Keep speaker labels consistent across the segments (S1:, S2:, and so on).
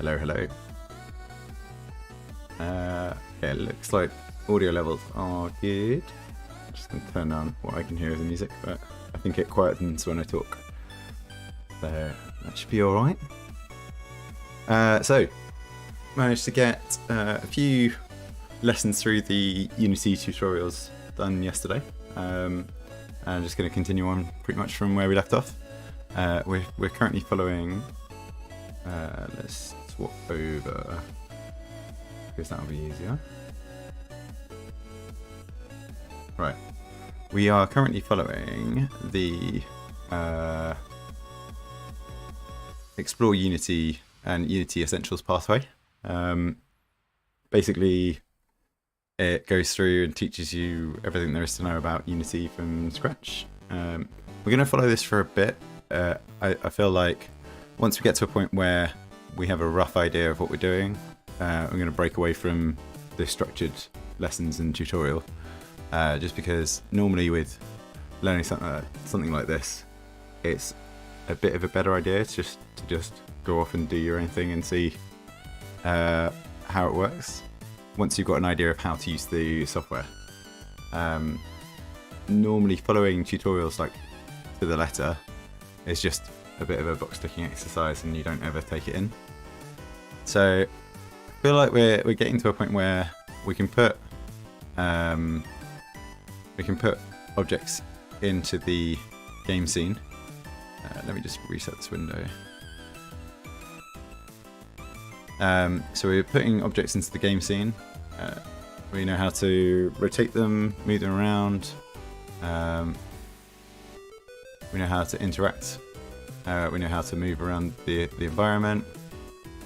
S1: Hello, hello. Yeah, it looks like audio levels are good. I'm just going to turn down what I can hear of the music, but I think it quietens when I talk. So that should be alright. So, managed to get a few lessons through the Unity tutorials done yesterday. And I'm just going to continue on pretty much from where we left off. We're currently following... let's swap over, because that'll be easier. Right. We are currently following the Explore Unity and Unity Essentials pathway. Basically, it goes through and teaches you everything there is to know about Unity from scratch. We're going to follow this for a bit. I feel like once we get to a point where we have a rough idea of what we're doing, I'm going to break away from the structured lessons and tutorial. Just because normally with learning something like this, it's a bit of a better idea to just go off and do your own thing and see how it works once you've got an idea of how to use the software. Normally following tutorials like to the letter is just a bit of a box ticking exercise and you don't ever take it in. So I feel like we're getting to a point where we can put objects into the game scene. Let me just reset this window. So we're putting objects into the game scene. We know how to rotate them, move them around. We know how to interact. We know how to move around the environment.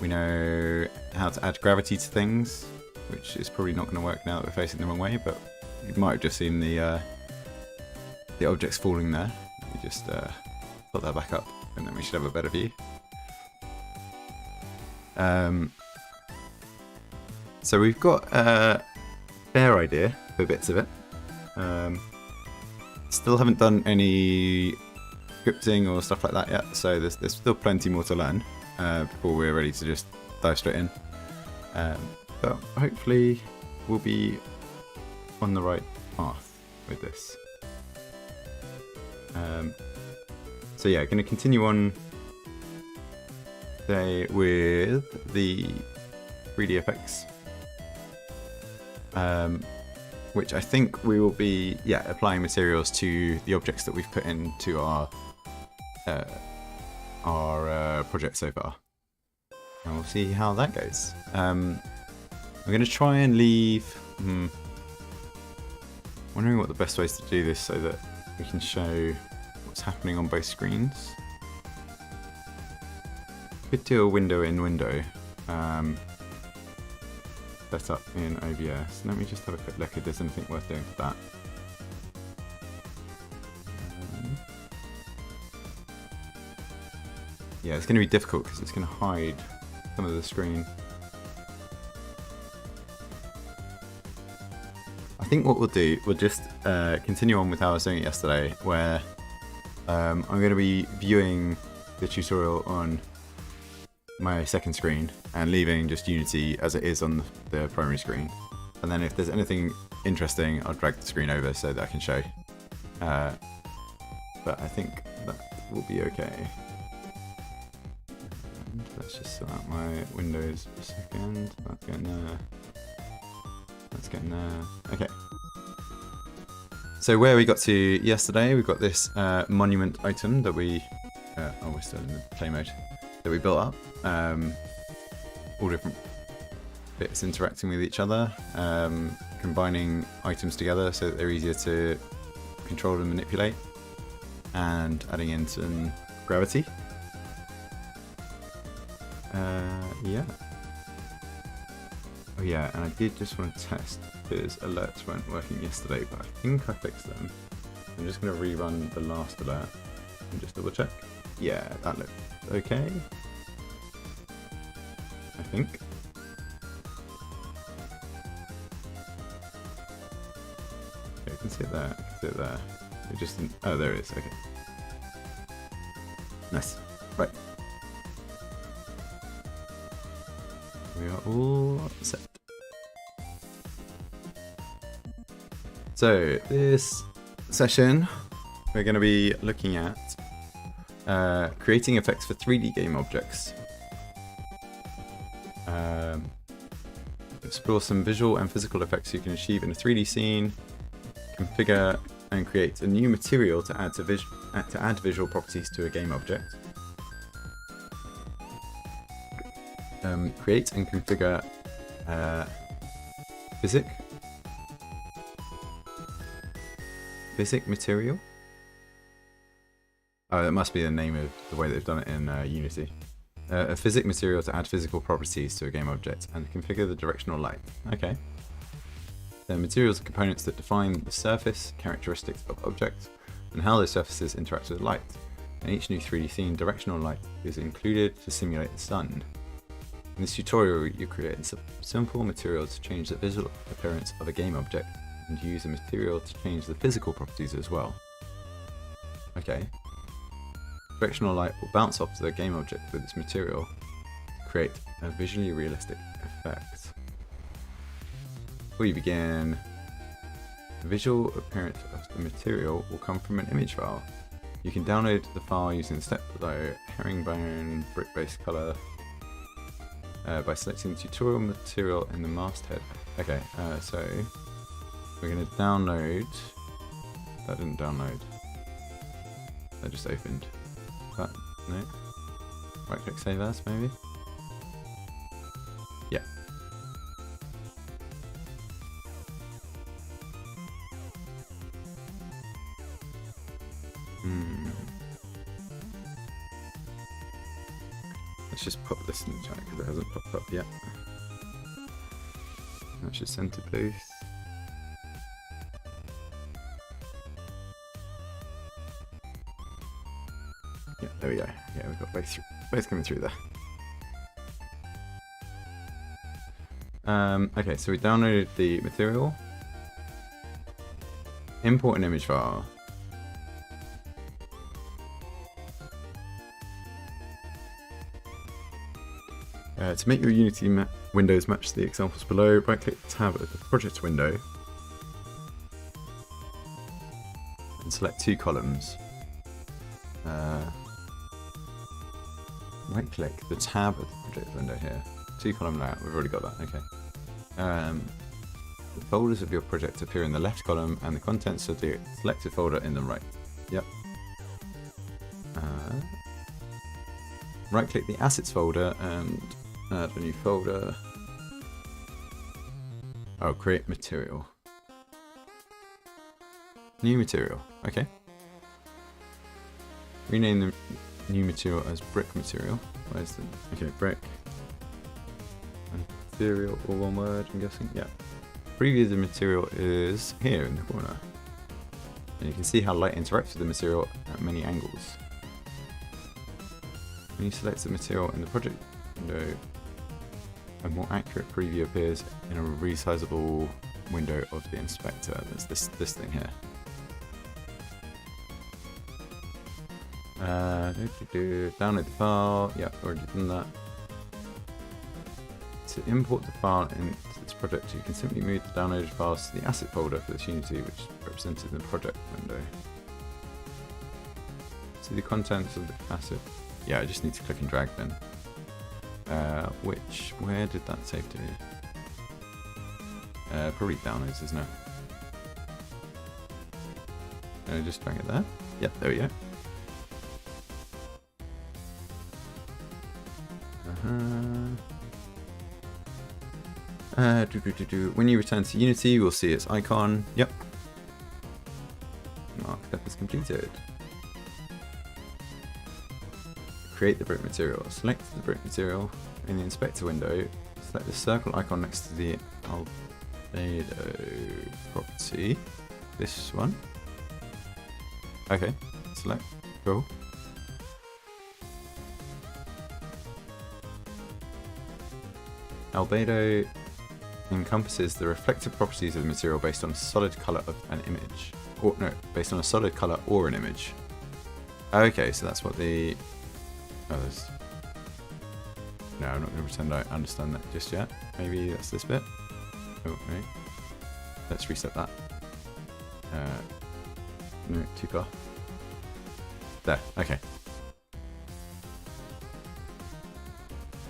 S1: We know how to add gravity to things, which is probably not going to work now that we're facing the wrong way, but you might have just seen the objects falling there. We just put that back up and then we should have a better view. So we've got a fair idea for bits of it. Still haven't done any scripting or stuff like that yet, so there's still plenty more to learn before we're ready to just dive straight in. But hopefully we'll be on the right path with this. So yeah, going to continue on today with the 3D effects, which I think we will be applying materials to the objects that we've put into our project so far, and we'll see how that goes. I'm going to try and leave. Wondering what the best ways to do this so that we can show what's happening on both screens. Could do a window in window set up in OBS. Let me just have a quick look if there's anything worth doing for that. Yeah, it's going to be difficult because it's going to hide some of the screen. I think what we'll do, we'll just continue on with how I was doing it yesterday, where I'm going to be viewing the tutorial on my second screen and leaving just Unity as it is on the primary screen. And then if there's anything interesting, I'll drag the screen over so that I can show. But I think that will be okay. And let's just sort out my windows for a second. That's getting there. That's getting there. Okay. So where we got to yesterday, we've got this monument item that we're still in the play mode, that we built up. All different bits interacting with each other, combining items together so that they're easier to control and manipulate, and adding in some gravity. Yeah. Oh yeah, and I did just want to test because alerts weren't working yesterday, but I think I fixed them. I'm just going to rerun the last alert and just double check. Yeah, that looked okay, I think. Okay, I can see it there, I can see it there. It just didn't... Oh, there it is, okay. Nice. Right. We are all set. So this session, we're going to be looking at creating effects for 3D game objects. Explore some visual and physical effects you can achieve in a 3D scene. Configure and create a new material to add visual properties to a game object. Create and configure physic material. Oh, that must be the name of the way they've done it in Unity. A physic material to add physical properties to a game object and configure the directional light. Okay. The materials are components that define the surface characteristics of objects and how those surfaces interact with light. In each new 3D scene, directional light is included to simulate the sun. In this tutorial, you create a simple material to change the visual appearance of a game object and use a material to change the physical properties as well. Okay. Directional light will bounce off the game object with this material to create a visually realistic effect. Before you begin, the visual appearance of the material will come from an image file. You can download the file using the step below, herringbone brick-based color, by selecting the tutorial material in the masthead. Okay, so we're going to download. That didn't download. That just opened. That, no. Right click save as, maybe? Yeah. Let's just pop this in the chat because it hasn't popped up yet. That's just center booth. Yeah, there we go. Yeah, we've got both coming through there. Okay, so we downloaded the material. Import an image file. To make your Unity windows match the examples below, right-click the tab at the project window and select two columns. Right-click the tab at the project window here. Two-column layout. We've already got that. Okay. The folders of your project appear in the left column, and the contents of the selected folder in the right. Yep. Right-click the assets folder and add a new folder. Oh, create material. New material. Okay. Rename the new material as brick material. Where's the... Okay, brick. Material, all one word, I'm guessing. Yeah. Preview of the material is here in the corner. And you can see how light interacts with the material at many angles. When you select the material in the project window, a more accurate preview appears in a resizable window of the inspector. There's this thing here. Download the file. Yeah, already done that. To import the file into this project, you can simply move the downloaded files to the asset folder for this Unity, which is represented in the project window. See the contents of the asset. Yeah, I just need to click and drag then. Where did that save to? Probably downloads, isn't it? Just drag it there. Yep, there we go. When you return to Unity, you will see its icon. Yep. Mark step is completed. Create the brick material. Select the brick material in the inspector window. Select the circle icon next to the albedo property. This one. Okay. Select. Cool. Albedo encompasses the reflective properties of the material based on a solid color of an image. Or no, based on a solid color or an image. Okay, so that's what the... Oh, there's... No, I'm not going to pretend I understand that just yet. Maybe that's this bit. Oh, no. Let's reset that. No, too far. There, okay.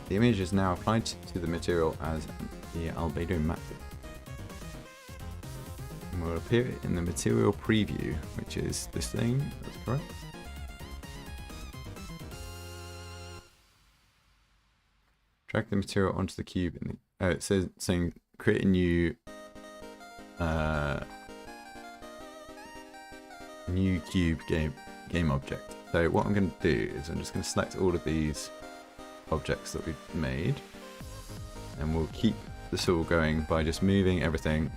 S1: The image is now applied to the material as the albedo map and will appear in the material preview, which is this thing. That's correct. Drag the material onto the cube. In the, it says saying create a new new cube game object. So what I'm going to do is I'm just going to select all of these objects that we've made, and we'll keep this all going by just moving everything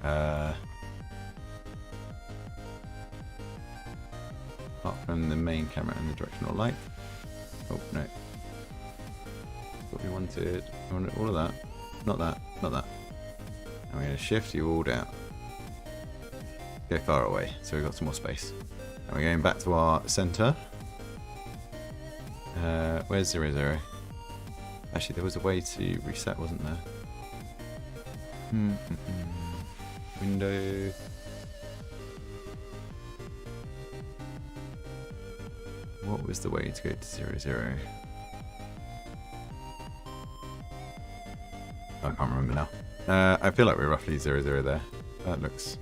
S1: apart from the main camera and the directional light. Oh no, what we wanted. I wanted all of that, not that, not that. And we're going to shift you all down, go far away so we've got some more space. And we're going back to our center. Where's 0, 0? Actually, there was a way to reset, wasn't there? Window. What was the way to go to 0, 0? I can't remember now. I feel like we're roughly 0, 0 there. That looks...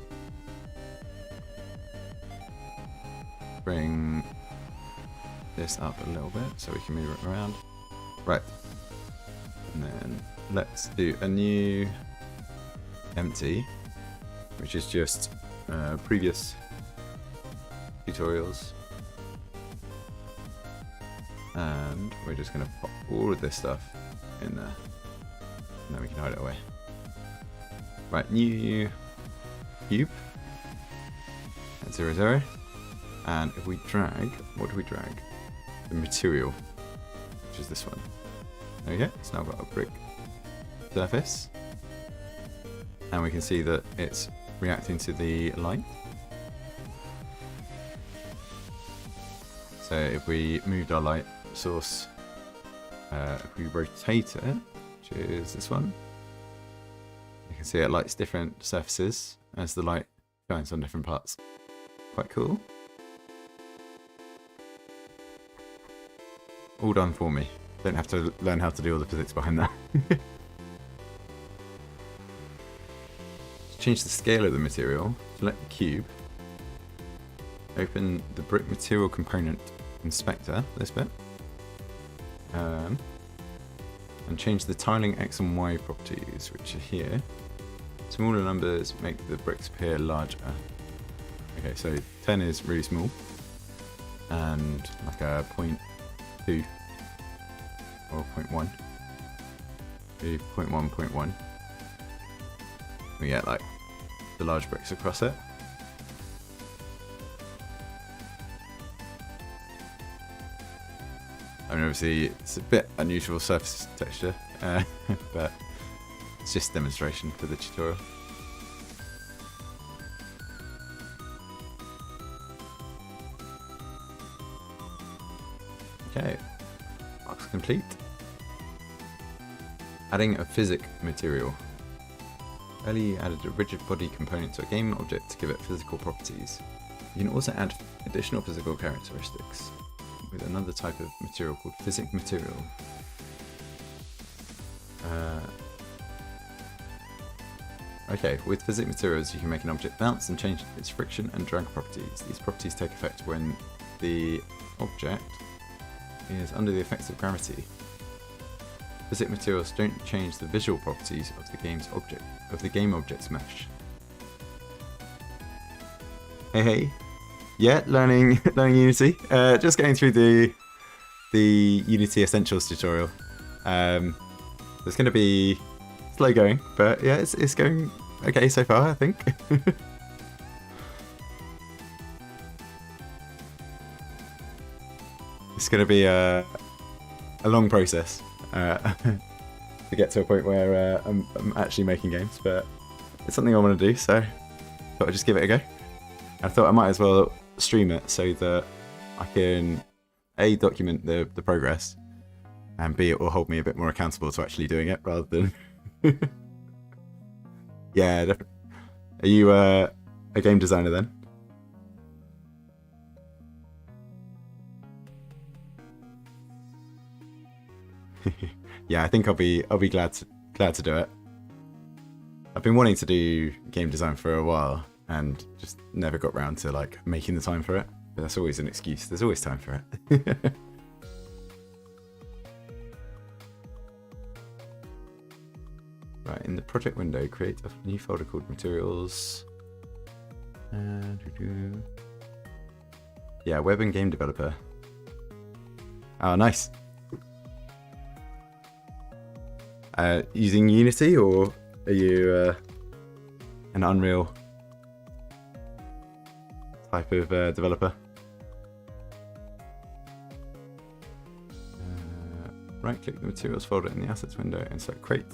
S1: Bring this up a little bit so we can move it around. Right. And then let's do a new empty, which is just previous tutorials. And we're just going to pop all of this stuff in there. And then we can hide it away. Right, new cube. At 0, 0. And if we drag, what do we drag? The material, which is this one. There we go, it's now got a brick surface. And we can see that it's reacting to the light. So if we moved our light source, if we rotate it, which is this one, you can see it lights different surfaces as the light shines on different parts. Quite cool. All done for me. Don't have to learn how to do all the physics behind that. Change the scale of the material. Select the cube. Open the brick material component inspector, this bit. And change the tiling X and Y properties, which are here. Smaller numbers make the bricks appear larger. Okay, so 10 is really small. And like a 0.2 or 0.1. Do 0.1, 0.1. We get like the large bricks across it. I mean, obviously it's a bit unusual surface texture, but it's just a demonstration for the tutorial. Okay, box complete. Adding a physic material. Earlier added a rigid body component to a game object to give it physical properties. You can also add additional physical characteristics with another type of material called physic material. Okay, with physic materials you can make an object bounce and change its friction and drag properties. These properties take effect when the object is under the effects of gravity. Physic materials don't change the visual properties of the game object's mesh. Hey. Yeah, learning Unity. Just going through the Unity Essentials tutorial. It's going to be slow going, but yeah, it's going okay so far, I think. It's going to be a long process to get to a point where I'm actually making games, but it's something I want to do, so I thought I'd just give it a go. I thought I might as well stream it so that I can document the progress, and B, it will hold me a bit more accountable to actually doing it rather than. Yeah, definitely. Are you a game designer then? Yeah, I think I'll be glad to do it. I've been wanting to do game design for a while and just never got round to like making the time for it. But that's always an excuse. There's always time for it. Right, in the project window, create a new folder called materials. Yeah, web and game developer. Oh, nice. Using Unity, or are you an Unreal type of developer? Right-click the materials folder in the assets window and select create.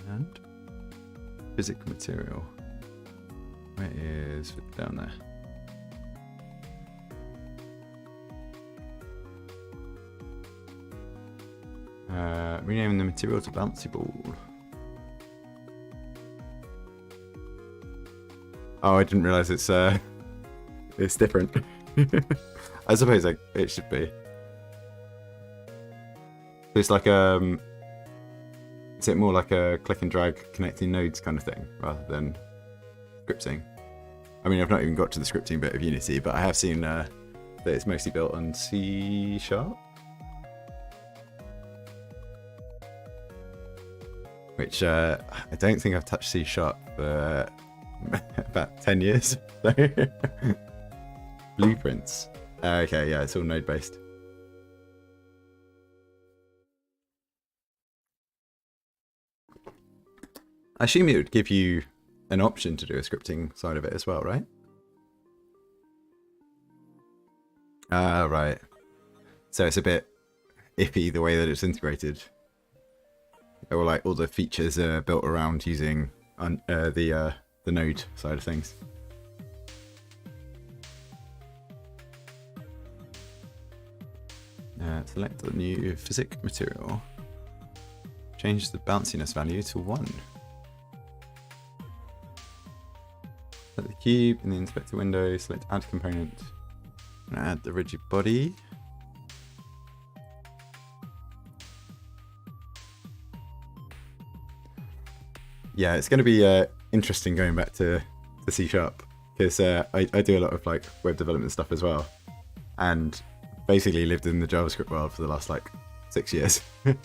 S1: And physics material. Where is it? Down there? Renaming the material to bouncy ball. Oh, I didn't realize it's different. I suppose it should be. It's like is it more like a click and drag connecting nodes kind of thing rather than scripting? I mean, I've not even got to the scripting bit of Unity, but I have seen that it's mostly built on C#. Which I don't think I've touched C# for about 10 years. Blueprints. Okay, yeah, it's all node based. I assume it would give you an option to do a scripting side of it as well, right? Ah, right. So it's a bit iffy the way that it's integrated. Or like all the features are built around using the node side of things. Select the new physics material. Change the bounciness value to 1. Select the cube in the inspector window. Select add component. And add the rigid body. Yeah, it's going to be interesting going back to C# because I do a lot of like web development stuff as well, and basically lived in the JavaScript world for the last like 6 years. A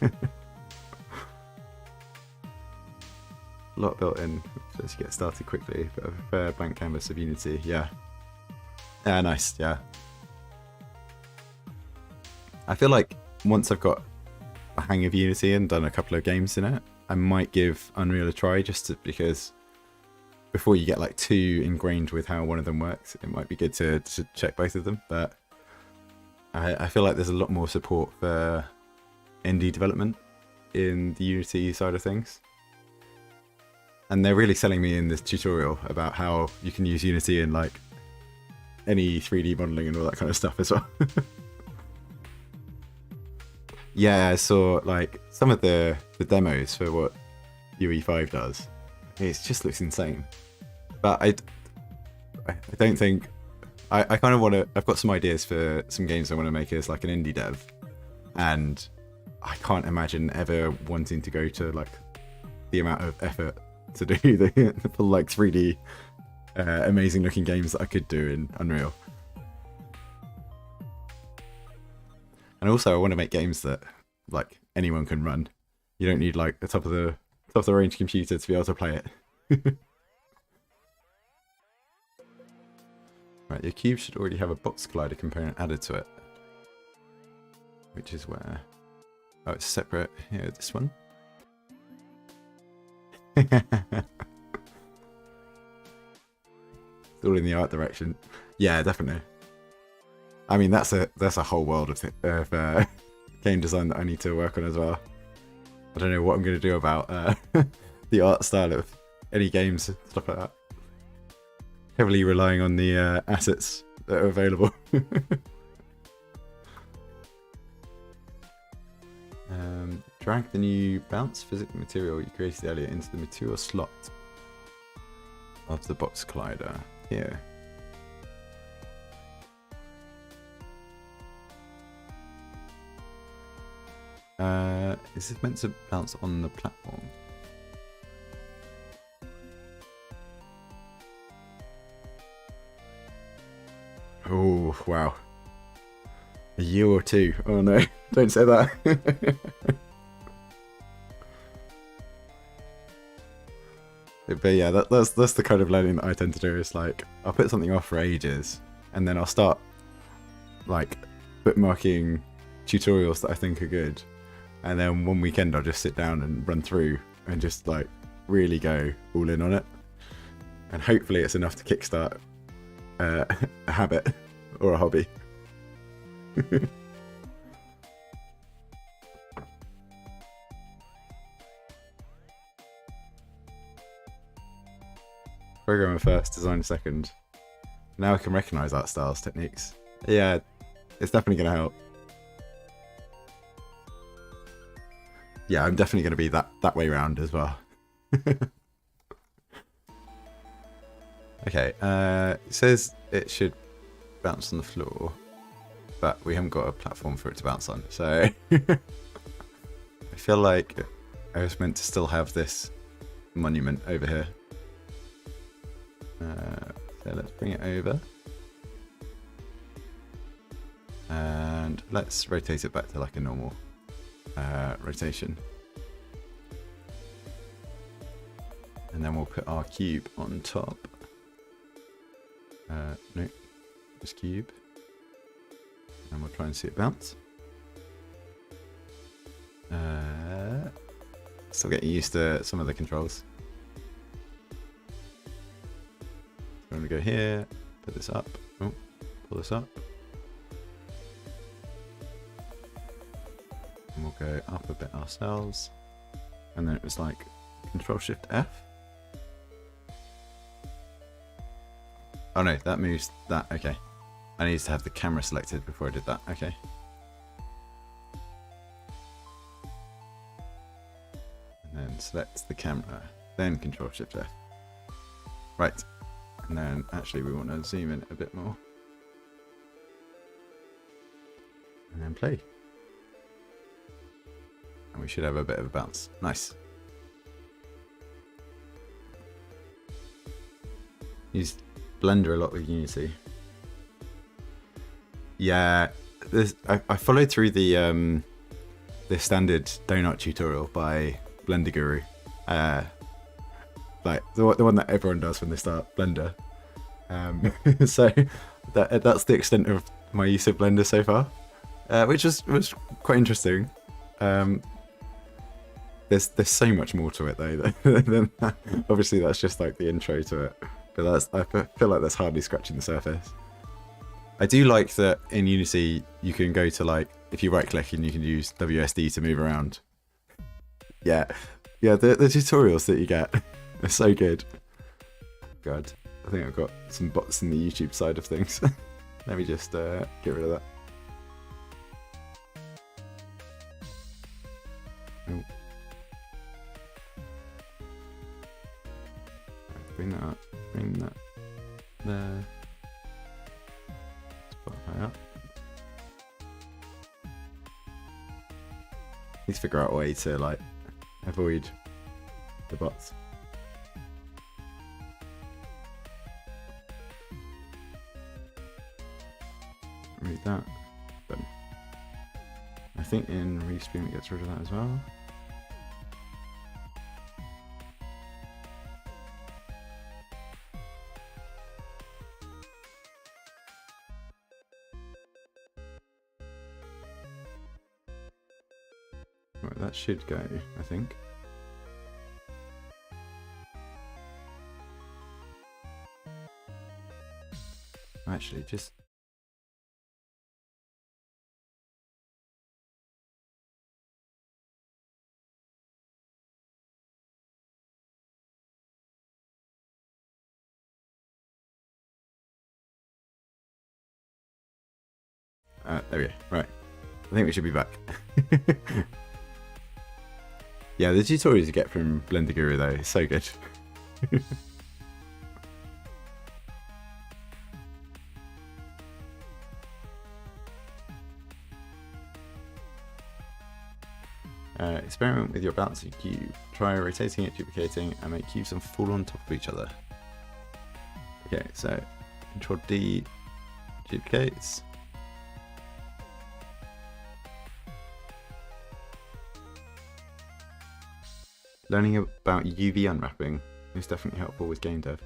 S1: lot built in, just get started quickly. But a fair blank canvas of Unity, yeah. Yeah, nice, yeah. I feel like once I've got a hang of Unity and done a couple of games in it, I might give Unreal a try because before you get like too ingrained with how one of them works, it might be good to check both of them. But I feel like there's a lot more support for indie development in the Unity side of things. And they're really selling me in this tutorial about how you can use Unity in like any 3D modeling and all that kind of stuff as well. Yeah, I saw like some of the demos for what UE5 does. It just looks insane. But I don't think I kind of want to. I've got some ideas for some games I want to make as like an indie dev, and I can't imagine ever wanting to go to like the amount of effort to do the full like 3D amazing looking games that I could do in Unreal. And also I want to make games that like anyone can run. You don't need like the top of the range computer to be able to play it. Right, your cube should already have a box collider component added to it. Which is where... Oh, it's separate. Here, this one. It's all in the art direction. Yeah, definitely. I mean, that's a whole world of game design that I need to work on as well. I don't know what I'm going to do about the art style of any games, stuff like that. Heavily relying on the assets that are available. Drag the new bounce physical material you created earlier into the material slot of the box collider here. Is this meant to bounce on the platform? Oh, wow. A year or two. Oh no, don't say that. But yeah, that's the kind of learning that I tend to do. Is like, I'll put something off for ages, and then I'll start like bookmarking tutorials that I think are good. And then one weekend I'll just sit down and run through and just like really go all in on it. And hopefully it's enough to kickstart a habit or a hobby. Programmer first, design second. Now I can recognize art styles, techniques. Yeah, it's definitely going to help. Yeah, I'm definitely going to be that way round as well. Okay, it says it should bounce on the floor, but we haven't got a platform for it to bounce on, so I feel like I was meant to still have this monument over here. So let's bring it over. And let's rotate it back to like a normal rotation. And then we'll put our cube on top. No, just cube. And we'll try and see it bounce. Still getting used to some of the controls. I'm going to go here, put this up, oh, pull this up. And we'll go up a bit ourselves. And then it was like Control-Shift-F. Oh no, that moves that, okay. I needed to have the camera selected before I did that, okay. And then select the camera, then Control-Shift-F. Right, and then actually we want to zoom in a bit more. And then play. And we should have a bit of a bounce. Nice. Use Blender a lot with Unity. Yeah, I followed through the standard donut tutorial by Blender Guru, like the one that everyone does when they start Blender. So that's the extent of my use of Blender so far, which was quite interesting. There's so much more to it though than that. Obviously that's just like the intro to it, but I feel like that's hardly scratching the surface. I do like that in Unity you can go to like, if you right click and you can use WSD to move around. Yeah, the tutorials that you get are so good. God, I think I've got some bots in the YouTube side of things. Let me just get rid of that. Oh. Bring that up, bring that there. Spotify up. Need to figure out a way to like avoid the bots. Read that. Done. I think in Restream it gets rid of that as well. Right, that should go, I think. Actually, just... there we go. Right. I think we should be back. Yeah, the tutorials you get from Blender Guru though is so good. Experiment with your balancing cube. Try rotating it, duplicating, and make cubes and fall on top of each other. Okay, so Control D duplicates. Learning about UV unwrapping is definitely helpful with game dev.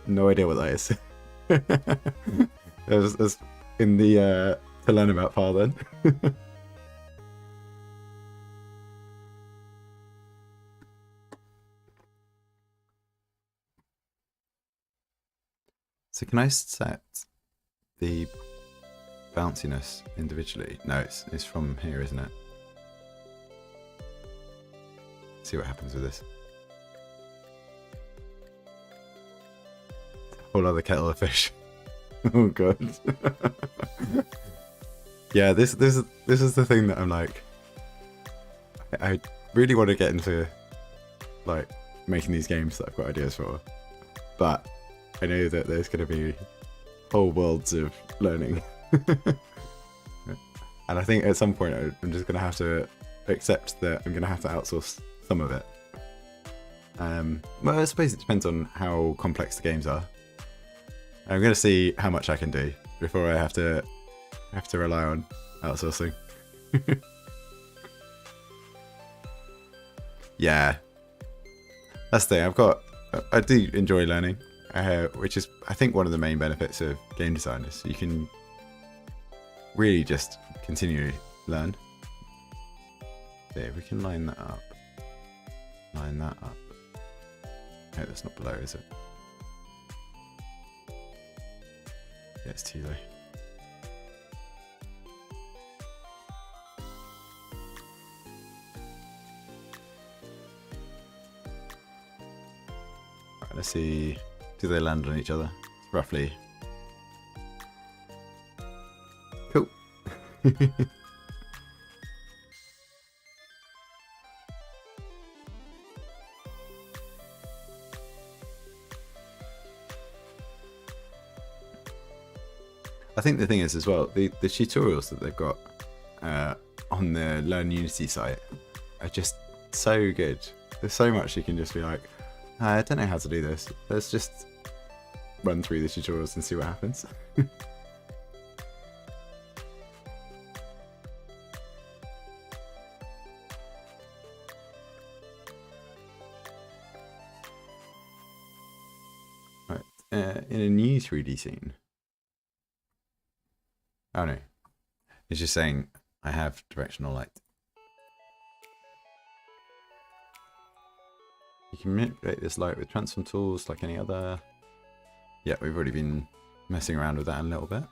S1: No idea what that is. That's in the to learn about file then. So can I set the bounciness individually? No, it's from here, isn't it? See what happens with this. Whole other kettle of fish. Oh god. Yeah, this is the thing that I'm like, I really want to get into like making these games that I've got ideas for, but I know that there's going to be whole worlds of learning. And I think at some point I'm just going to have to accept that I'm going to have to outsource some of it. Well, I suppose it depends on how complex the games are. I'm going to see how much I can do before I have to rely on outsourcing. Yeah, that's the thing. I do enjoy learning, which is I think one of the main benefits of game design is you can really just continually learn. So if we can line that up. Line that up. No, that's not below, is it? Yeah, it's too low. Right, let's see. Do they land on each other? Roughly. Cool. I think the thing is as well, the tutorials that they've got on the Learn Unity site are just so good. There's so much you can just be like, I don't know how to do this. Let's just run through the tutorials and see what happens. Right, in a new 3D scene. Oh no, it's just saying I have directional light. You can manipulate this light with transform tools like any other. Yeah, we've already been messing around with that a little bit.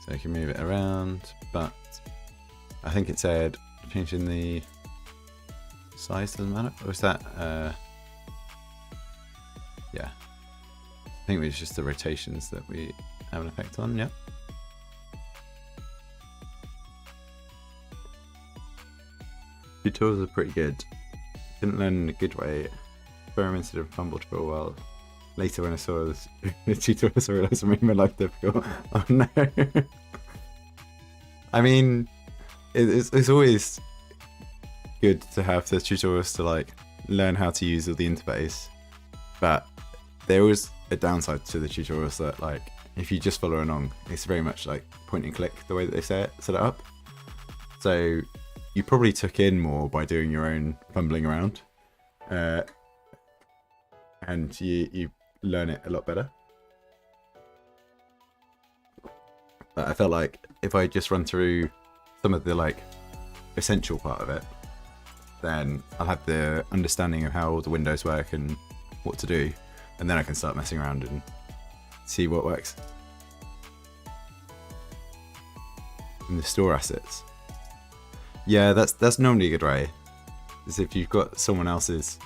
S1: So you can move it around, but I think it said changing the size doesn't matter, or is that yeah, I think it's just the rotations that we have an effect on. Yeah, tutorials are pretty good. Didn't learn in a good way. Experimented and fumbled for a while. Later when I saw this, the tutorials, I realised I made my life difficult. Oh no. I mean, it's always good to have the tutorials to like learn how to use all the interface, but there was a downside to the tutorials that like if you just follow along, it's very much like point and click the way that they set it up. So you probably took in more by doing your own fumbling around, and you learn it a lot better. But I felt like if I just run through some of the like essential part of it, then I'll have the understanding of how all the windows work and what to do, and then I can start messing around and see what works. And the store assets. Yeah, that's normally a good way. Is if you've got someone else's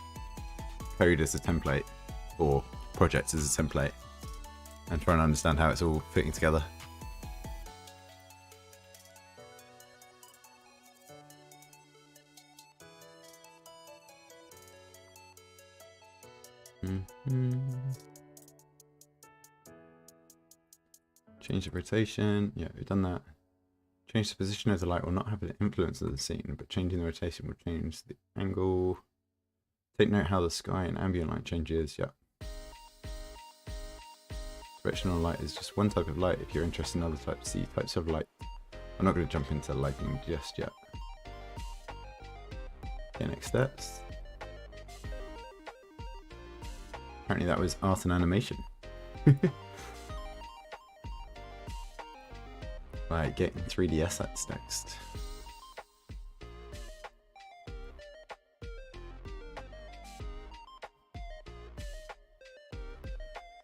S1: code as a template, or project as a template and try and understand how it's all fitting together. Change the rotation. Yeah, we've done that. Change the position of the light will not have an influence of the scene, but changing the rotation will change the angle. Take note how the sky and ambient light changes. Yeah. Directional light is just one type of light. If you're interested in other types, see types of light. I'm not going to jump into lighting just yet. Okay, next steps. Apparently that was art and animation. Right, getting 3D assets next.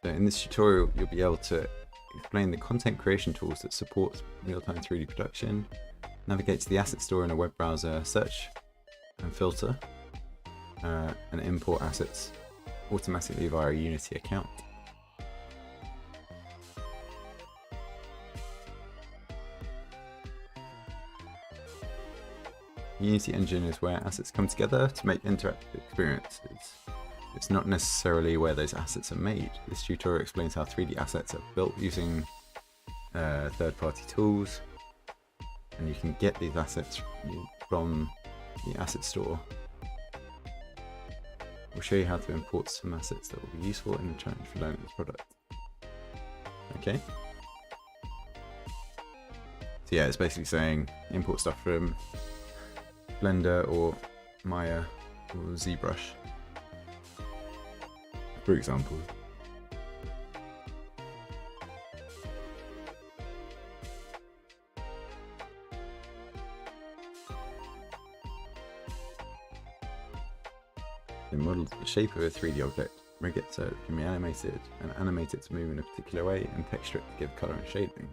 S1: So in this tutorial, you'll be able to explain the content creation tools that support real-time 3D production, navigate to the asset store in a web browser, search and filter, and import assets automatically via a Unity account. The Unity engine is where assets come together to make interactive experiences. It's not necessarily where those assets are made. This tutorial explains how 3D assets are built using third-party tools, and you can get these assets from the asset store. We'll show you how to import some assets that will be useful in the challenge for learning this product. Okay. So yeah, it's basically saying import stuff from Blender or Maya or ZBrush, for example. It models the shape of a 3D object, rig it so it can be animated, and animate it to move in a particular way, and texture it to give color and shading.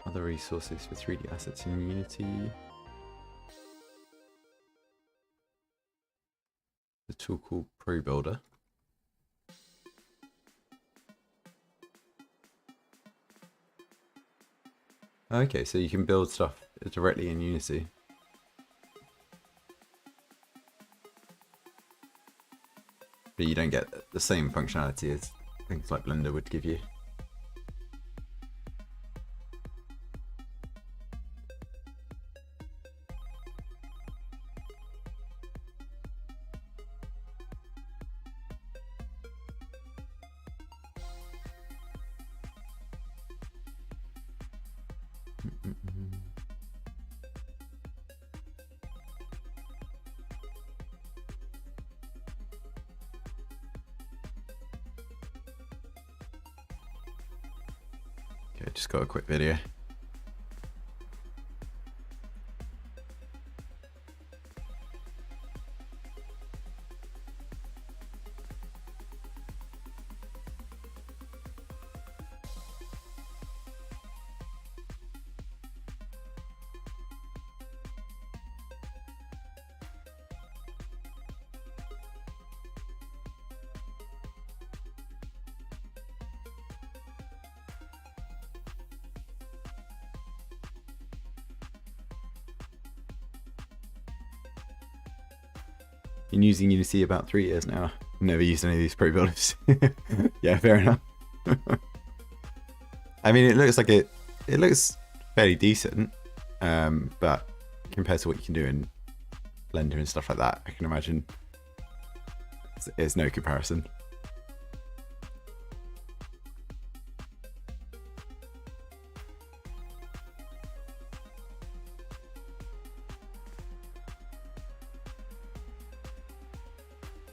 S1: Other resources for 3D assets in Unity. The tool called ProBuilder. Okay, so you can build stuff directly in Unity. But you don't get the same functionality as things like Blender would give you. Okay, just got a quick video. Been using Unity about 3 years now. Never used any of these ProBuilders. Yeah, fair enough. I mean, it looks like it looks fairly decent, but compared to what you can do in Blender and stuff like that, I can imagine there's no comparison.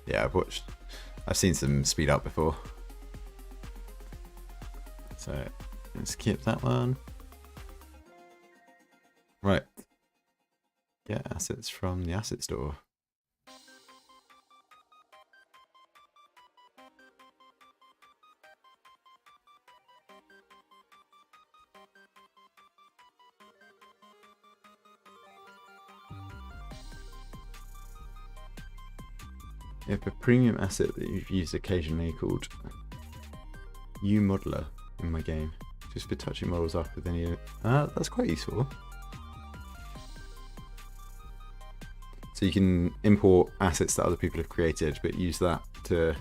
S1: Yeah, I've seen some speed up before. So let's skip that one. Right. Get assets from the asset store. You have a premium asset that you've used occasionally called UModeler in my game. Just for touching models up with any. That's quite useful. So you can import assets that other people have created, but use that to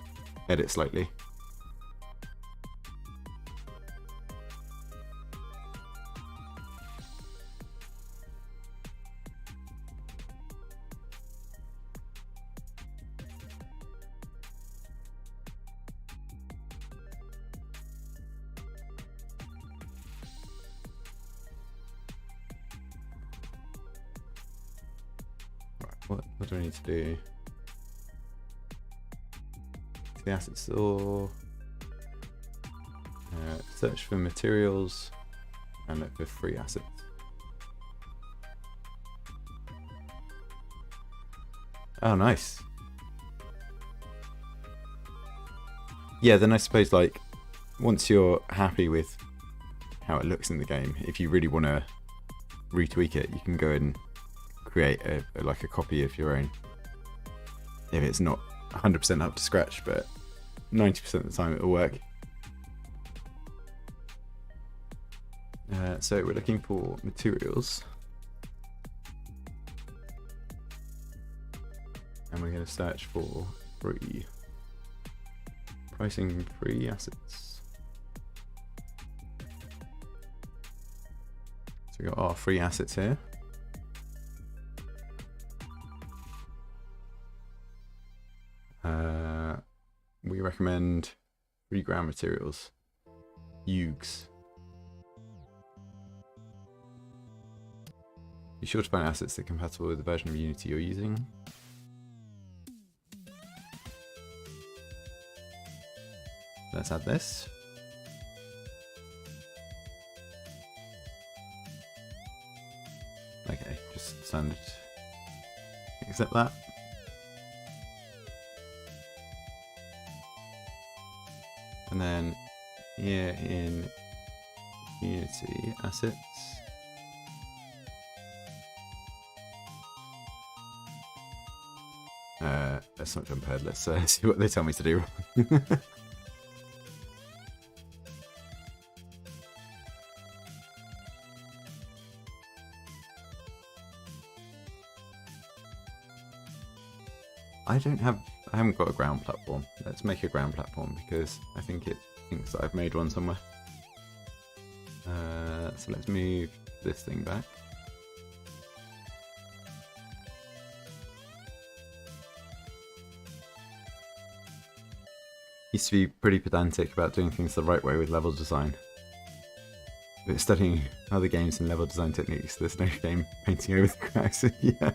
S1: edit slightly. What do I need to do? To the asset store, search for materials, and look for free assets. Oh, nice. Yeah, then I suppose like once you're happy with how it looks in the game, if you really want to retweak it, you can go and create like a copy of your own. If it's not 100% up to scratch, but 90% of the time it'll work. So we're looking for materials, and we're going to search for free pricing, free assets. So we got our free assets here. We recommend 3 ground materials, UGs. Be sure to find assets that are compatible with the version of Unity you're using. Let's add this. Okay, just standard. Accept that. And then here in Unity assets, let's not jump ahead. Let's see what they tell me to do. I haven't got a ground platform. Let's make a ground platform because I think it thinks that I've made one somewhere. So let's move this thing back. Used to be pretty pedantic about doing things the right way with level design. But studying other games and level design techniques, there's no game painting over the cracks. Yeah.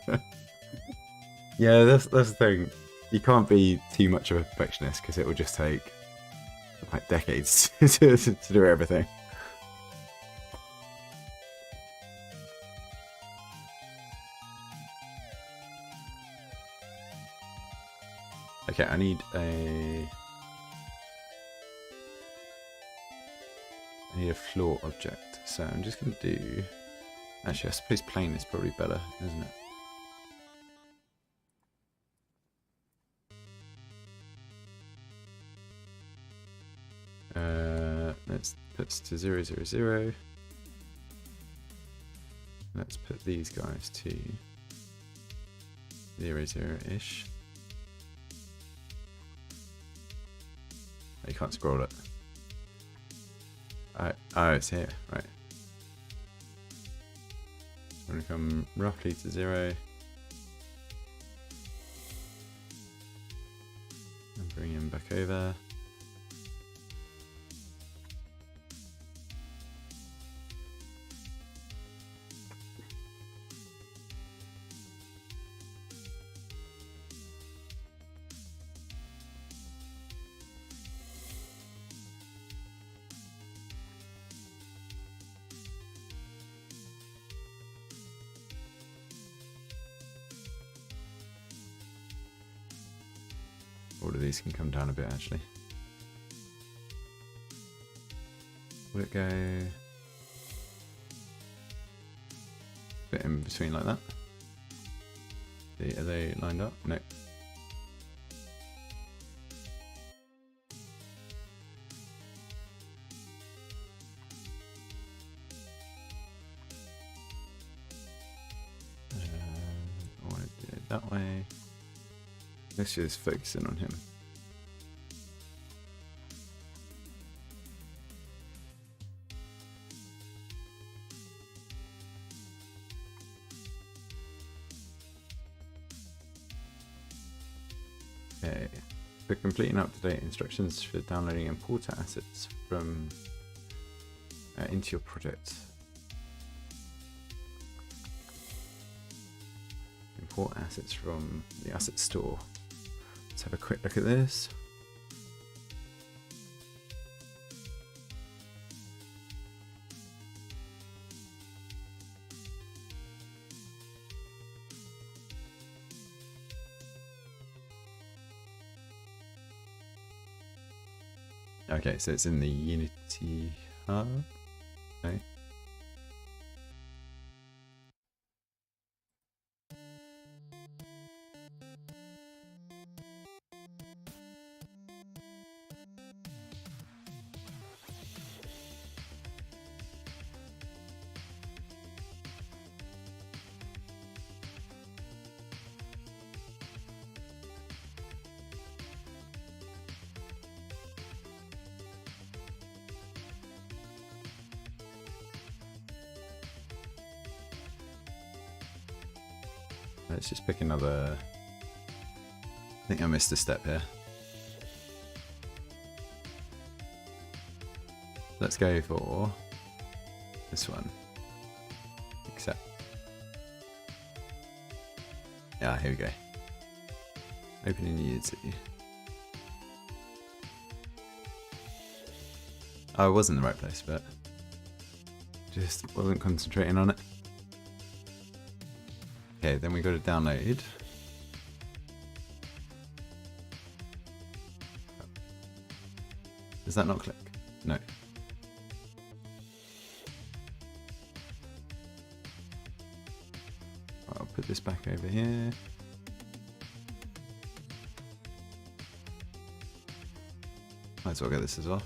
S1: Yeah, that's the thing. You can't be too much of a perfectionist because it will just take like decades to do everything. Okay, I need a floor object. So I'm just going to do. Actually, I suppose plane is probably better, isn't it? Let's put to 0, 0, 0. Let's put these guys to 0, 0-ish. Oh, you can't scroll it. Oh, it's here. Right. I'm going to come roughly to 0. And bring him back over. All of these can come down a bit actually. Will it go a bit in between like that? Are they lined up? No. that way. Let's just focus in on him. Okay. For completing up-to-date instructions for downloading importer assets from into your project. Import assets from the asset store. Let's have a quick look at this. Okay, so it's in the Unity hub. Okay. Let's just pick another. I think I missed a step here. Let's go for this one. Accept. Yeah, here we go. Open in Unity. Oh, I was in the right place, but just wasn't concentrating on it. Okay, then we go to download. Does that not click? No. I'll put this back over here. Might as well get this as well.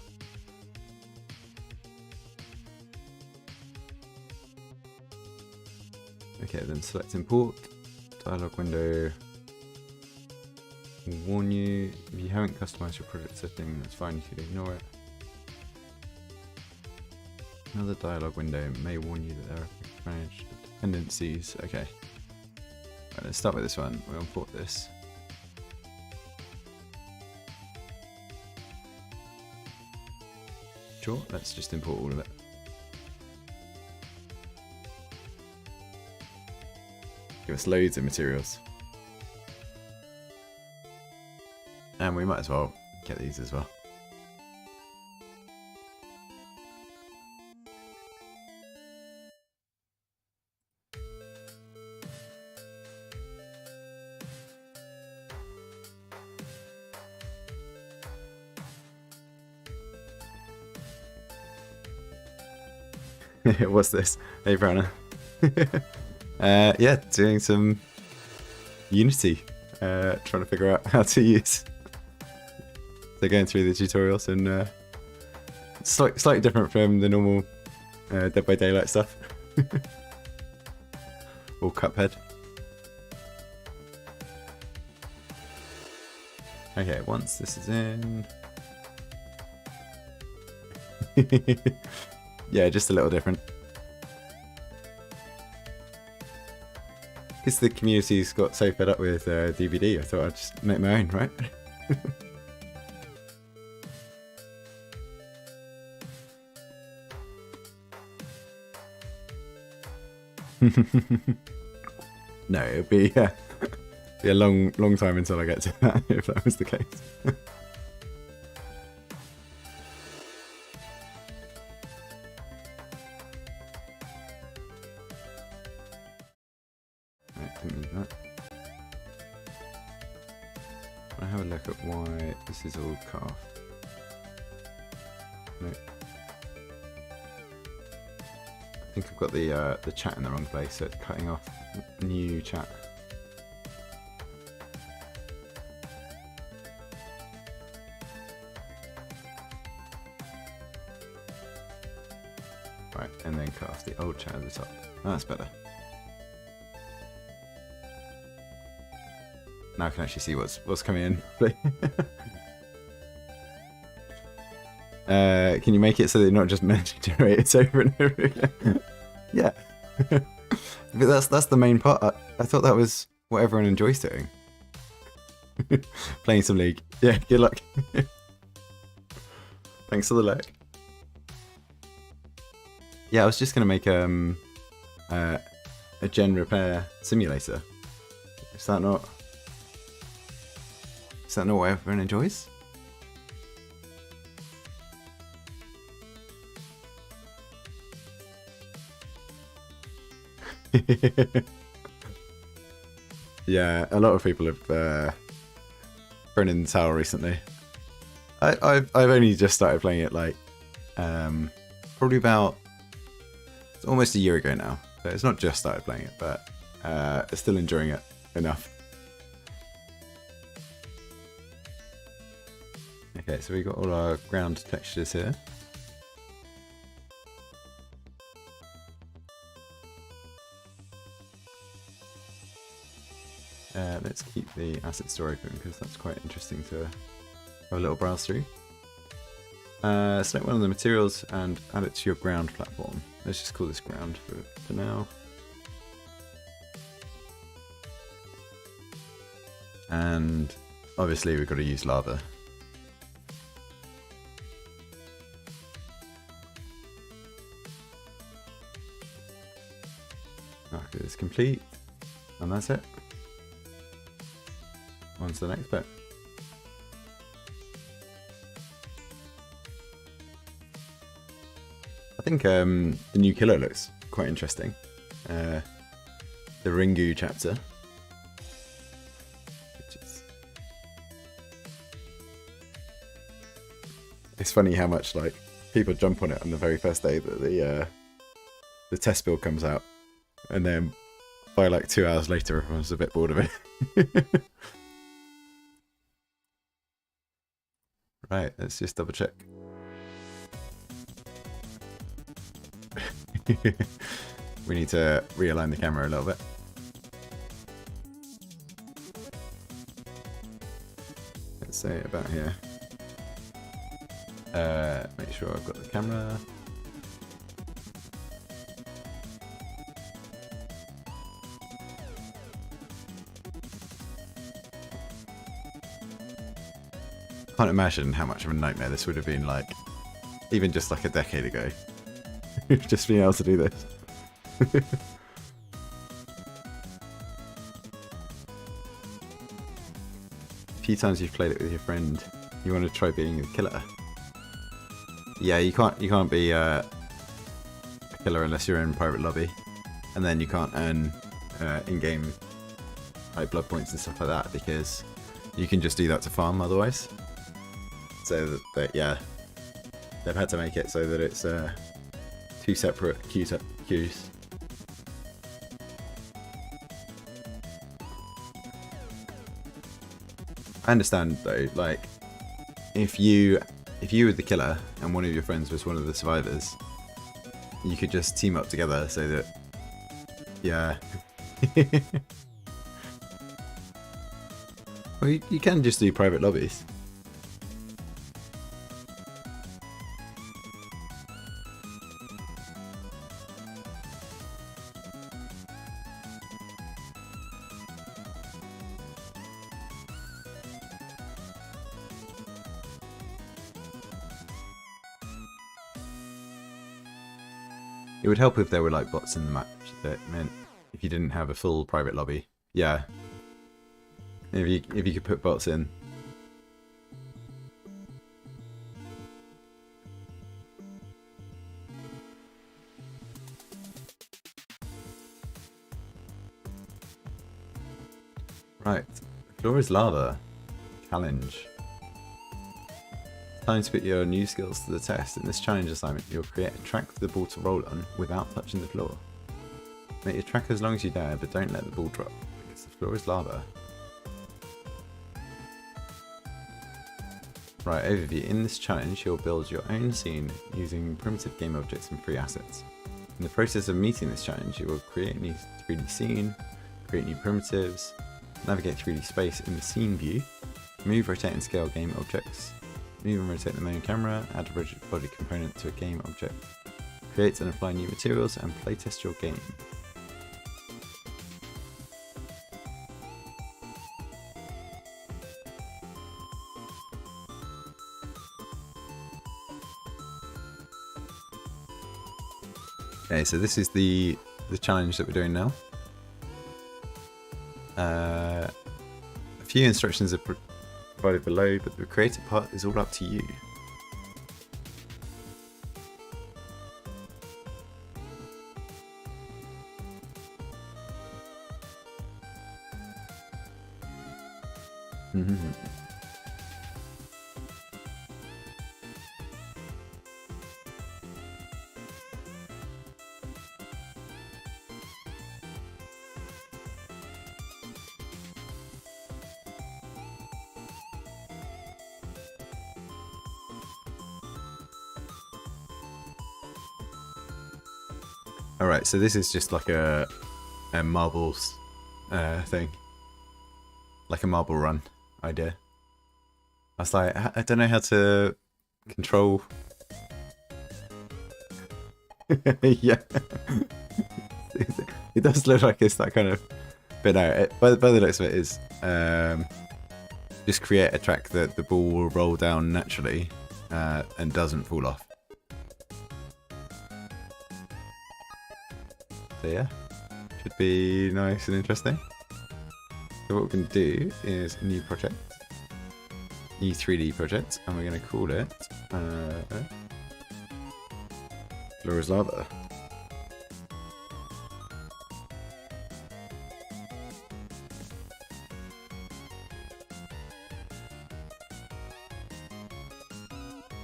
S1: Okay, then select import. Dialog window will warn you if you haven't customized your project setting, that's fine, you can ignore it. Another dialog window may warn you that there are managed dependencies. Okay. Right, let's start with this one. We'll import this. Sure, let's just import all of it. Give us loads of materials. And we might as well get these as well. What's this? Hey, Browner. Yeah, doing some Unity, trying to figure out how to use. So going through the tutorials and slightly different from the normal Dead by Daylight stuff. Or Cuphead. Okay, once this is in. Yeah, just a little different. Because the community's got so fed up with DVD, I thought I'd just make my own, right? No, it'll be a long time until I get to that, if that was the case. I have a look at why this is all cut off. Nope. I think I've got the chat in the wrong place, so it's cutting off new chat. Right, and then cut off the old chat at the top. Oh, that's better. Now I can actually see what's coming in. Can you make it so they're not just meant to generate it over and over again? Yeah. But that's the main part. I thought that was what everyone enjoys doing. Playing some League. Yeah, good luck. Thanks for the luck. Yeah, I was just gonna make a gen repair simulator. Is that not what everyone enjoys? Yeah, a lot of people have thrown in the towel recently. I've only just started playing it like probably about almost a year ago now. So it's not just started playing it, but still enjoying it enough. Okay, so we got all our ground textures here. Let's keep the asset store open because that's quite interesting to have a little browse through. Select one of the materials and add it to your ground platform. Let's just call this ground for now. And obviously we've got to use lava. Okay, it's complete. And that's it. On to the next bit. I think the new killer looks quite interesting. The Ringu chapter. It's funny how much like people jump on it on the very first day that the test build comes out, and then by like 2 hours later everyone's a bit bored of it. Right, let's just double check. We need to realign the camera a little bit. Let's say about here. Make sure I've got the camera. Can't imagine how much of a nightmare this would have been like, even just like a decade ago. Just being able to do this. A few times you've played it with your friend, you want to try being a killer. Yeah, you can't be a killer unless you're in private lobby, and then you can't earn in-game like blood points and stuff like that because you can just do that to farm otherwise. So that yeah, they've had to make it so that it's two separate queues. I understand though, like if you were the killer and one of your friends was one of the survivors, you could just team up together so that yeah. Well, you can just do private lobbies. It would help if there were like bots in the match that meant if you didn't have a full private lobby. Yeah. If you could put bots in. Right. The floor is lava. Challenge. Time to put your new skills to the test. In this challenge assignment, you'll create a track for the ball to roll on without touching the floor. Make your track as long as you dare, but don't let the ball drop, because the floor is lava. Right, overview. In this challenge, you'll build your own scene using primitive game objects and free assets. In the process of meeting this challenge, you will create a new 3D scene, create new primitives, Navigate 3D space in the scene view. Move, rotate and scale game objects. Move and rotate the main camera. Add a rigid body component to a game object. Create and apply new materials and playtest your game. Okay, so this is the challenge that we're doing now. A few instructions are provided below, but the creative part is all up to you. Alright, so this is just like a marbles thing. Like a marble run idea. I was like, I don't know how to control... yeah. It does look like it's that kind of... But no, by the looks of it is... just create a track that the ball will roll down naturally and doesn't fall off. So yeah, should be nice and interesting. So what we're going to do is a new project, new 3D project, and we're going to call it Floor is Lava.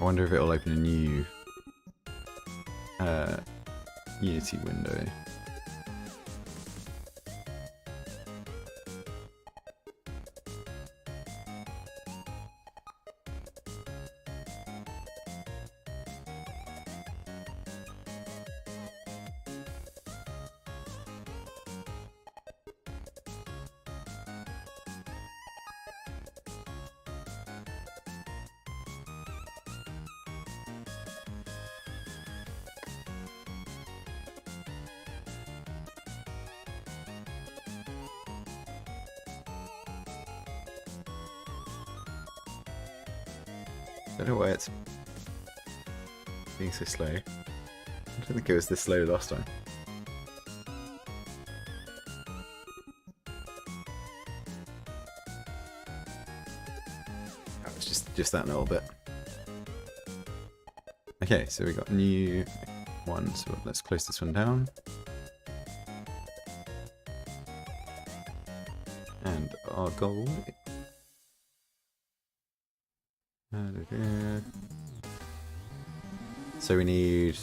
S1: I wonder if it'll open a new Unity window. I don't know why it's being so slow. I don't think it was this slow last time. Oh, it's just that little bit. Okay, so we got a new one, so let's close this one down. And our goal... So we need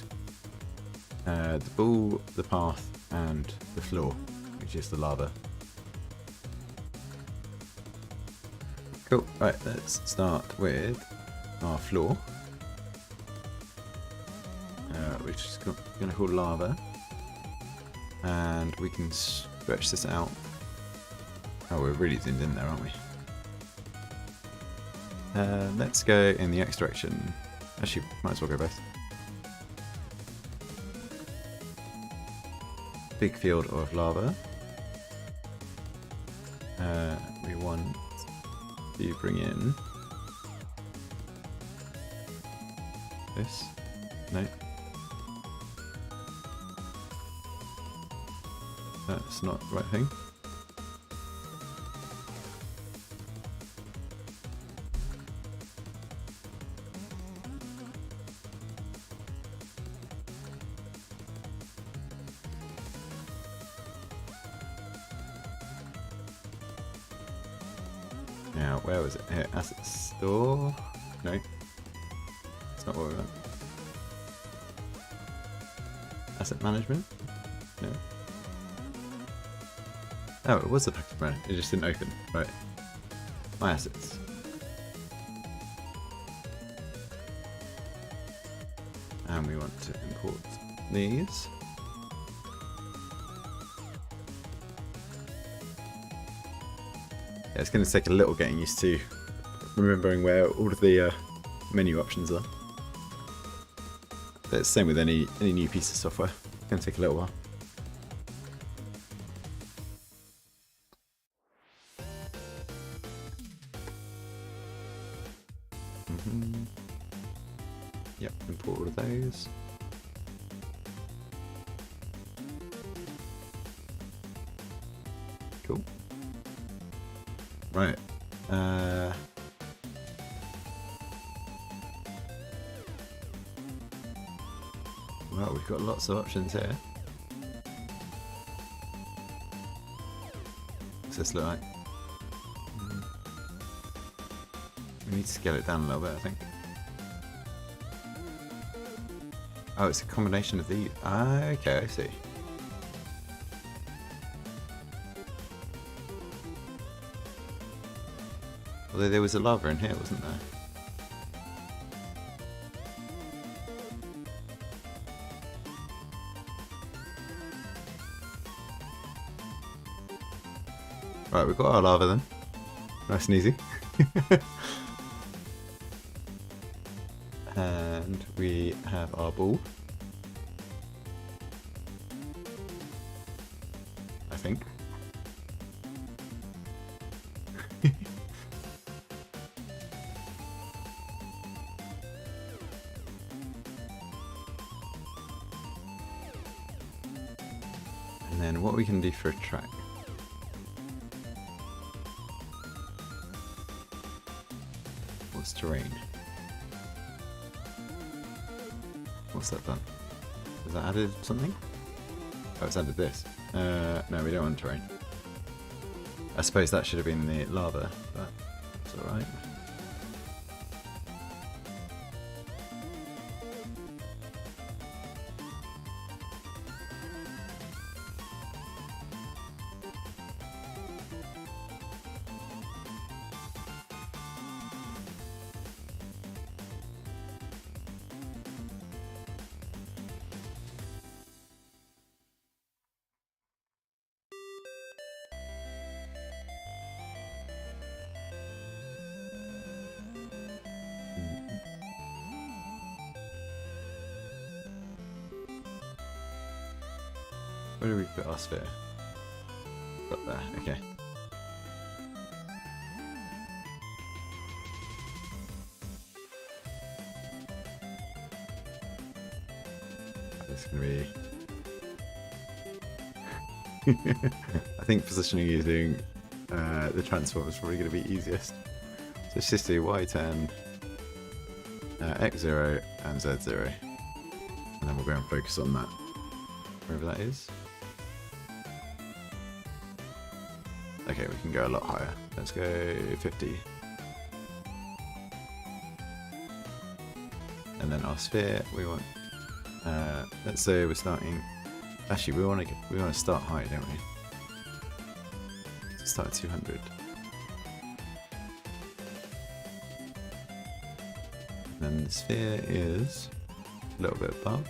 S1: the ball, the path, and the floor, which is the lava. Cool. Right, let's start with our floor, which is going to call lava, and we can stretch this out. Oh, we're really zoomed in there, aren't we? Let's go in the X direction. Actually, might as well go both. Big field of lava. We want to bring in this. No. That's not the right thing. Now, where was it? Here, asset store? No. That's not what we want. Asset management? No. Oh, it was the package manager. It just didn't open. Right. My assets. And we want to import these. Yeah, it's going to take a little getting used to remembering where all of the menu options are. But it's the same with any new piece of software. It's going to take a little while. Yep, import all of those. Cool. Right. Well, we've got lots of options here. What's this look like? We need to scale it down a little bit, I think. Oh, it's a combination of these. Ah, okay, I see. Although there was a lava in here, wasn't there? Right, we've got our lava then. Nice and easy. And we have our ball. I think. And then what we can do for a track. What's terrain? What's that done? Has that added something? Oh, it's added this. No, we don't want terrain. I suppose that should have been the lava, but it's alright. Where do we put our sphere? Got there, okay. This is gonna be... I think positioning using the transform is probably going to be easiest. So let's just do Y10, X0 and Z0. And then we'll go and focus on that, wherever that is. Okay, we can go a lot higher. Let's go 50. And then our sphere, we want, let's say we're starting, actually we want to start high, don't we? Start at 200. And then the sphere is a little bit above.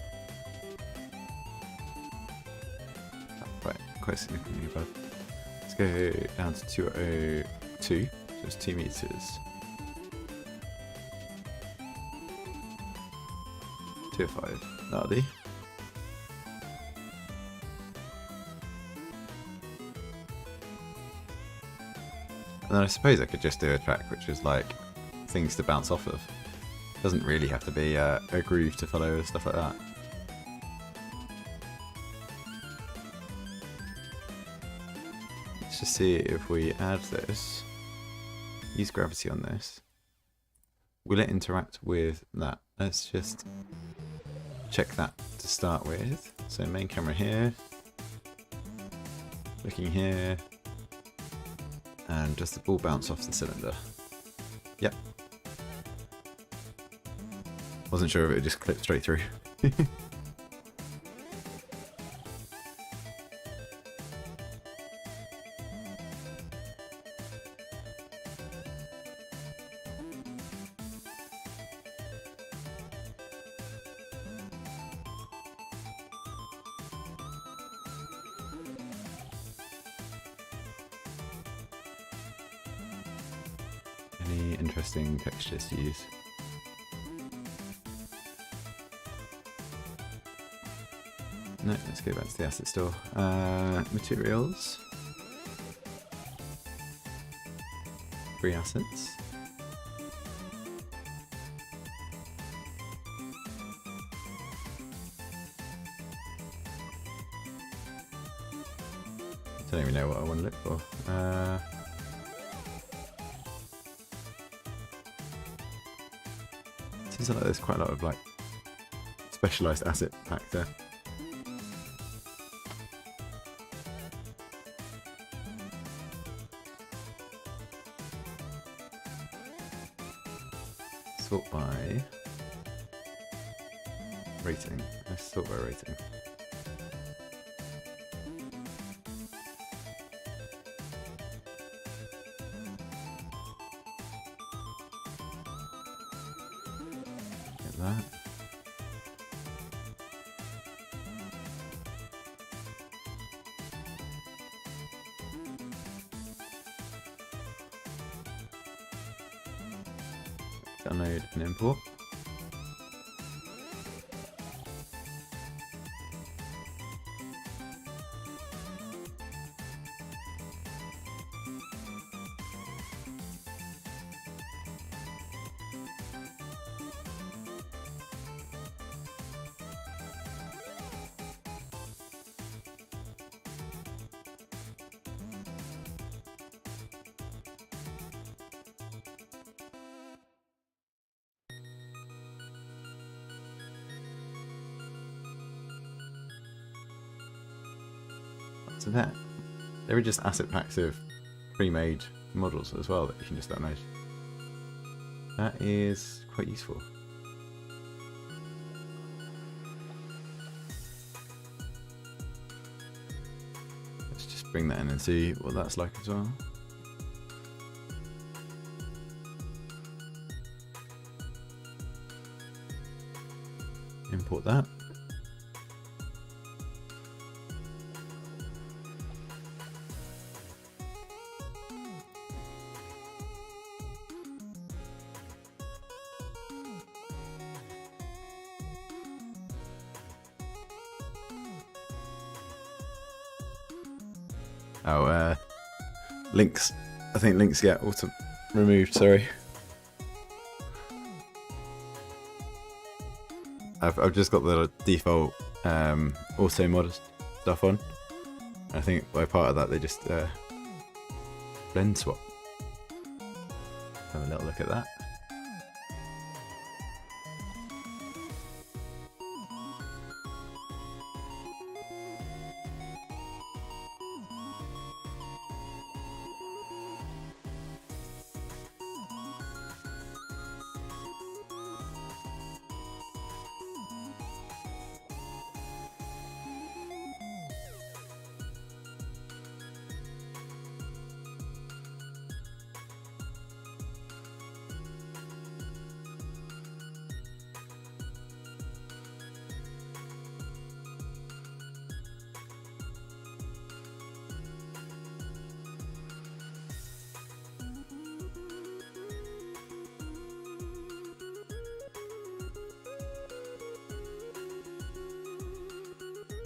S1: Quite significantly above. Let's go down to 202, so it's 2 meters. 205, that'll do. And then I suppose I could just do a track which is like things to bounce off of. Doesn't really have to be a groove to follow or stuff like that. Let's just see if we add this, use gravity on this. Will it interact with that? Let's just check that to start with. So main camera here, looking here, and does the ball bounce off the cylinder? Yep. Wasn't sure if it would just clip straight through. Any interesting textures to use? No, let's go back to the asset store. Materials. 3 assets. I don't even know what I want to look for. Seems like there's quite a lot of like specialized asset pack there. Sort by rating. Let's sort by rating. Get that. Download and import. So that there are just asset packs of pre-made models as well that you can just download. That is quite useful. Let's just bring that in and see what that's like as well. Import that. Oh, links. I think links get auto removed, sorry. I've just got the default auto mod stuff on. I think by part of that they just blend swap. Have a little look at that.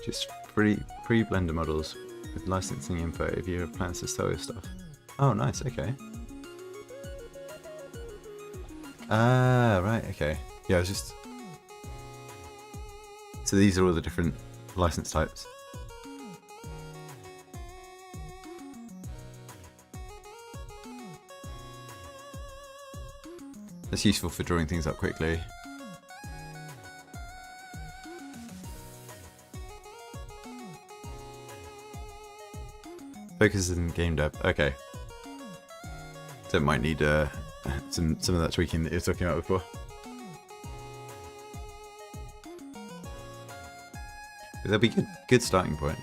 S1: Just free Blender models with licensing info if you have plans to sell your stuff. Oh, nice. Okay. Ah, right. Okay. Yeah, I was just. So these are all the different license types. That's useful for drawing things up quickly. Focus in game dev. Okay. So it might need some of that tweaking that you were talking about before. But that'll be good starting point.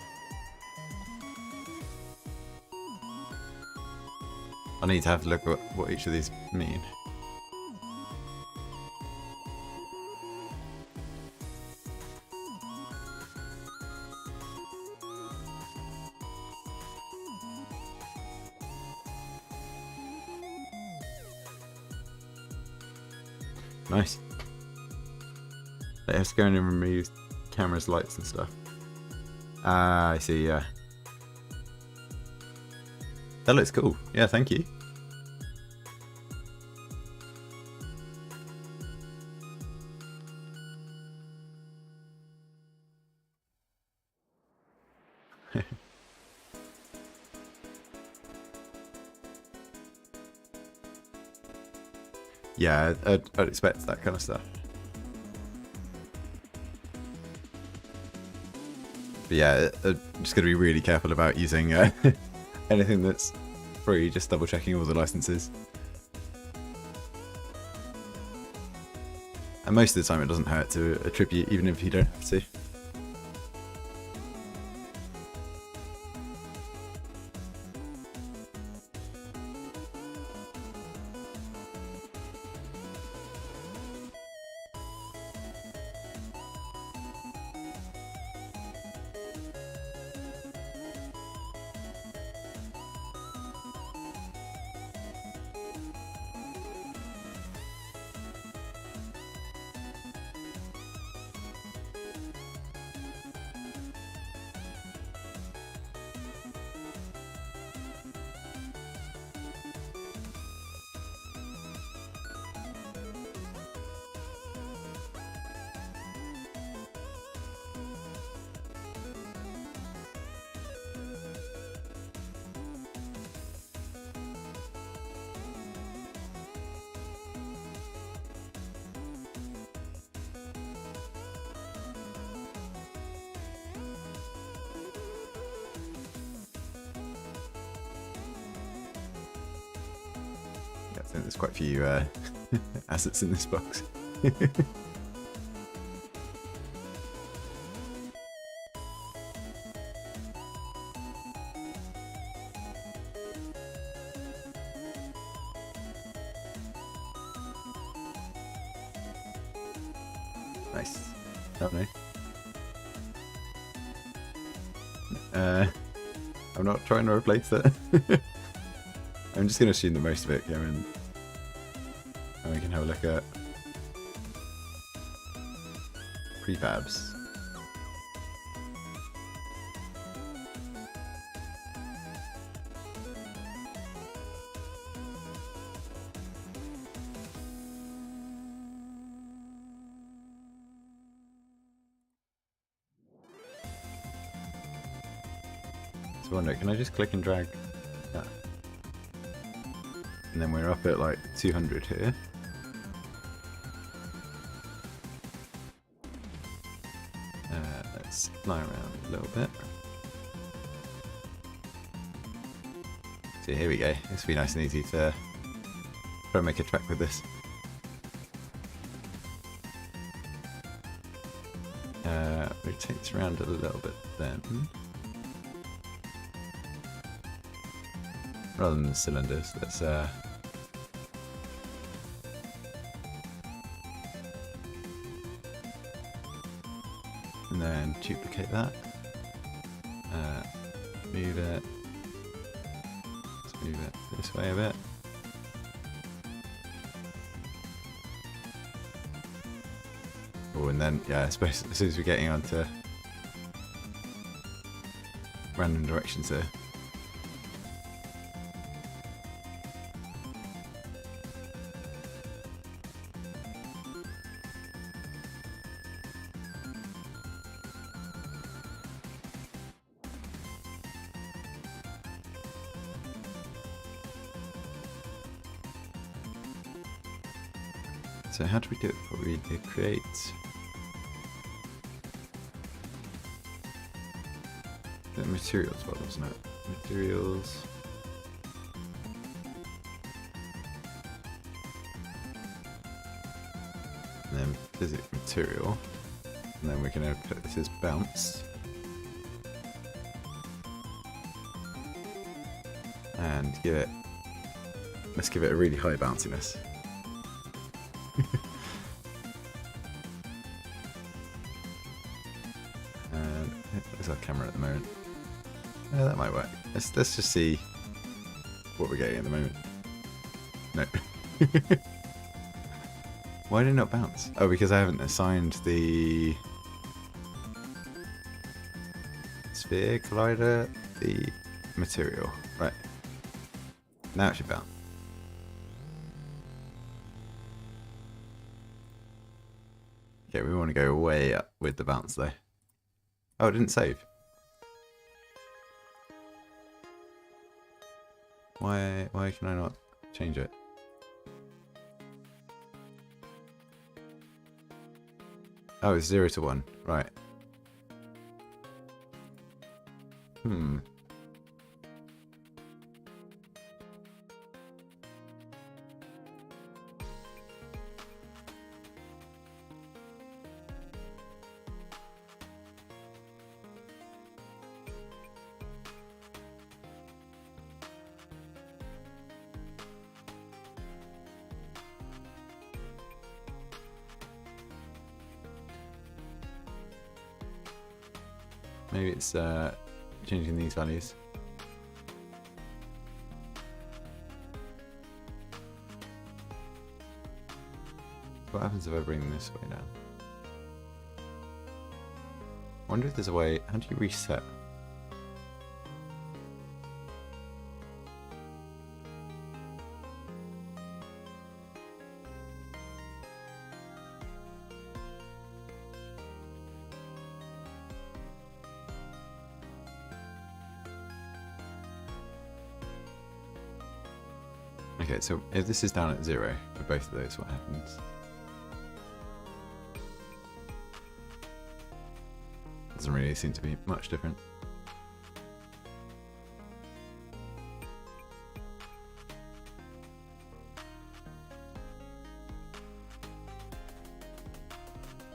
S1: I need to have a look at what each of these mean. Nice. They have to go in and remove cameras, lights and stuff. Ah, I see, yeah. That looks cool. Yeah, thank you. Yeah, I'd expect that kind of stuff. But yeah, I'm just going to be really careful about using anything that's free, just double checking all the licenses. And most of the time it doesn't hurt to attribute, even if you don't have to. I think there's quite a few assets in this box. Nice. Lovely. I'm not trying to replace it. I'm just going to assume that most of it came in. And we can have a look at prefabs. So I wonder, can I just click and drag that? And then we're up at like 200 here. Let's fly around a little bit. So here we go. This will be nice and easy to try and make a track with this. Rotates around a little bit then. Rather than the cylinders, let's and then duplicate that. Move it. Let's move it this way a bit. Oh, and then yeah, I suppose as soon as we're getting onto random directions here. So how do we do it before we do create? The materials one, wasn't it? Materials. And then physics material. And then we're going to put this as bounce. And give it, let's give it a really high bounciness. And where's our camera at the moment? Yeah, that might work. Let's just see what we're getting at the moment. No. Why did it not bounce? Oh, because I haven't assigned the sphere collider the material. Right. Now it should bounce. Okay, we want to go way up with the bounce though. Oh, it didn't save. Why can I not change it? Oh, it's 0 to 1. Right. Maybe it's changing these values. What happens if I bring this way down? I wonder if there's a way. How do you reset? Okay, so if this is down at 0 for both of those, what happens? Doesn't really seem to be much different.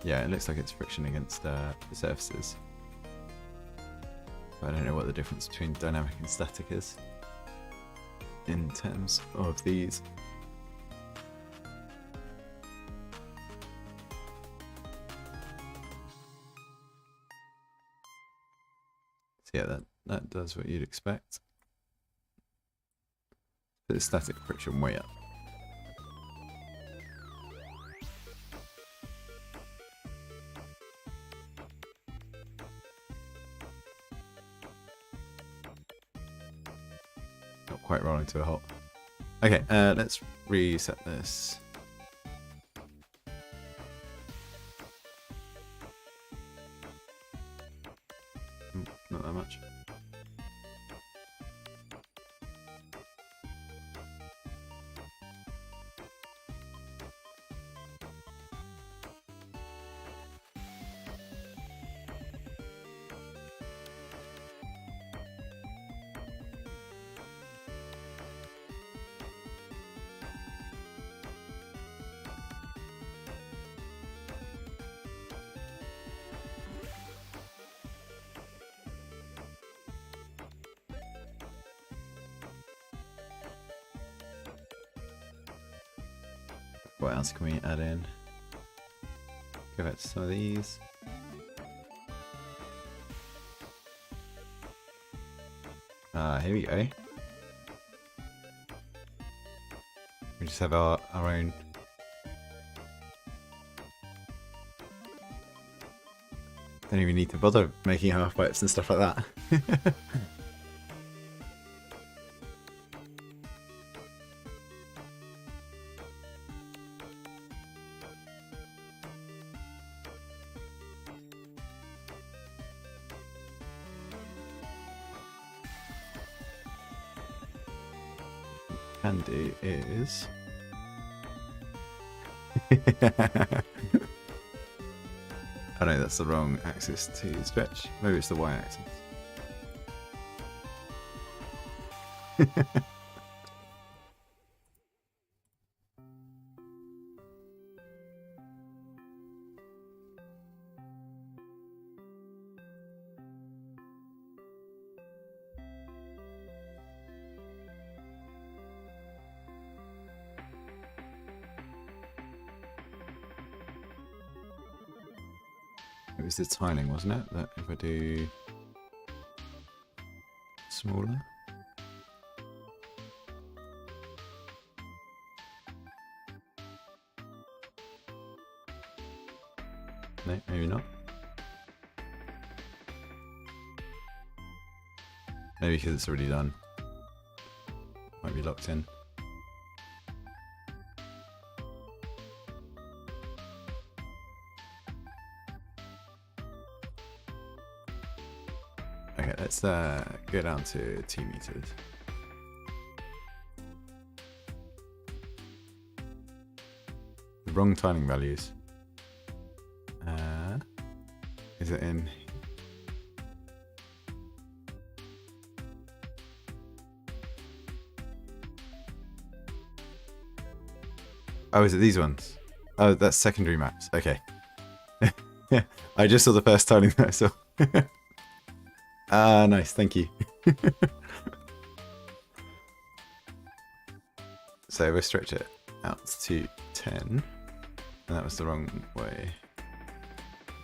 S1: Yeah, it looks like it's friction against the surfaces. But I don't know what the difference between dynamic and static is in terms of these. So yeah, that does what you'd expect. Put the static friction way up. Not quite rolling to a halt. Okay, let's reset this. Not that much. What else can we add in? Go back to some of these. Here we go. We just have our own. Don't even need to bother making half pipes and stuff like that. Can do is I know that's the wrong axis to stretch. Maybe it's the Y axis. It was the tiling, wasn't it? That if I do smaller. No, maybe not. Maybe because it's already done. Might be locked in. Okay, let's go down to 2 meters. The wrong tiling values. Is it in? Oh, is it these ones? Oh, that's secondary maps. Okay. Yeah, I just saw the first tiling that I saw. Ah, nice. Thank you. So we'll stretch it out to 10. And that was the wrong way.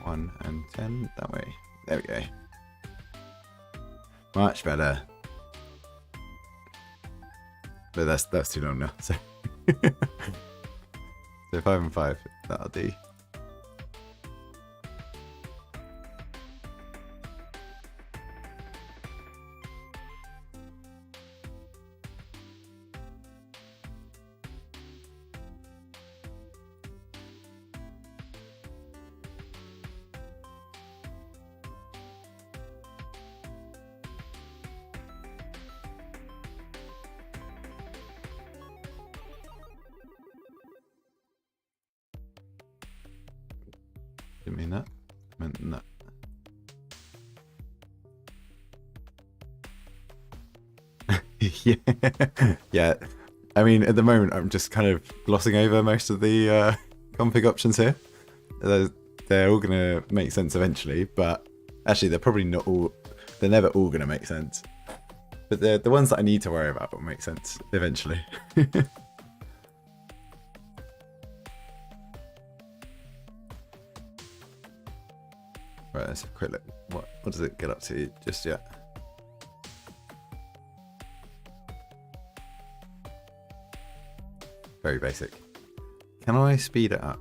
S1: 1 and 10 that way. There we go. Much better. But that's too long now. So, so 5 and 5, that'll do. Didn't mean that. I meant that. Yeah. Yeah. I mean, at the moment, I'm just kind of glossing over most of the config options here. They're all going to make sense eventually, but actually, they're probably not all. They're never all going to make sense. But the ones that I need to worry about will make sense eventually. Right, let's have a quick look. What does it get up to just yet? Very basic. Can I speed it up?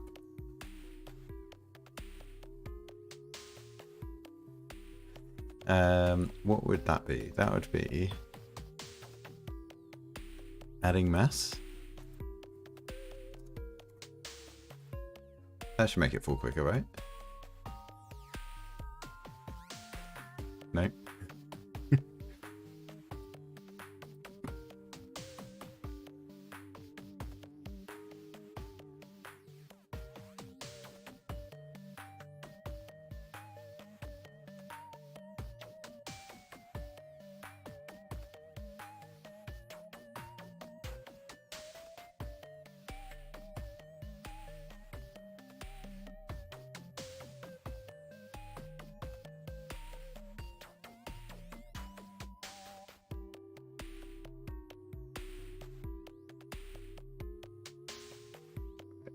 S1: What would that be? That would be adding mass. That should make it fall quicker, right? No.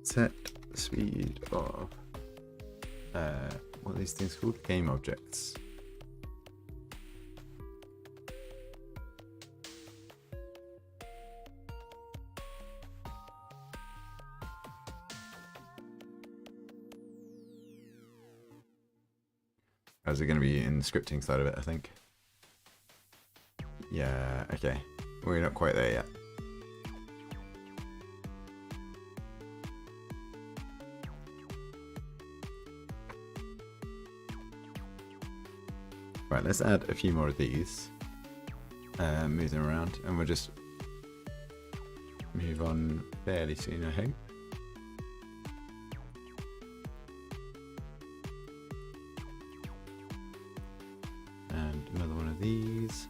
S1: Set speed of what are these things called? Game objects. Or is it going to be in the scripting side of it, I think? Yeah, okay. We're not quite there yet. Right, let's add a few more of these. Move them around, and we'll just move on fairly soon, I hope. And another one of these.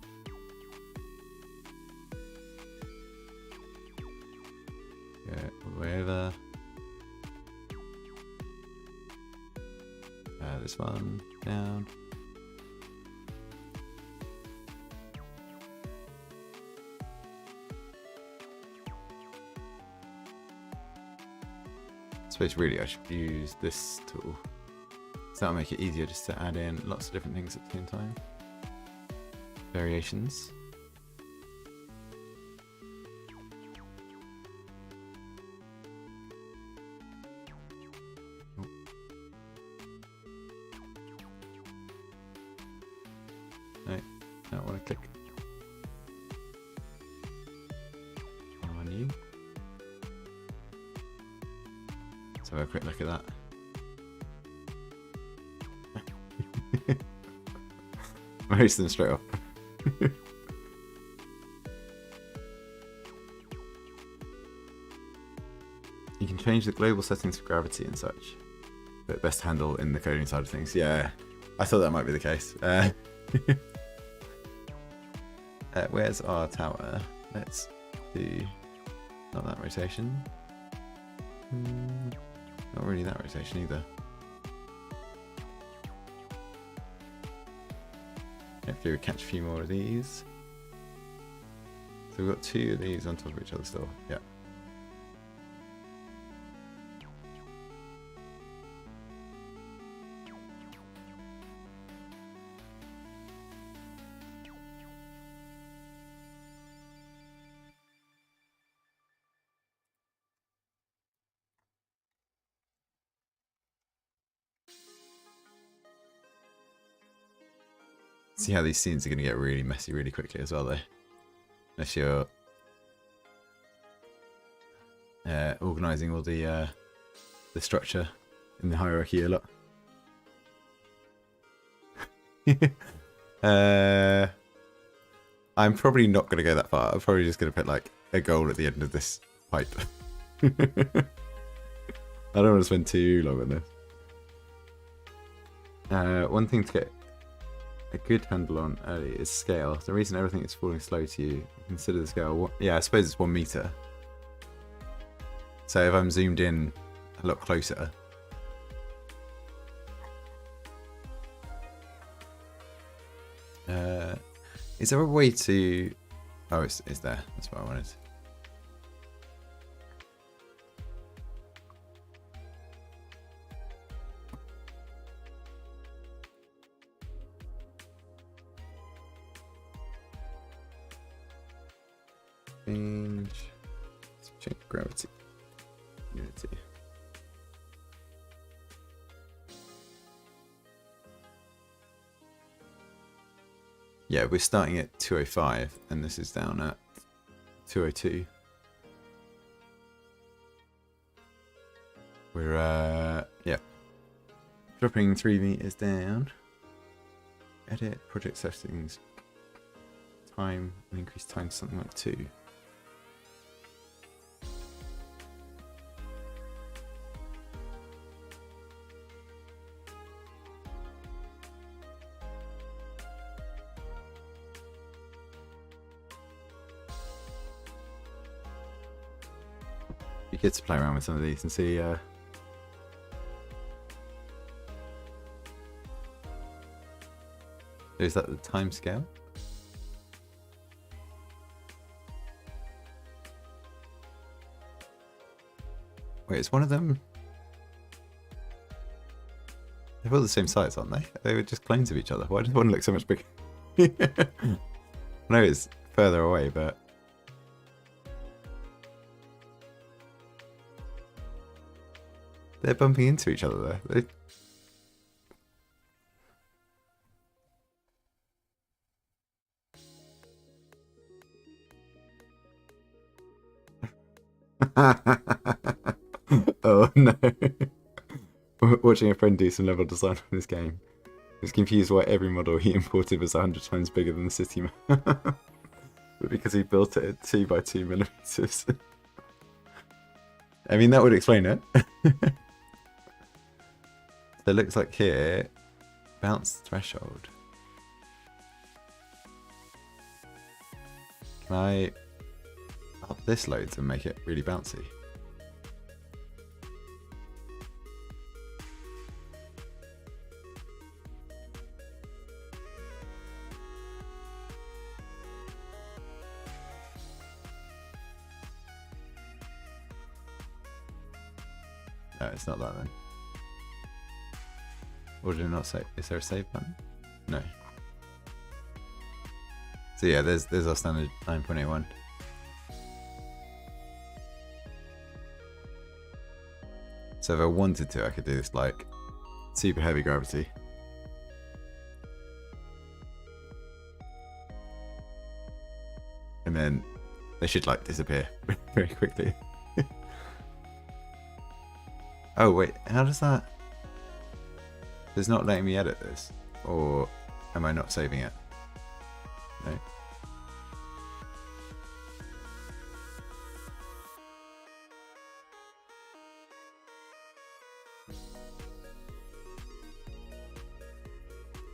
S1: Go all the way over. This one down. I suppose really I should use this tool. So that'll make it easier just to add in lots of different things at the same time. Variations. Let's have a quick look at that. Most of them straight off. You can change the global settings for gravity and such, but best handle in the coding side of things. Yeah, I thought that might be the case. Where's our tower? Let's do not that rotation. Not really that rotation either. Hopefully we catch a few more of these. So we've got 2 of these on top of each other still. Yeah. See how these scenes are going to get really messy really quickly as well, though. Unless you're organising all the structure in the hierarchy a lot. I'm probably not going to go that far. I'm probably just going to put like a goal at the end of this pipe. I don't want to spend too long on this. One thing to get a good handle on early is scale. The reason everything is falling slow to you, consider the scale. Yeah, I suppose it's 1 meter. So if I'm zoomed in a lot closer, is there a way to... Oh, it's there. That's what I wanted. Change gravity. Unity. Yeah, we're starting at 205 and this is down at 202. We're yeah, dropping 3 meters down. Edit project settings. Time and increase time to something like 2. Be good to play around with some of these and see is that the time scale? Wait, is one of them... They're all the same size, aren't they? They were just clones of each other. Why does one look so much bigger? I know it's further away, but... They're bumping into each other there. Oh no. Watching a friend do some level design on this game. He was confused why every model he imported was 100 times bigger than the city map. But because he built it at 2 by 2 millimeters. I mean, that would explain it. So it looks like here, bounce threshold. Can I up this load to make it really bouncy? No, it's not that then. Or did it not say? Is there a save button? No. So yeah, there's our standard 9.81. So if I wanted to, I could do this like super heavy gravity. And then they should like disappear very quickly. Oh wait, how does that? It's not letting me edit this, or am I not saving it? No.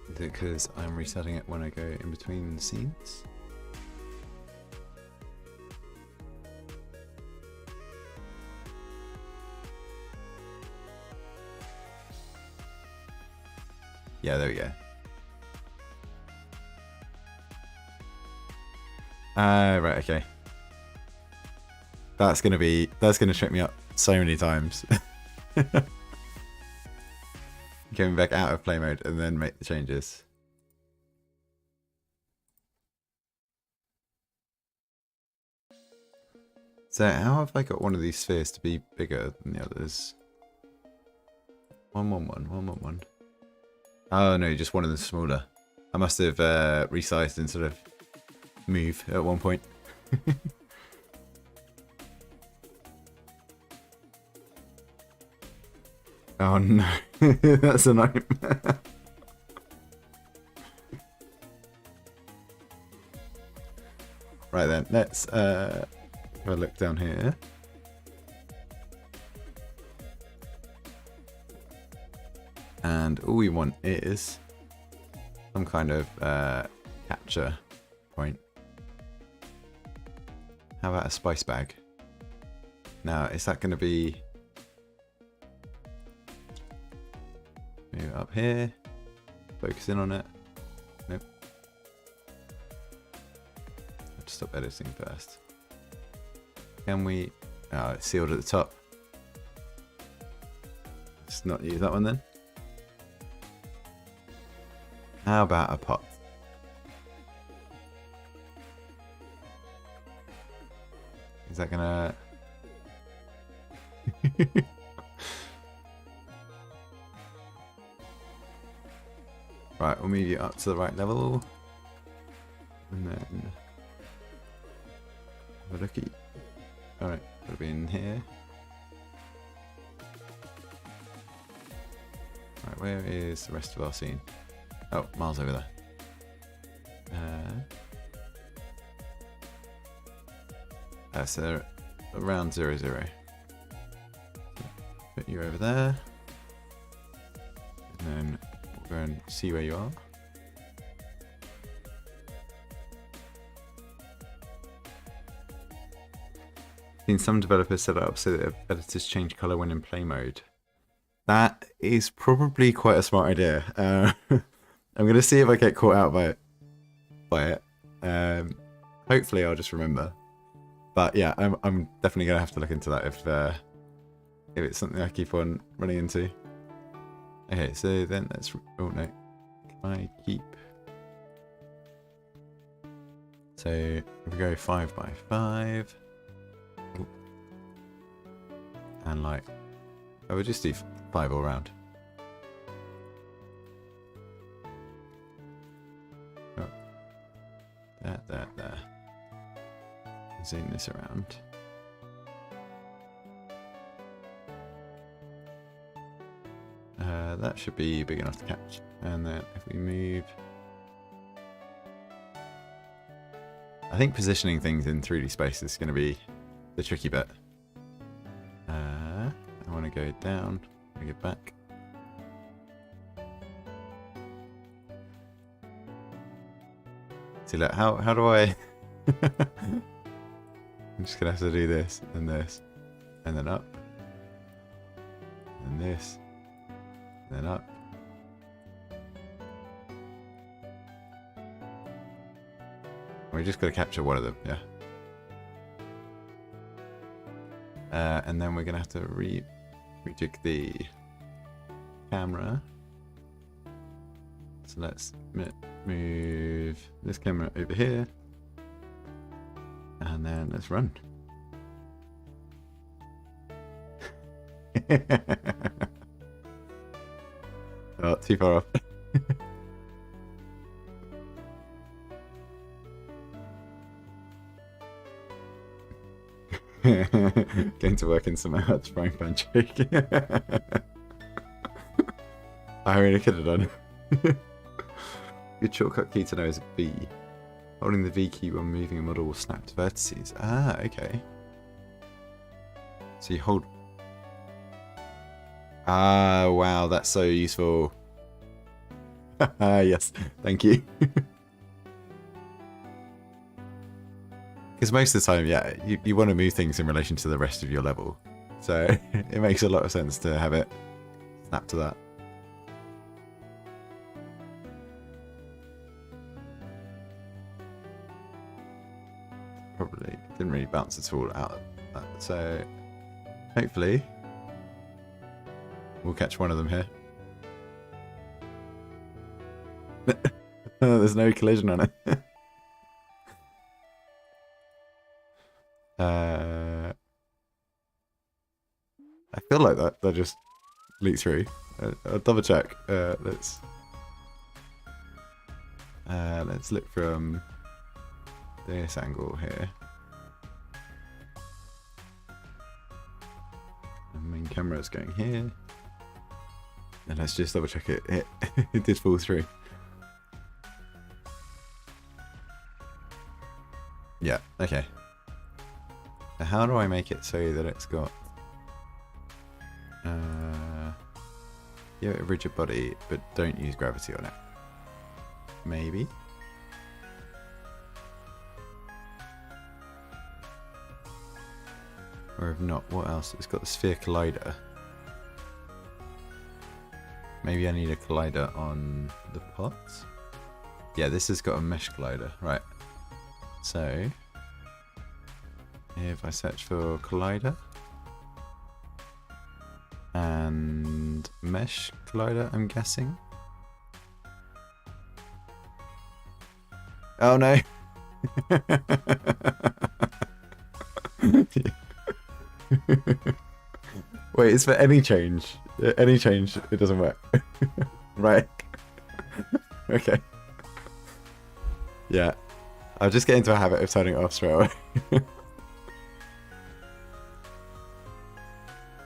S1: Is it because I'm resetting it when I go in between scenes? Yeah, there we go. Right, okay. That's gonna trip me up so many times. Going back out of play mode and then make the changes. So how have I got one of these spheres to be bigger than the others? 111. Oh no, just one of them smaller. I must have resized and sort of move at one point. Oh no, that's a nightmare. Right then, let's have a look down here. And all we want is some kind of capture point. How about a spice bag? Now, is that going to be... Move it up here. Focus in on it. Nope. I'll just stop editing first. Can we... Oh, it's sealed at the top. Let's not use that one then. How about a pot? Is that gonna... Right, we'll move you up to the right level. And then... have a looky. Alright, it'll be in here. Right, where is the rest of our scene? Oh, Miles over there. So around 0, 0. Put you over there. And then we'll go and see where you are. Seen some developers set it up so that editors change color when in play mode. That is probably quite a smart idea. I'm going to see if I get caught out by it. Hopefully I'll just remember. But yeah, I'm definitely going to have to look into that if it's something I keep on running into. Okay, so then let's... Oh no. Can I keep... So if we go 5 by 5. Ooh. And like... I would just do 5 all round. Oh. There. Zoom this around. That should be big enough to catch. And then if we move... I think positioning things in 3D space is going to be the tricky bit. I want to go down, bring it back. See, look, how do I... I'm just going to have to do this, and then up, and this, and then up. We just got to capture one of them, yeah. And then we're going to have to rejig the camera. So let's move this camera over here. And then let's run. Oh, too far off. Going to work in some hard frying pan joke. I really could have done. Good shortcut key to know is B. Holding the V key when moving a model will snap to vertices. Ah, okay. So you hold... Ah, wow, that's so useful. Yes, thank you. Because most of the time, yeah, you want to move things in relation to the rest of your level. So it makes a lot of sense to have it snap to that. Probably didn't really bounce at all out of that. So hopefully we'll catch one of them here. There's no collision on it. I feel like that just leaked through. I'll double check. Let's look from this angle here. The main camera is going here. And let's just double check it. It did fall through. Yeah, okay. So how do I make it so that it's got give it a rigid body, but don't use gravity on it? Maybe? Or if not, what else? It's got the sphere collider. Maybe I need a collider on the pods? Yeah, this has got a mesh collider. Right. So, if I search for collider and mesh collider, I'm guessing. Oh no! Wait, it's for any change. Any change, it doesn't work. Right. Okay. Yeah. I'll just get into a habit of turning it off straight away.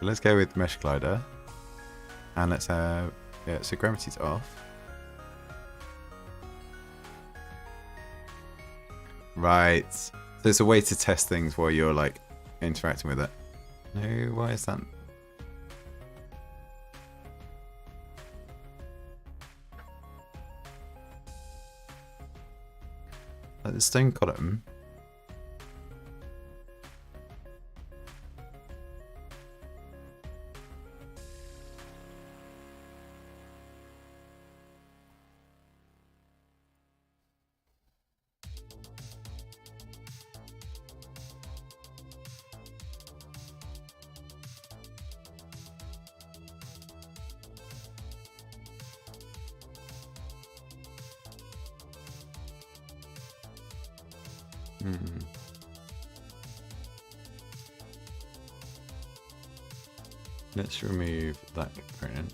S1: Let's go with mesh collider. And let's have... Yeah, so gravity's off. Right. So it's a way to test things while you're like interacting with it. No, why is that? Like the stone column. Let's remove that component.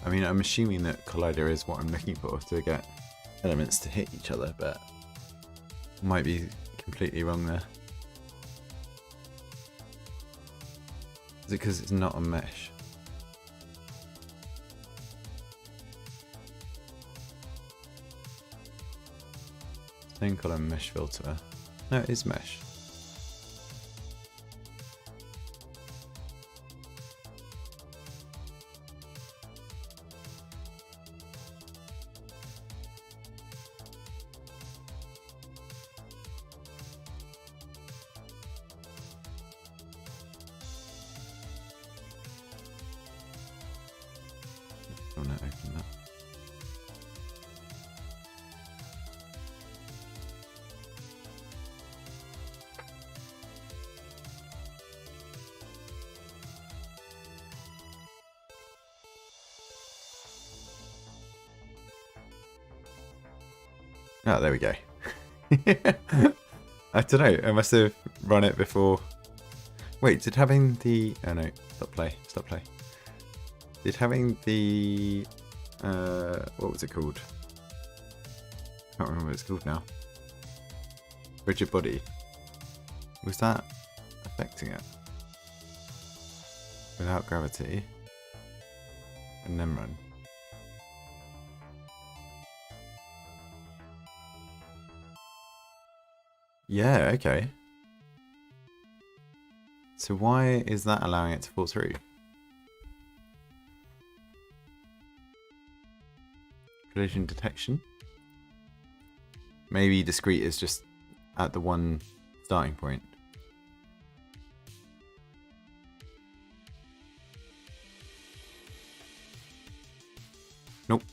S1: I mean, I'm assuming that collider is what I'm looking for to get elements to hit each other, but I might be completely wrong there. Is it because it's not a mesh? Stone column mesh filter. No, it is mesh. I want to open that. Oh, there we go. I don't know. I must have run it before Wait, did having the... Oh no, stop play, stop play. Did having the... what was it called? I can't remember what it's called now. Rigid body. Was that affecting it? Without gravity. And then run. Yeah, okay. So why is that allowing it to fall through? Collision detection? Maybe discrete is just at the one starting point. Nope.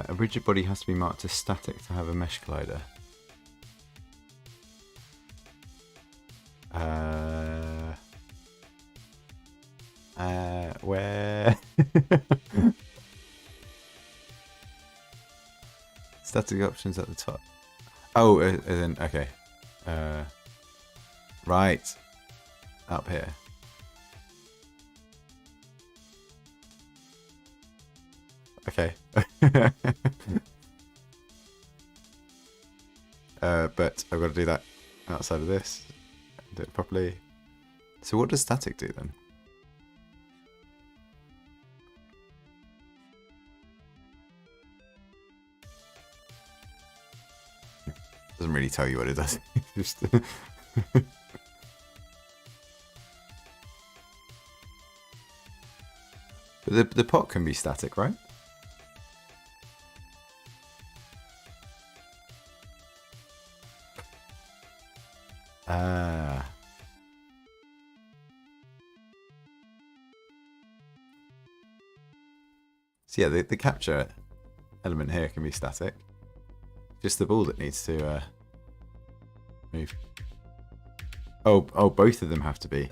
S1: A rigid body has to be marked as static to have a mesh collider. Where? Static options at the top. Oh, then okay. Right. Up here. Okay. But I've got to do that outside of this. Do it properly. So what does static do then? Doesn't really tell you what it does. Just but the pot can be static, right? So yeah, the capture element here can be static. Just the ball that needs to move. Oh, both of them have to be.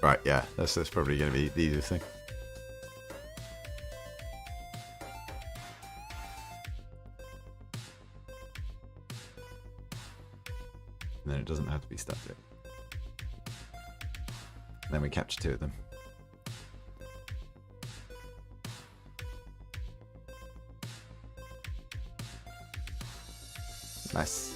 S1: Right, yeah, that's probably going to be the easiest thing. And then it doesn't have to be static. And then we capture two of them. Nice.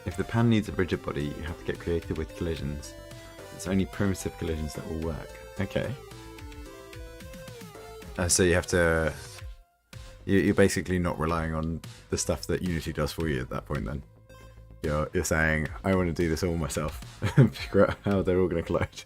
S1: If the pan needs a rigid body, you have to get creative with collisions. It's only primitive collisions that will work. Okay. So you have to... You're basically not relying on the stuff that Unity does for you at that point then. You're saying, I want to do this all myself and figure out how they're all going to collide.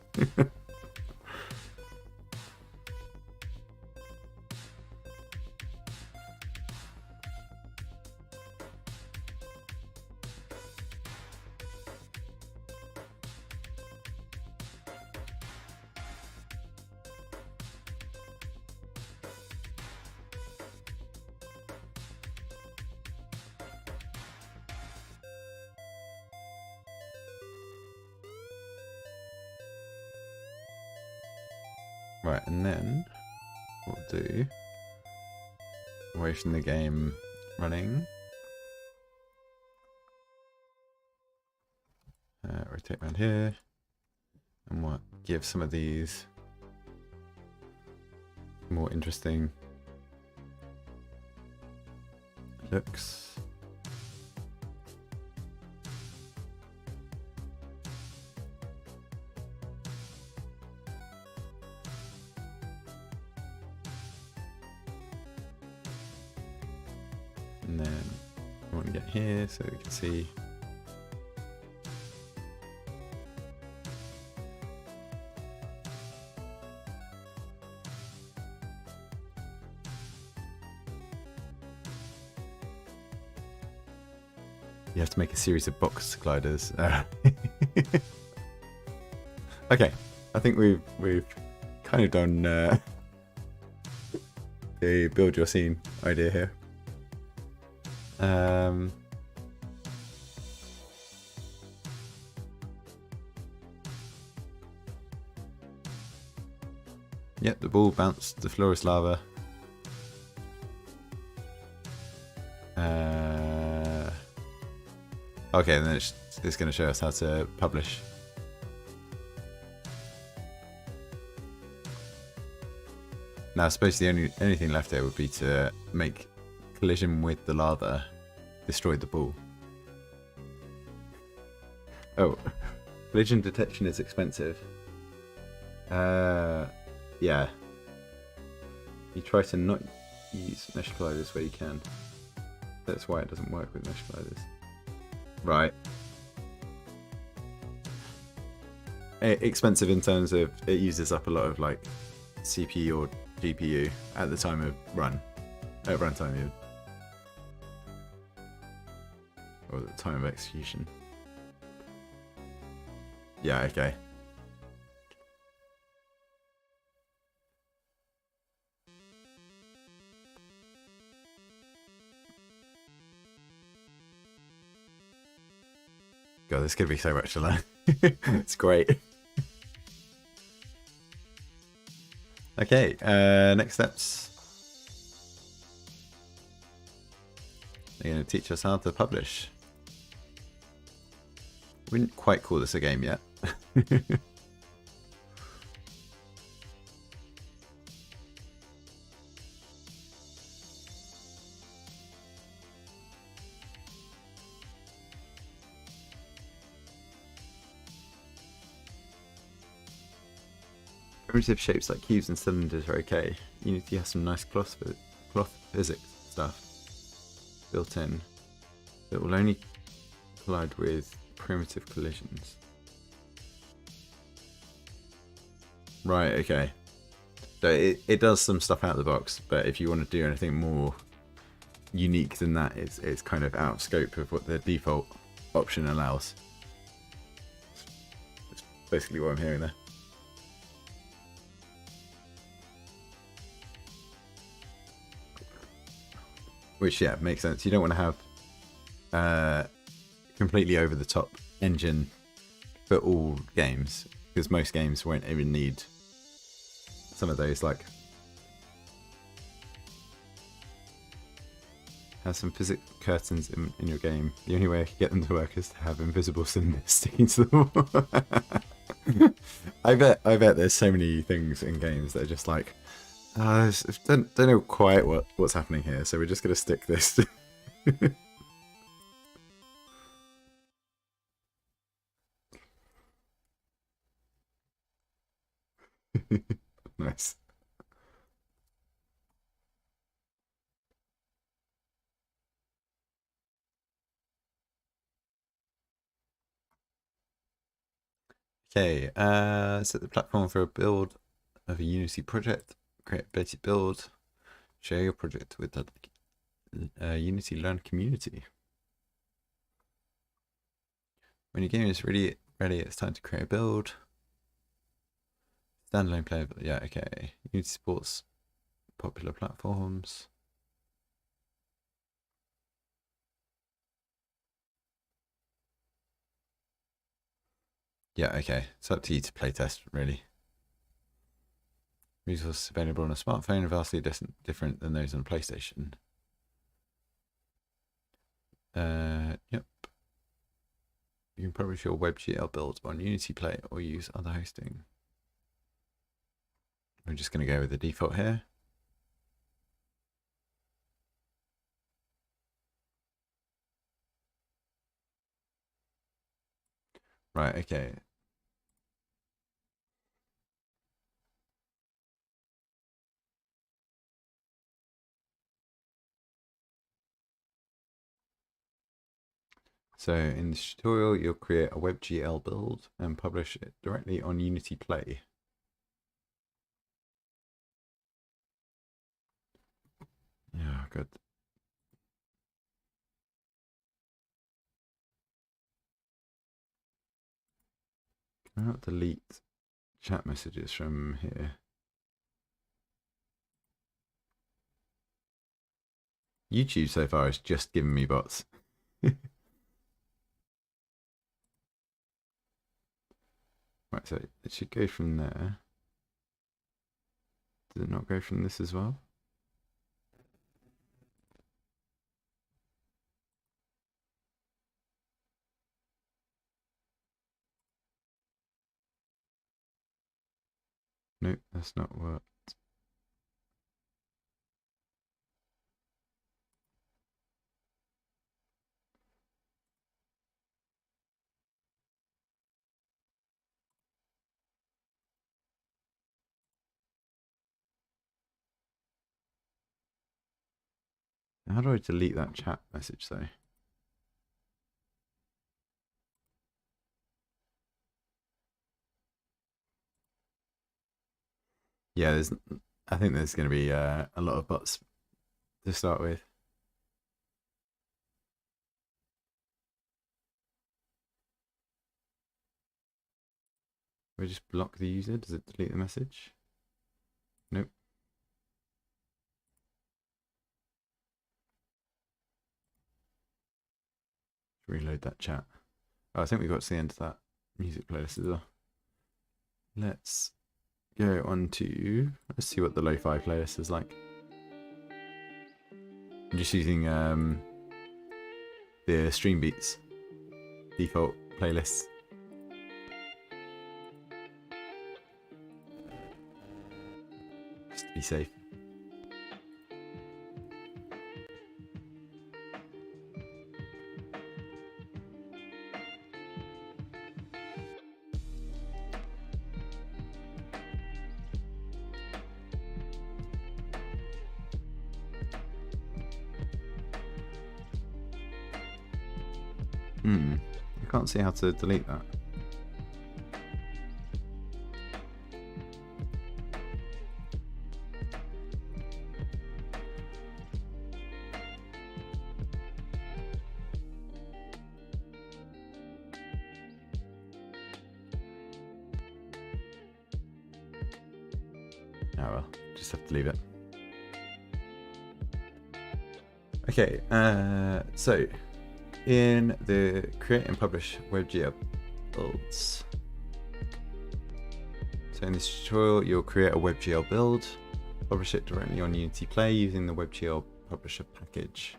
S1: Right, and then what we'll do, away from the game running, rotate around here, and what give some of these more interesting looks. And then want to get here so we can see. You have to make a series of box gliders. Okay, I think we've kind of done the build your scene idea here. Yep, the ball bounced. The floor is lava. Okay, and then it's going to show us how to publish. Now, I suppose the only thing left here would be to make collision with the lava destroy the ball. Oh, collision detection is expensive. Yeah. You try to not use mesh colliders where you can. That's why it doesn't work with mesh colliders. Right. Expensive in terms of it uses up a lot of like CPU or GPU at the time of run. At runtime, or the time of execution. Yeah, okay. God, this could be so much to learn. It's great. Okay, next steps. They're going to teach us how to publish. We didn't quite call this a game yet. Primitive shapes like cubes and cylinders are okay. Unity has some nice cloth physics stuff built in that will only collide with primitive collisions. Right, okay. So it does some stuff out of the box, but if you want to do anything more unique than that, it's kind of out of scope of what the default option allows. That's basically what I'm hearing there. Which, yeah, makes sense. You don't want to have completely over-the-top engine for all games, because most games won't even need some of those, like... Have some physics curtains in your game. The only way I can get them to work is to have invisible cylinders sticking to the wall. I bet there's so many things in games that are just like, don't know quite what's happening here, so we're just going to stick this. Nice. Okay, set the platform for a build of a Unity project. Create a basic build. Share your project with the Unity Learn community. When your game is ready, it's time to create a build. Standalone playable. Yeah, okay. Unity supports popular platforms. Yeah, okay. It's up to you to playtest, really. Resources available on a smartphone are vastly different than those on a PlayStation. Yep. You can publish your WebGL build on Unity Play or use other hosting. We're just going to go with the default here. Right, okay. So in this tutorial, you'll create a WebGL build and publish it directly on Unity Play. Yeah, good. Can I not delete chat messages from here? YouTube so far has just given me bots. Right, so it should go from there. Did it not go from this as well? Nope, that's not what. How do I delete that chat message though? Yeah, I think there's going to be a lot of bots to start with. We just block the user. Does it delete the message? Nope. Reload that chat. Oh, I think we got to the end of that music playlist as well. Let's go on to, let's see what the lo-fi playlist is like. I'm just using the Stream Beats default playlist. Just to be safe. I can't see how to delete that. Oh well, just have to leave it. Okay, so in the create and publish WebGL builds. So in this tutorial, you'll create a WebGL build, publish it directly on Unity Play using the WebGL publisher package.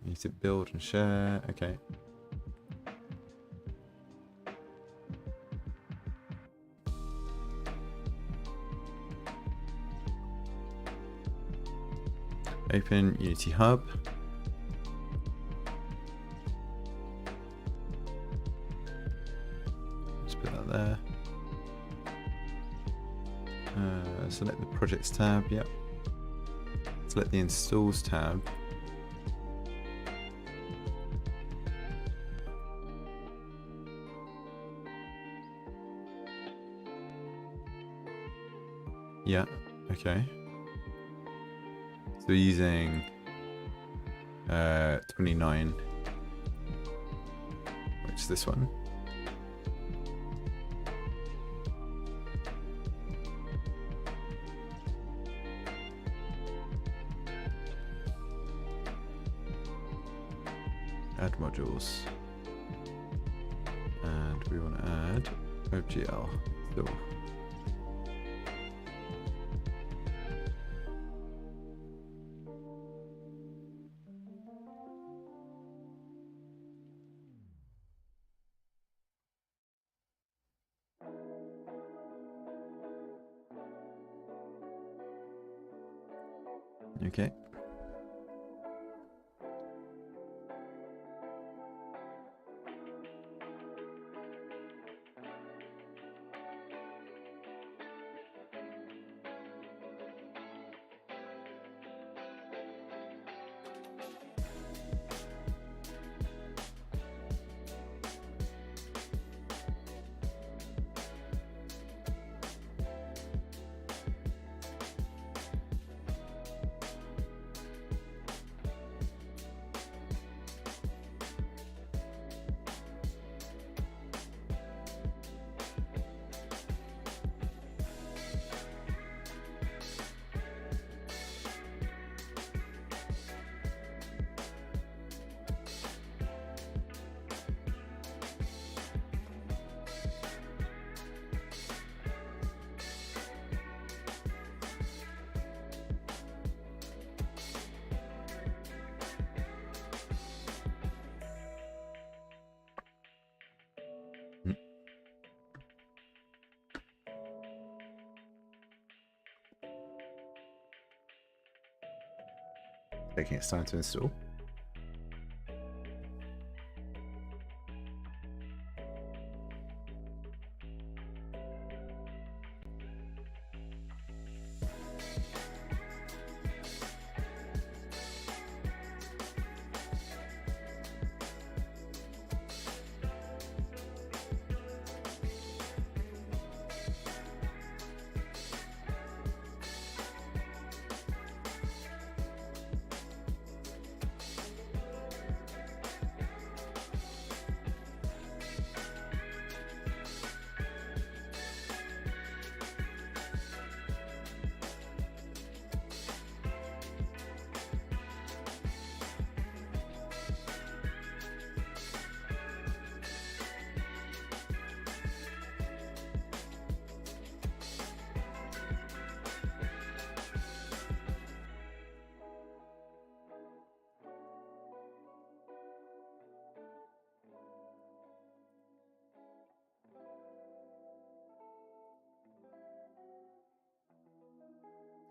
S1: You need to build and share, okay. Open Unity Hub. Just put that there. Select the projects tab, yep. Select the installs tab. Yeah, okay. So we're using 29, which is this one. Add modules. And we want to add WebGL. So okay. taking its time to install.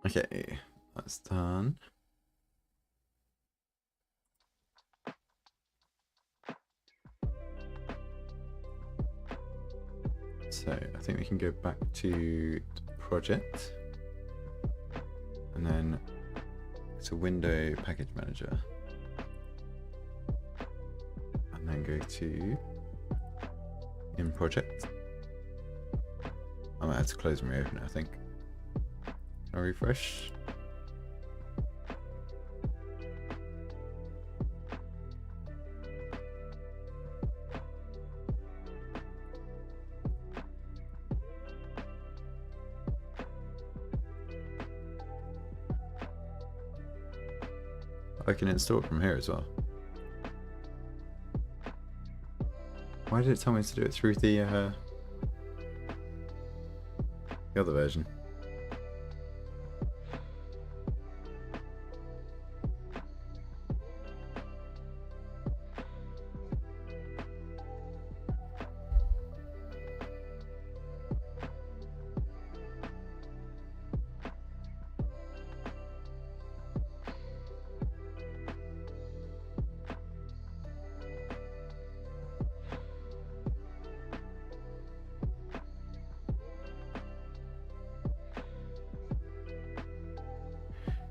S1: Okay, that's done. So I think we can go back to project and then it's a window package manager and then go to in project. I might have to close and reopen it, I think. Can I refresh? I can install it from here as well. Why did it tell me to do it through the other version?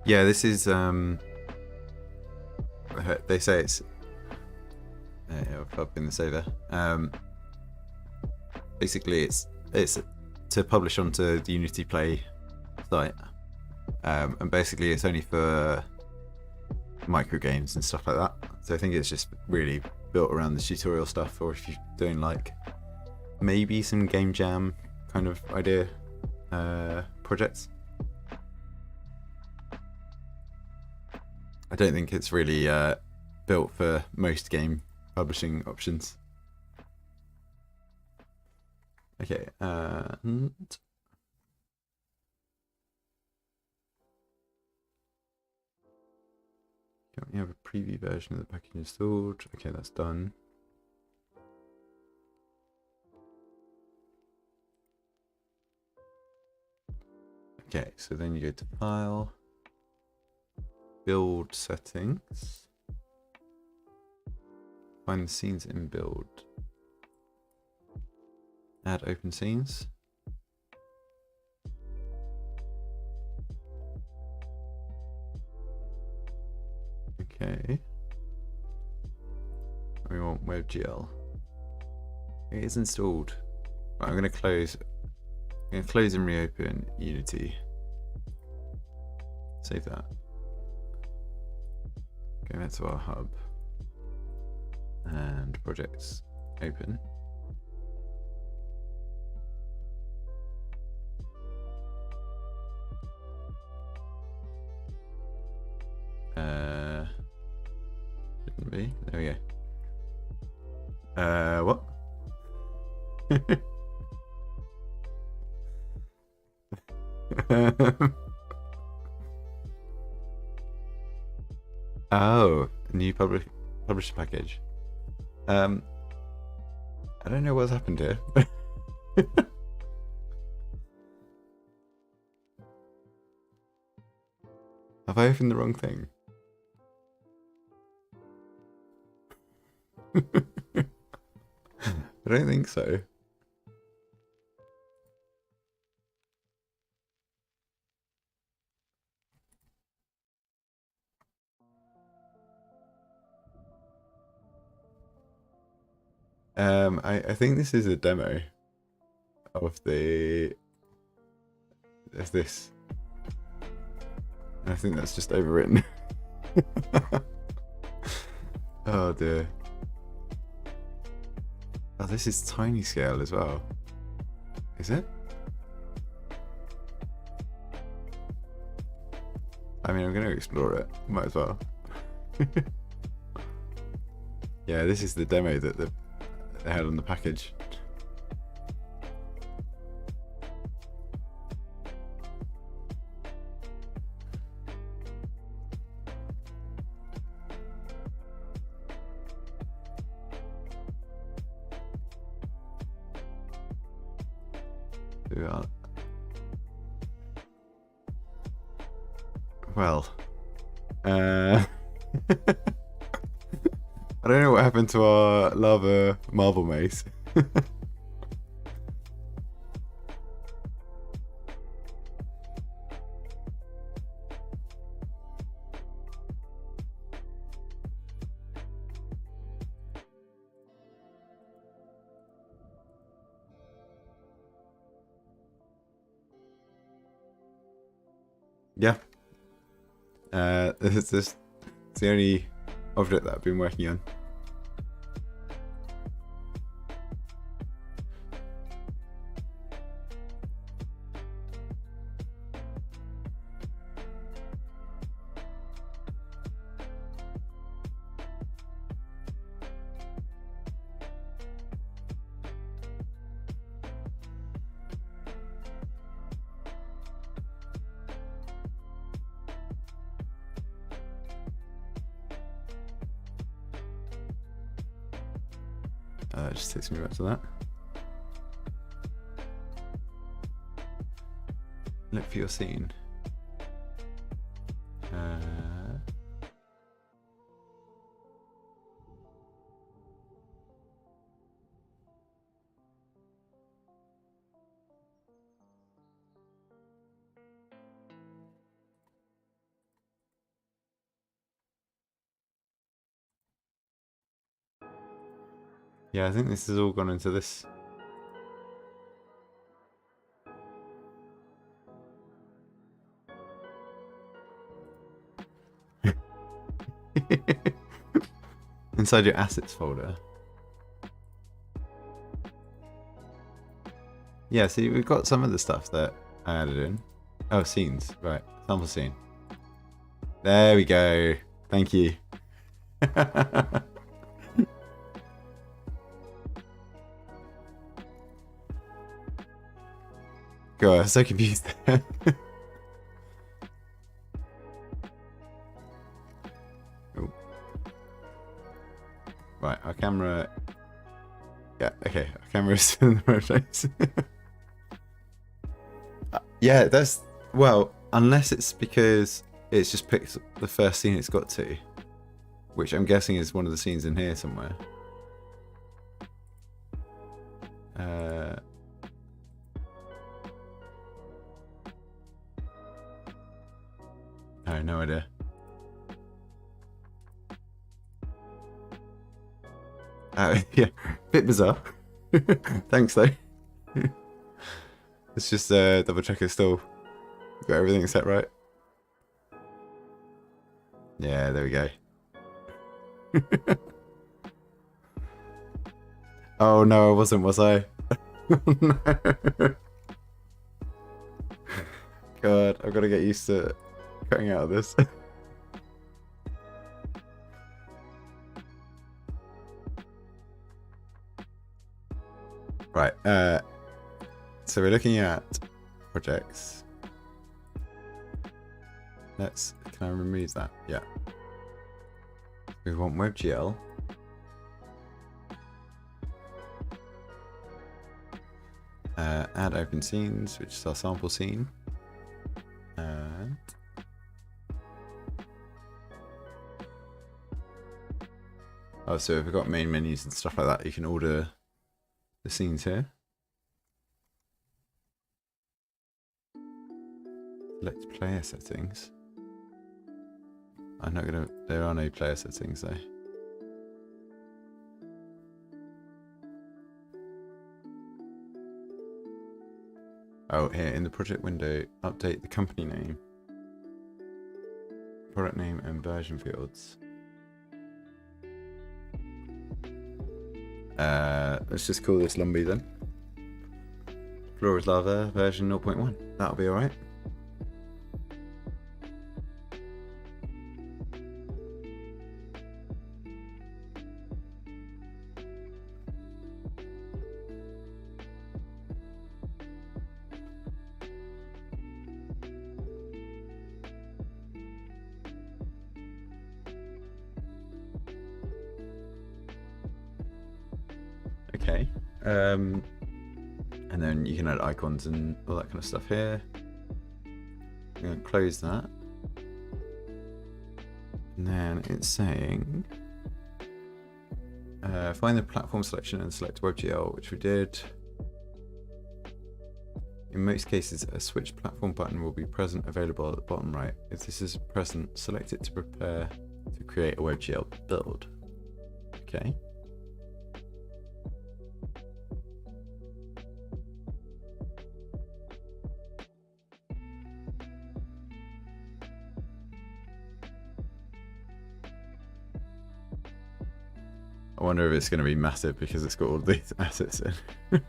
S1: Yeah, this is they say it's I've plugged in this over. Basically it's to publish onto the Unity Play site. And basically it's only for micro games and stuff like that. So I think it's just really built around the tutorial stuff, or if you're doing like maybe some game jam kind of idea projects. I don't think it's really built for most game publishing options. Okay, and currently have a preview version of the package installed. Okay, that's done. Okay, so then you go to File, Build Settings, find the scenes in Build, add open scenes. Okay. We want WebGL. It is installed. Right, I'm gonna close and reopen Unity. Save that. Go back to our hub and projects open. Shouldn't be. There we go. What? Oh, new publisher package. I don't know what's happened here. Have I opened the wrong thing? I don't think so. I think this is a demo of the of this. I think that's just overwritten. Oh dear. Oh, this is tiny scale as well. Is it? I mean, I'm going to explore it. Might as well. Yeah, this is the demo that they had on the package. Well, I don't know what happened to our lava marble maze. Yeah. This is the only object that I've been working on. It just takes me back to that. Look for your scene. Yeah, I think this has all gone into this. Inside your assets folder. Yeah, see, we've got some of the stuff that I added in. Oh, scenes. Right. Sample scene. There we go. Thank you. God, I'm so confused there. Oh. Right, our camera... Yeah, okay, our camera is in the right place. Yeah, that's... Well, unless it's because it's just picked the first scene it's got to. Which I'm guessing is one of the scenes in here somewhere. Oh, no idea. Yeah, bit bizarre. Thanks though. Let's just double check it's still got everything set right. Yeah, there we go. Oh no, I wasn't, was I? No. God, I've got to get used to cutting out of this. Right, so we're looking at projects. Can I remove that? Yeah. We want WebGL. Add open scenes, which is our sample scene. And Oh, so if we've got main menus and stuff like that, you can order the scenes here. Select player settings. I'm not gonna. There are no player settings though. Oh, here in the project window, update the company name, product name, and version fields. Let's just call this Lumbee then. Flora's Lava version 0.1. That'll be alright. Okay. And then you can add icons and all that kind of stuff here. I'm going to close that. And then it's saying find the platform selection and select WebGL, which we did. In most cases, a switch platform button will be present available at the bottom right. If this is present, select it to prepare to create a WebGL build. Okay. I wonder if it's going to be massive because it's got all these assets in.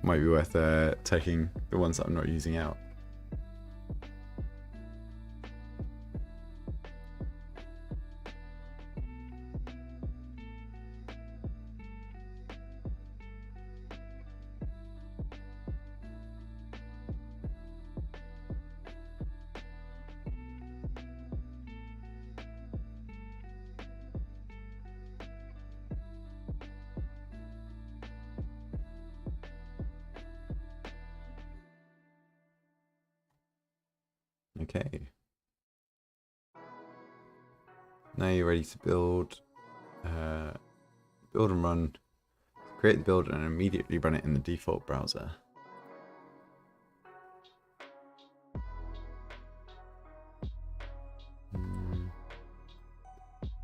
S1: Might be worth taking the ones that I'm not using out. Okay. Now you're ready to build. Build and run. Create the build and immediately run it in the default browser.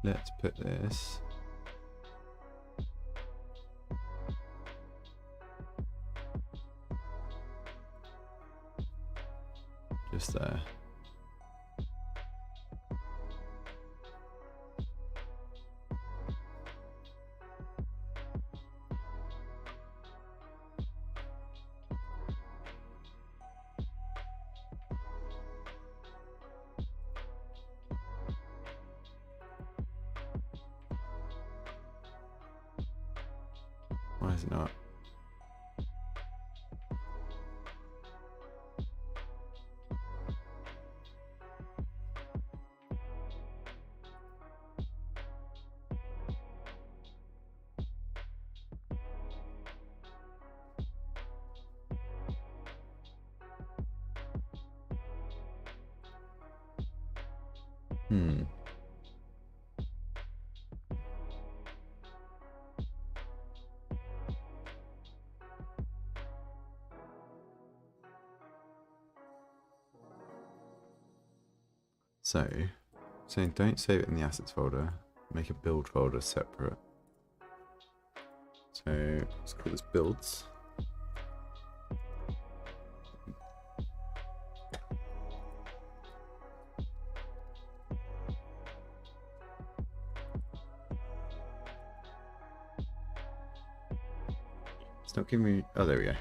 S1: Let's put this. Just there. Why is it not? So don't save it in the assets folder. Make a build folder separate. So let's call this builds. It's not giving me. Oh, there we go.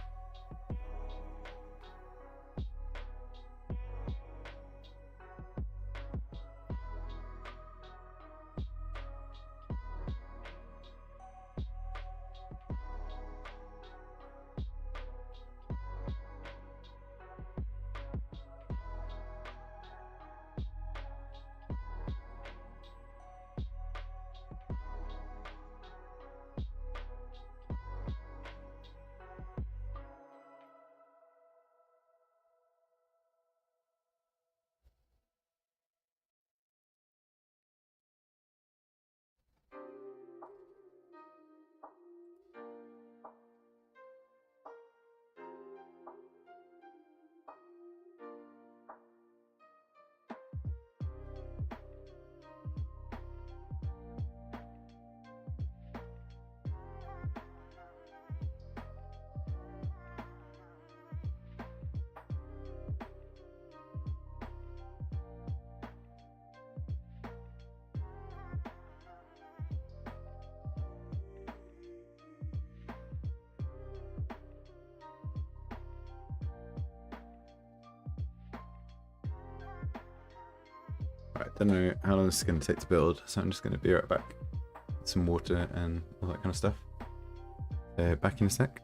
S1: don't know how long this is going to take to build, so I'm just going to be right back. Some water and all that kind of stuff. Back in a sec.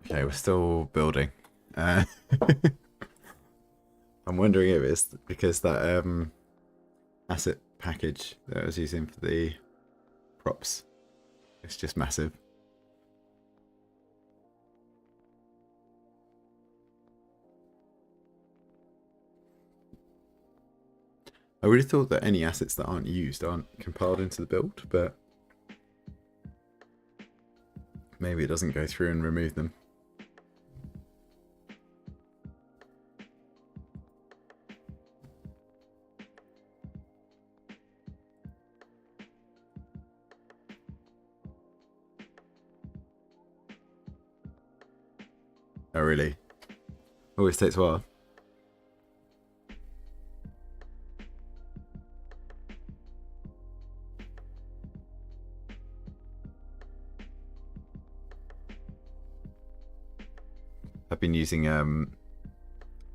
S1: Okay, we're still building. Uh, I'm wondering if it's because that asset package that I was using for the props, it's just massive. I would have thought that any assets that aren't used aren't compiled into the build, but maybe it doesn't go through and remove them. Oh, really? Always takes a while. been using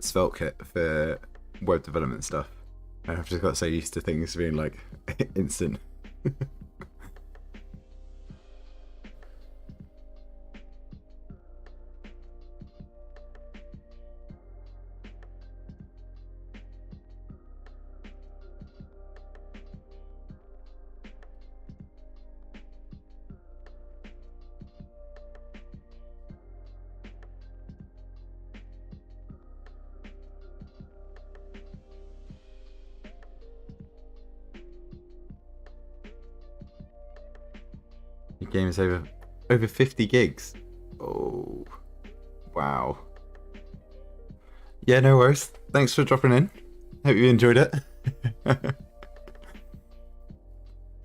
S1: SvelteKit for web development stuff. I've just got so used to things being like instant. Your game is over 50 gigs. Oh, wow. Yeah, no worries. Thanks for dropping in. Hope you enjoyed it.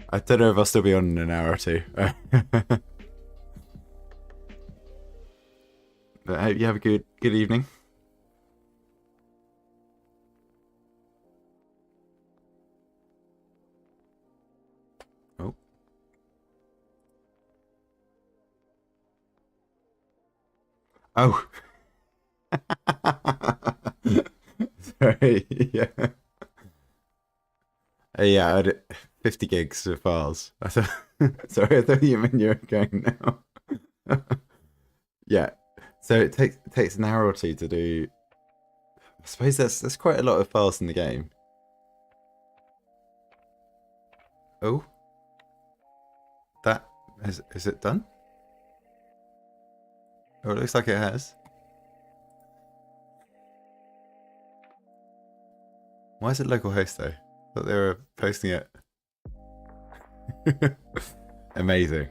S1: I don't know if I'll still be on in an hour or two. But I hope you have a good evening. Oh. Oh. Sorry, yeah. Yeah, I had 50 gigs of files. I thought, sorry, I thought you meant you were going now. Yeah, so it takes an hour or two to do. I suppose that's quite a lot of files in the game. Oh, that is it done? Oh, it looks like it has. Why is it localhost though? I thought they were posting it. Amazing.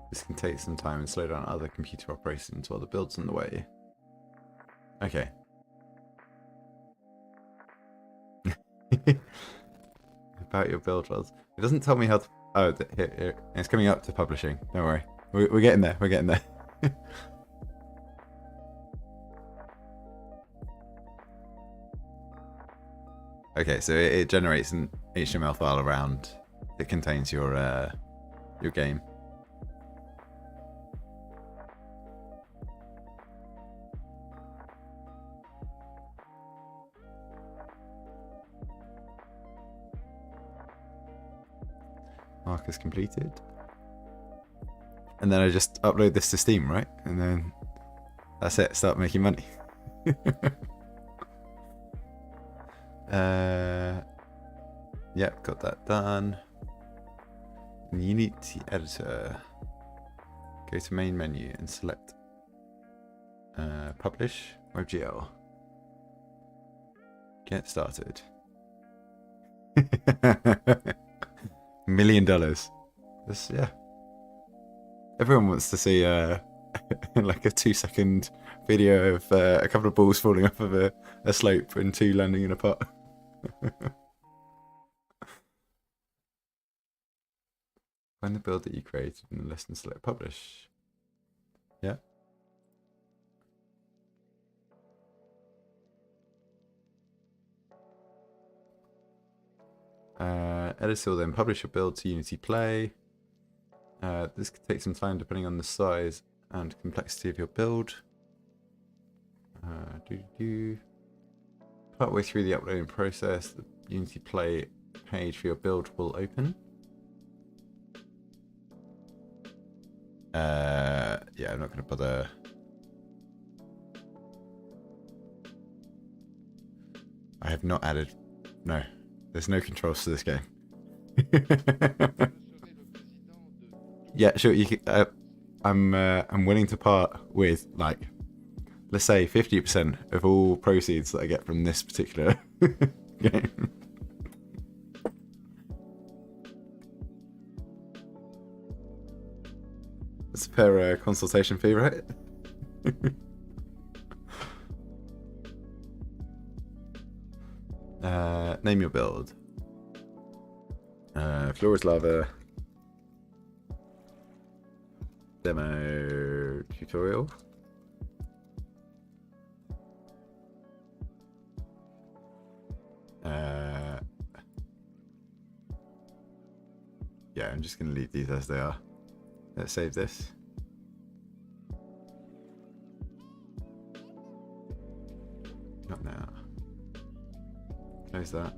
S1: This can take some time and slow down other computer operations while the build's on the way. Okay. About your build files. It doesn't tell me how to... Oh, here. It's coming up to publishing. Don't worry. We're getting there. We're getting there. Okay, so it generates an HTML file around that contains your game. Markers completed. And then I just upload this to Steam, right? And then that's it, start making money. Yep, got that done. Unity editor. Go to main menu and select publish WebGL. Get started. $1 million. This, yeah. Everyone wants to see like a 2-second video of a couple of balls falling off of a slope and 2 landing in a pot. Find the build that you created in the list and select publish. Yeah. Editor will then publish your build to Unity Play. This could take some time depending on the size and complexity of your build. Partway through the uploading process, the Unity Play page for your build will open. Yeah, I'm not going to bother. I have not added. No, there's no controls to this game. Yeah, sure. You can, I'm willing to part with, like, let's say 50% of all proceeds that I get from this particular game. It's a fair consultation fee, right? Name your build. Floor is lava. demo tutorial. Yeah, I'm just going to leave these as they are. Let's save this. Not now. Close that.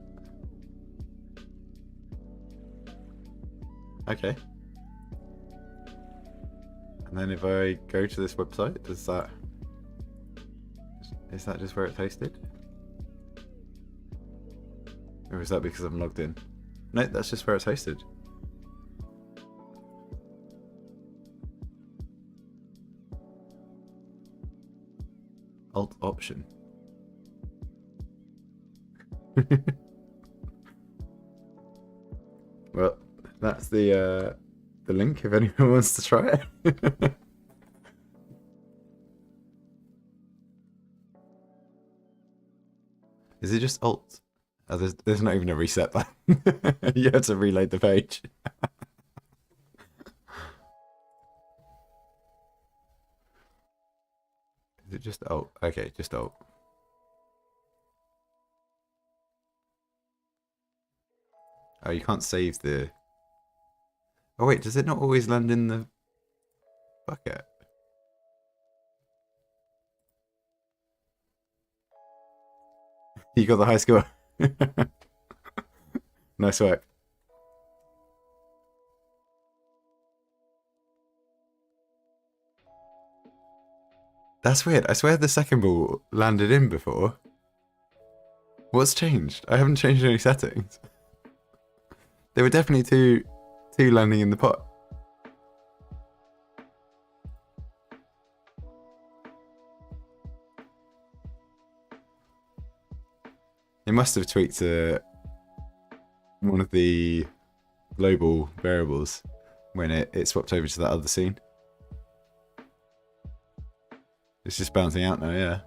S1: Okay. And then if I go to this website, is that just where it's hosted? Or is that because I'm logged in? No, that's just where it's hosted. Alt option. Well, that's the link if anyone wants to try it. Is it just alt? Oh, there's not even a reset button. You have to reload the page. Is it just alt? Okay, just alt. Oh, you can't save the... Oh wait, does it not always land in the bucket? You got the high score. Nice work. That's weird. I swear the second ball landed in before. What's changed? I haven't changed any settings. There were definitely two landing in the pot. It must have tweaked one of the global variables when it swapped over to that other scene. It's just bouncing out now, yeah.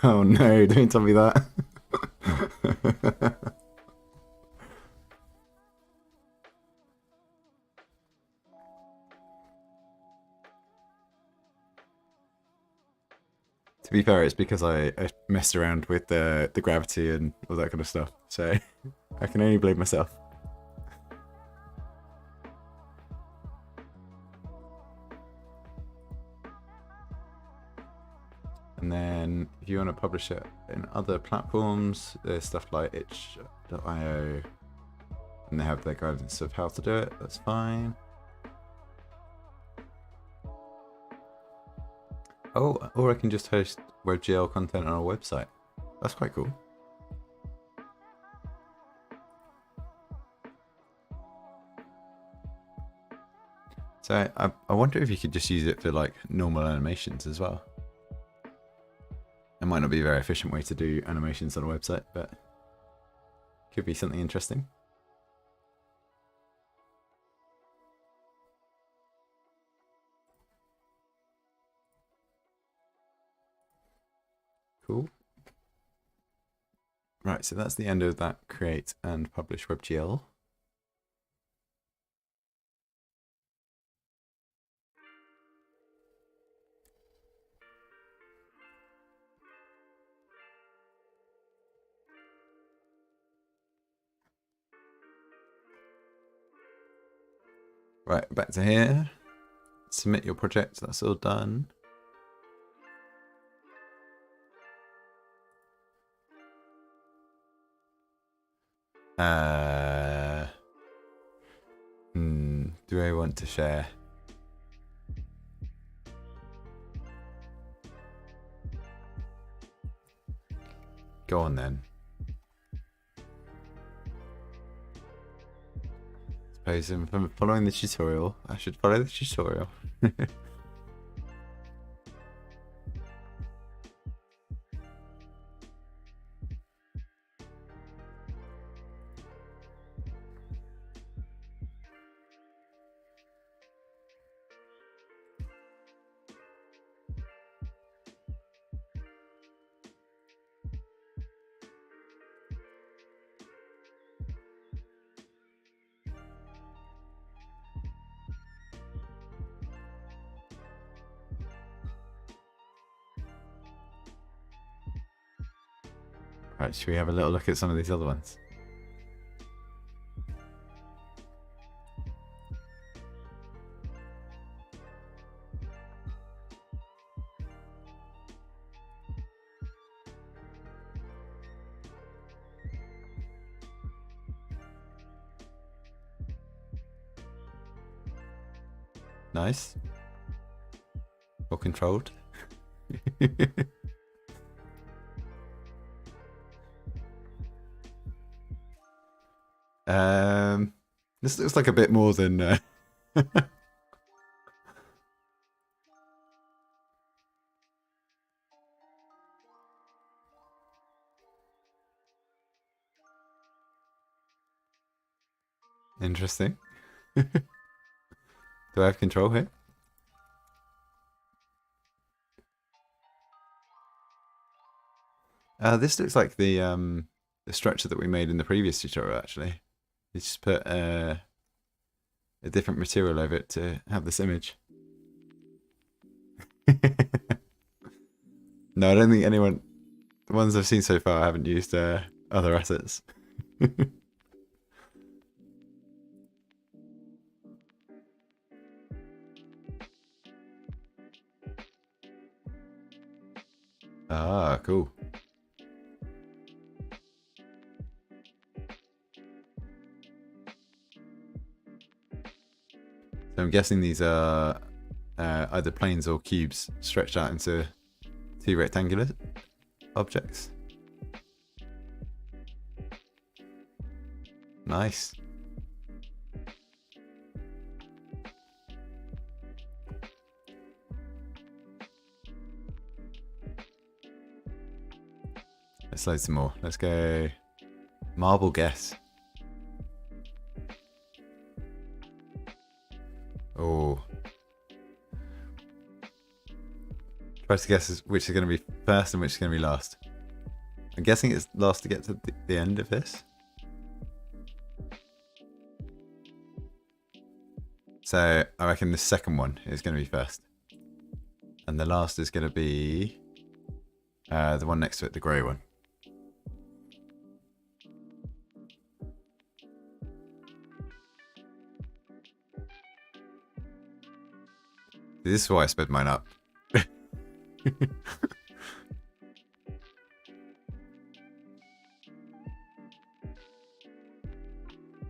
S1: Oh no, don't tell me that. To be fair, it's because I messed around with the gravity and all that kind of stuff, so I can only blame myself. And then if you want to publish it in other platforms, there's stuff like itch.io, and they have their guidance of how to do it. That's fine. Oh, or I can just host WebGL content on our website. That's quite cool. So I wonder if you could just use it for like normal animations as well. It might not be a very efficient way to do animations on a website, but could be something interesting. Cool. Right, so that's the end of that create and publish WebGL. Right, back to here. Submit your project, that's all done. Do I want to share? Go on then. Suppose if I'm following the tutorial, I should follow the tutorial. Right, should we have a little look at some of these other ones? Nice. Well controlled. This looks like a bit more than interesting. Do I have control here? This looks like the structure that we made in the previous tutorial, actually. You just put a different material over it to have this image. No, I don't think anyone... The ones I've seen so far haven't used other assets. Ah, cool. So I'm guessing these are either planes or cubes stretched out into two rectangular objects. Nice. Let's load some more. Let's go marble guess. Oh. Try to guess which is going to be first and which is going to be last. I'm guessing it's last to get to the end of this. So I reckon the second one is going to be first. And the last is going to be the one next to it, the grey one. This is why I sped mine up.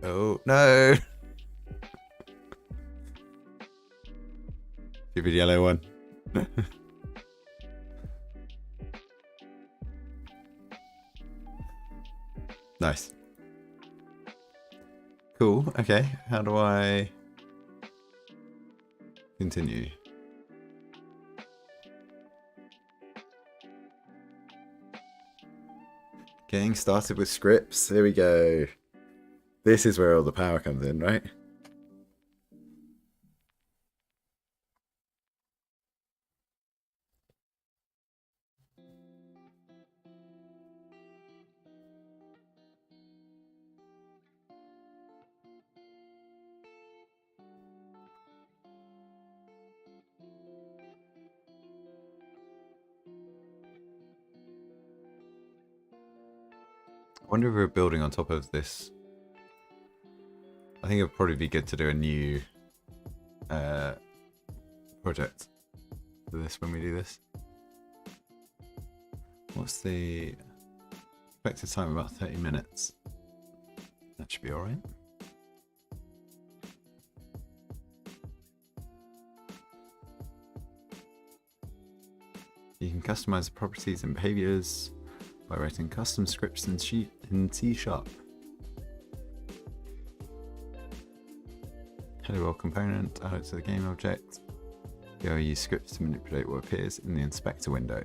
S1: Oh, no! Stupid yellow one. Nice. Cool, okay. How do I continue? Getting started with scripts. Here we go. This is where all the power comes in, right? I wonder if we're building on top of this. I think it would probably be good to do a new project for this when we do this. What's the expected time? About 30 minutes. That should be alright. You can customize the properties and behaviors. by writing custom scripts in C#. Hello world component added to the game object. Go use scripts to manipulate what appears in the inspector window.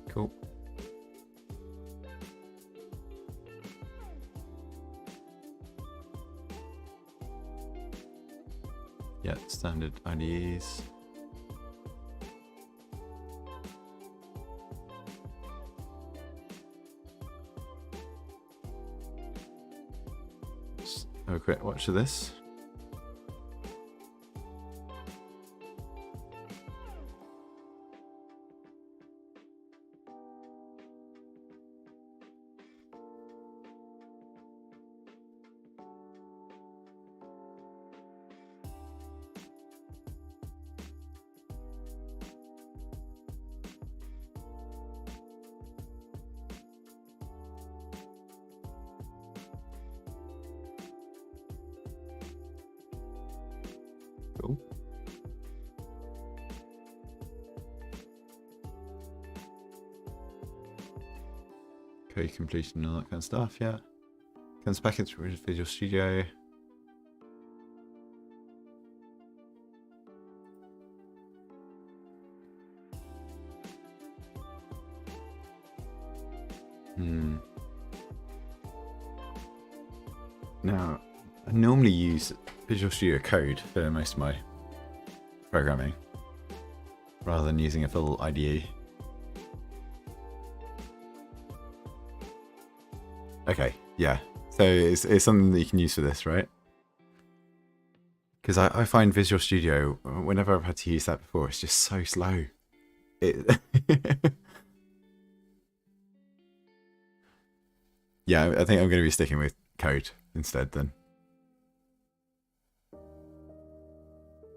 S1: Cool. Yeah, standard IDEs. Let's have a quick watch of this. Cool. Code completion and all that kind of stuff, yeah. Comes package with Visual Studio. Now, I normally use Visual Studio Code for most of my programming, rather than using a full IDE. Okay, yeah. So it's something that you can use for this, right? Because I find Visual Studio, whenever I've had to use that before, it's just so slow. Yeah, I think I'm going to be sticking with code instead then.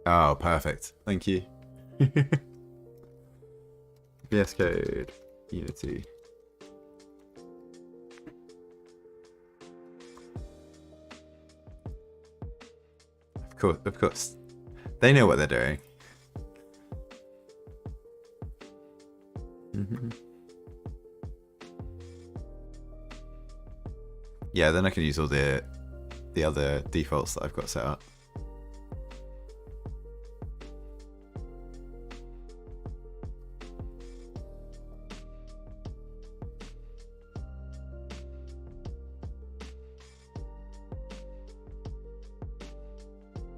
S1: Oh, perfect. Thank you. VS Code, Unity. Of course. They know what they're doing. Yeah, then I can use all the other defaults that I've got set up.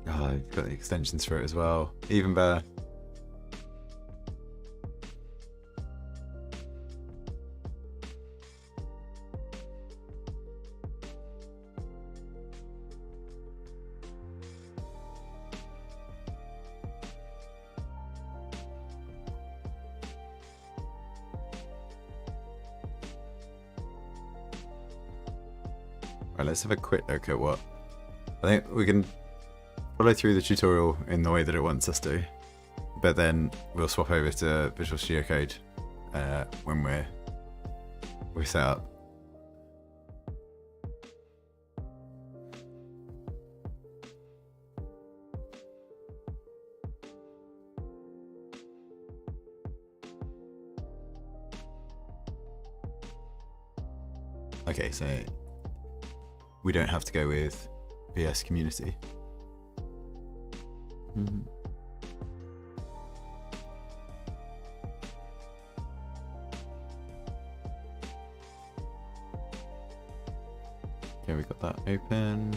S1: Oh, I've got the extensions for it as well. Even better. Right, let's have a quick look at what I think we can follow through the tutorial in the way that it wants us to, but then we'll swap over to Visual Studio Code when we're set up. Okay, so we don't have to go with VS Community. Okay, we got that open.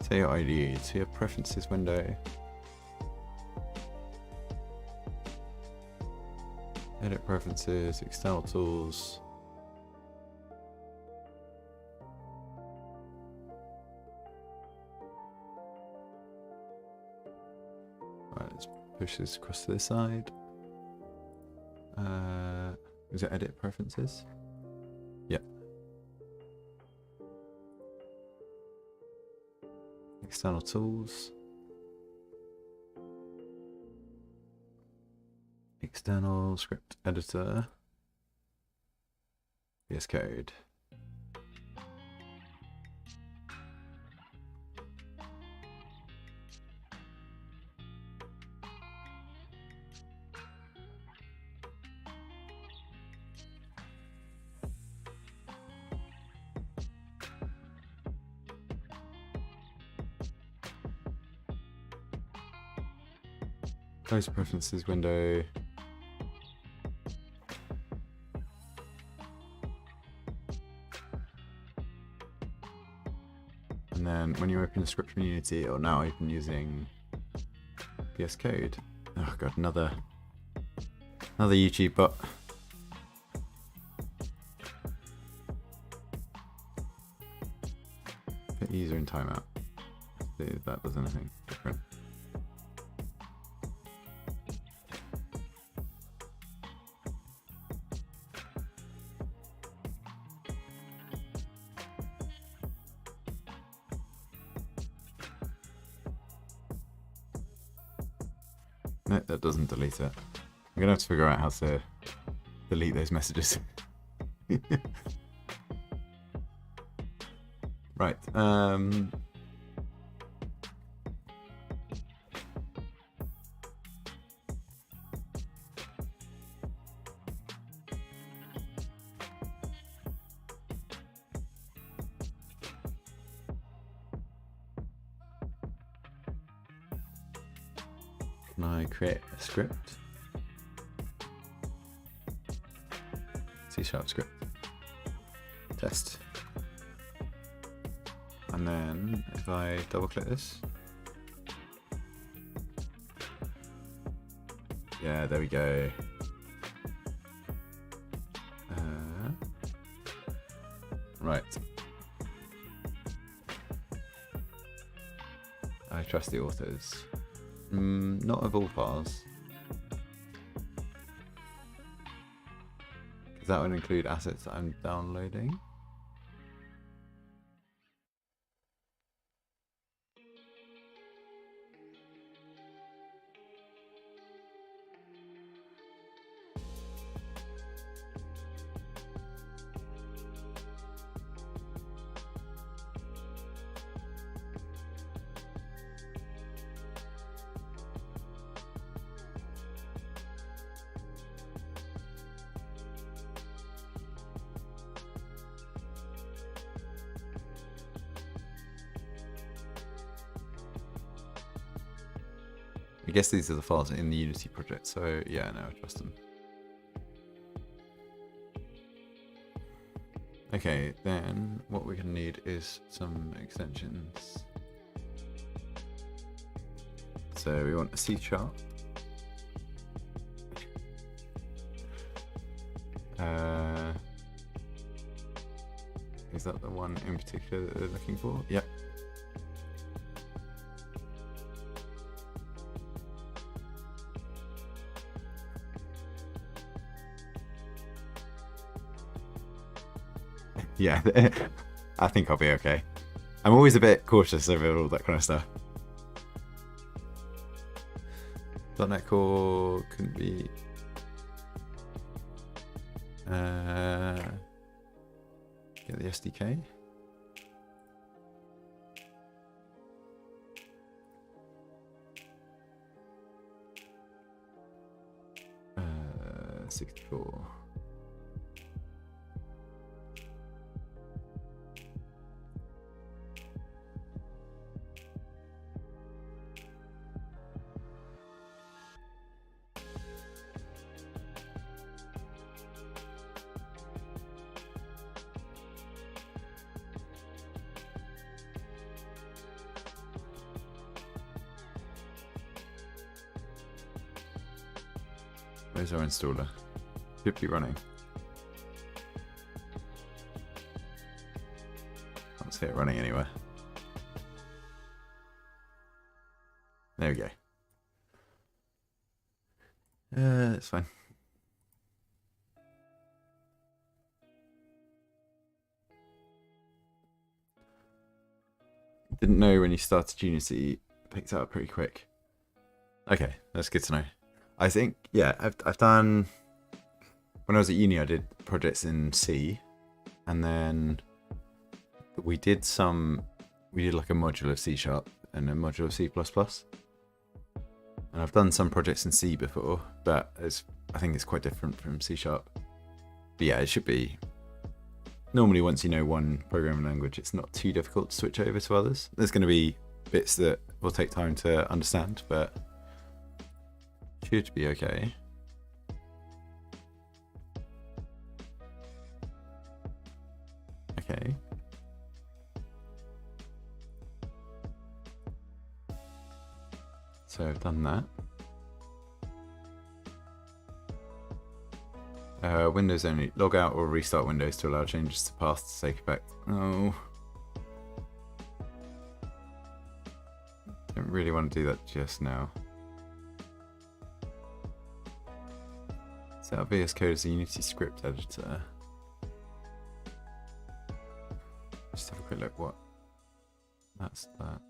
S1: So your IDE, so your preferences window. Edit preferences, external tools. Right, let's push this across to this side. Is it edit preferences? Yep. External tools. External script editor. VS Code. Close preferences window. And then when you open a script from Unity, it'll now open using VS Code. Oh god, another YouTube bot. Put user in timeout. See if that does anything different. No, that doesn't delete it. I'm gonna have to figure out how to delete those messages. Right. Can I create a script? C# script. Test. And then if I double click this. Yeah, there we go. Right. I trust the authors. Not of all files. Because that would include assets that I'm downloading. I guess these are the files in the Unity project, so yeah, no, I trust them. Okay, then what we're going to need is some extensions. So we want a C#. Is that the one in particular that they're looking for? Yep. Yeah, I think I'll be okay. I'm always a bit cautious over all that kind of stuff. .NET Core couldn't be... get the SDK. Uh, 64. Where's our installer? Should be running. Can't see it running anywhere. There we go. It's fine. Didn't know when you started Unity, it picked it up pretty quick. Okay, that's good to know. I think, yeah, I've done, when I was at uni, I did projects in C, and then we did like a module of C# and a module of C++. And I've done some projects in C before, but I think it's quite different from C#. But yeah, it should be, normally once you know one programming language, it's not too difficult to switch over to others. There's going to be bits that will take time to understand, but Should be okay. Okay. So I've done that. Windows only. Log out or restart Windows to allow changes to paths to take effect. Oh. Don't really want to do that just now. Set up VS Code as a Unity script editor. Just have a quick look what that's that.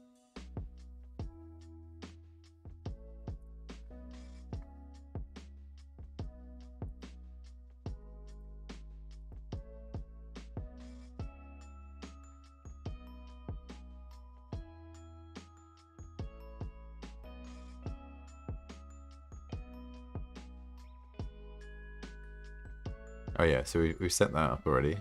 S1: Oh yeah, so we've set that up already.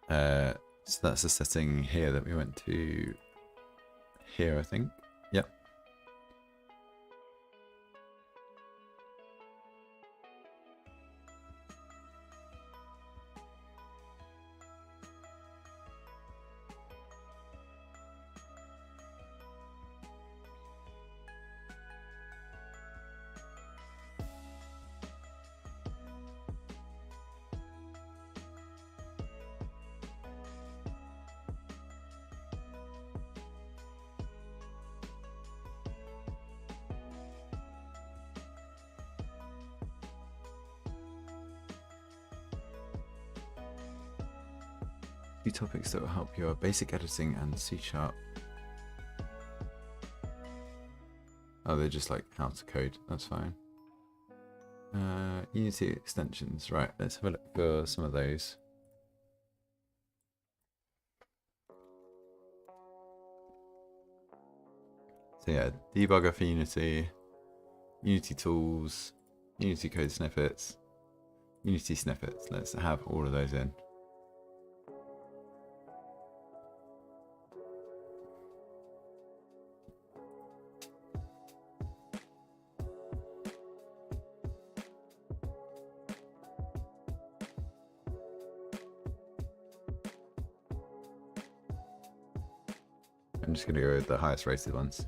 S1: So that's the setting here that we went to here, I think. Yep. Few topics that will help your basic editing and C#. Oh, they're just like how to code. That's fine. Unity extensions. Right, let's have a look for some of those. So yeah, debugger for Unity, Unity tools, Unity code snippets, Unity snippets. Let's have all of those in. I'm just going to go with the highest rated ones.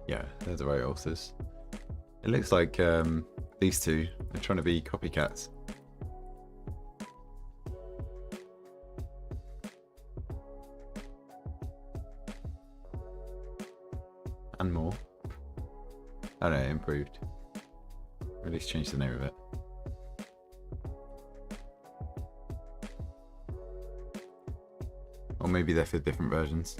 S1: Yeah, they're the right authors. It looks like these two are trying to be copycats. And more. Oh no, improved. Or at least change the name of it. Or maybe they're for different versions.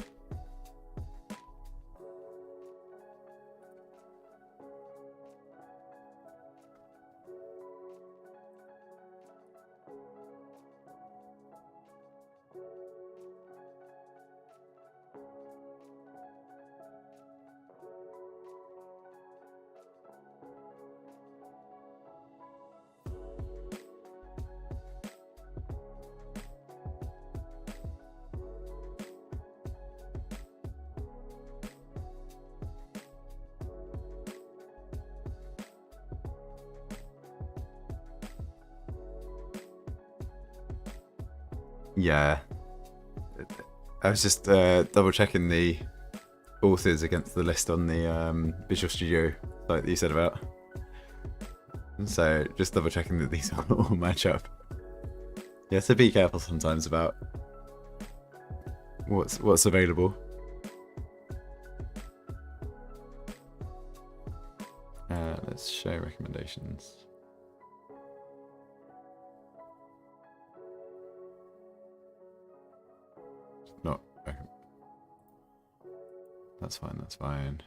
S1: Yeah. I was just double checking the authors against the list on the Visual Studio site that you said about. So just double checking that these all match up. Yeah, so be careful sometimes about what's available. Let's show recommendations. Not okay. That's fine, that's fine.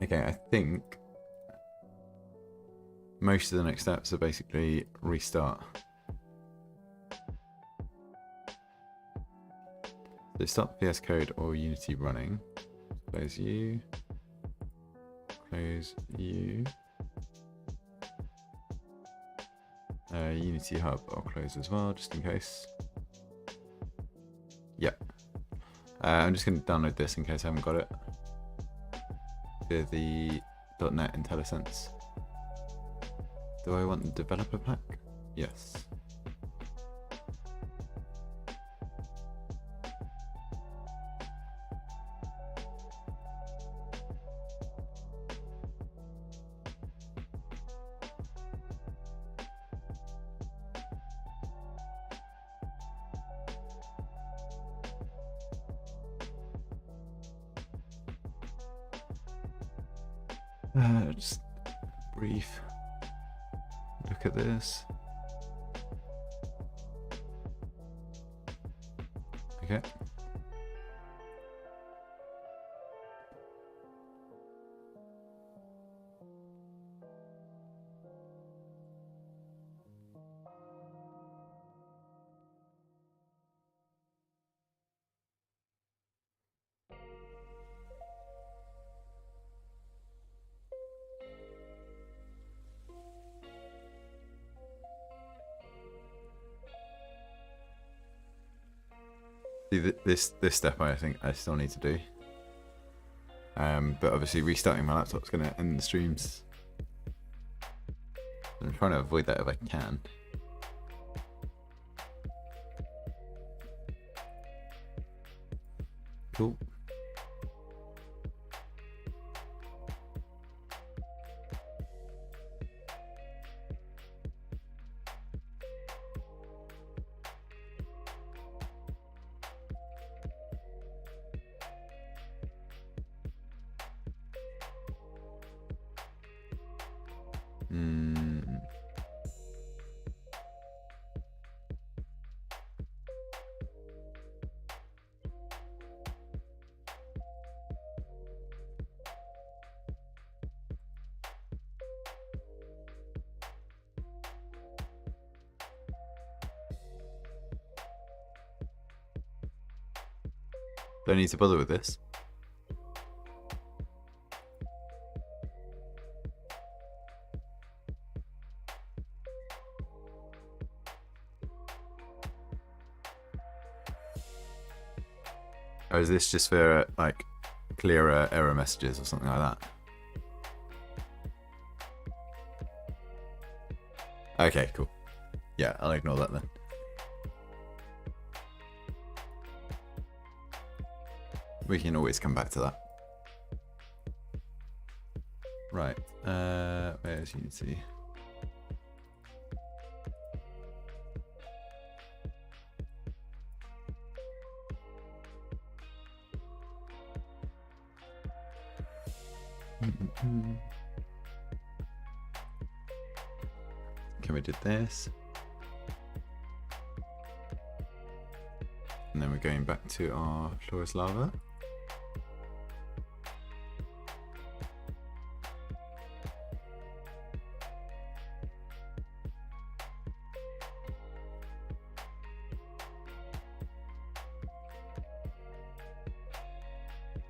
S1: Okay, I think most of the next steps are basically restart. So start VS Code or Unity running. Close you. Close you. Unity Hub I'll close as well, just in case. Yeah. I'm just going to download this in case I haven't got it. To the .NET IntelliSense. Do I want the developer pack? Yes. Just brief look at this. Okay. See, this step I think I still need to do. But obviously restarting my laptop's going to end the streams. I'm trying to avoid that if I can. Cool. Don't need to bother with this. Or is this just for like clearer error messages or something like that? Okay, cool. Yeah, I'll ignore that then. We can always come back to that. Right, where's Unity? Okay, we did this. And then we're going back to our Flores Lava.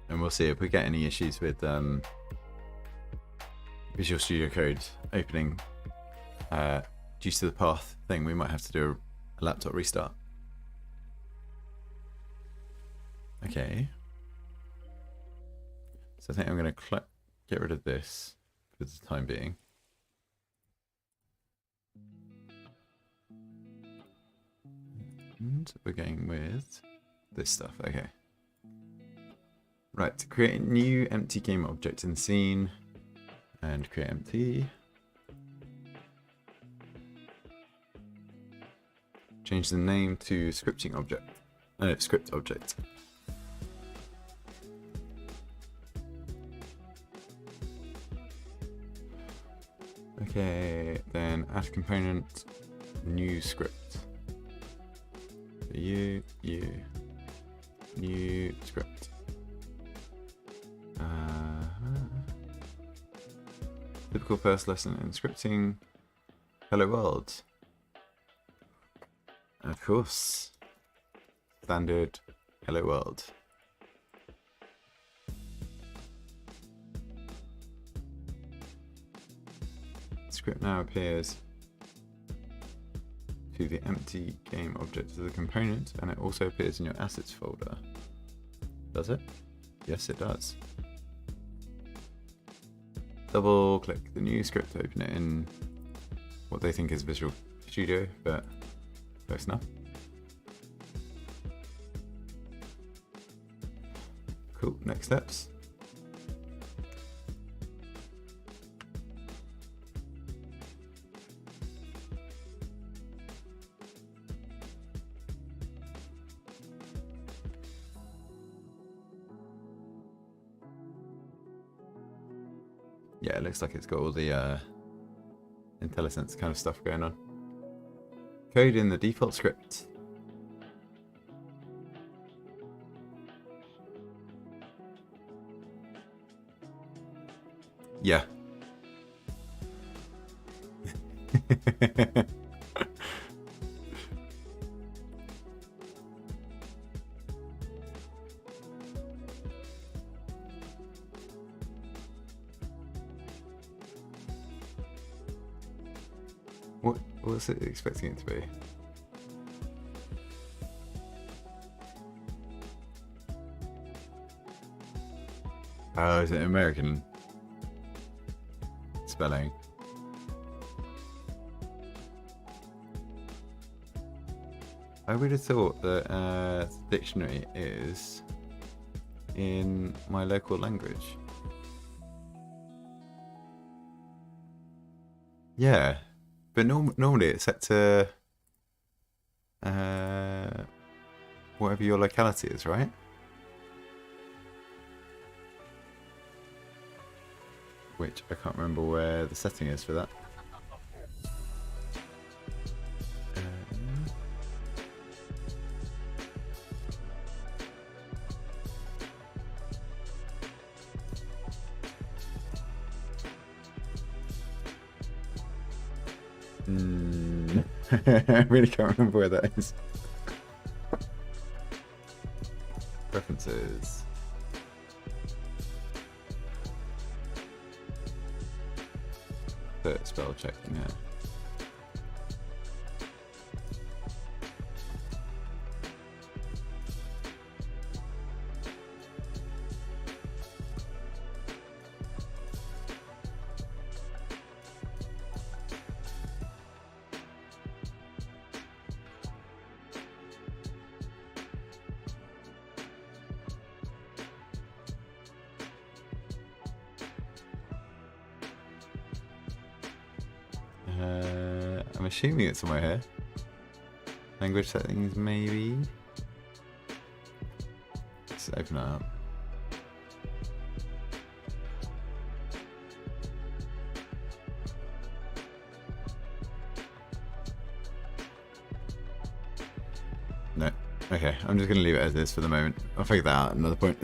S1: And we'll see if we get any issues with Visual Studio Code opening due to the path thing. We might have to do a laptop restart. Okay. So I think I'm going to get rid of this for the time being. And we're going with this stuff. Okay. Right, to create a new empty game object in the scene and create empty. Change the name to scripting object. Script object. Okay, then add component, new script. You, new script. Typical first lesson in scripting. Hello world. Of course. Standard hello world. Script now appears to the empty game object as a component, and it also appears in your assets folder. Does it? Yes, it does. Double click the new script to open it in what they think is Visual Studio, but close enough. Cool, next steps. Yeah, it looks like it's got all the IntelliSense kind of stuff going on. Code in the default script. Yeah. What was it expecting it to be? Oh, is it American spelling? I would have thought that the dictionary is in my local language. Yeah, but normally it's set to whatever your locality is, right? Which I can't remember where the setting is for that. I really can't remember where that is. Preferences. Put spell check in here. I'm assuming it's somewhere here. Language settings, maybe. Let's open it up. No. Okay, I'm just going to leave it as is for the moment. I'll figure that out at another point.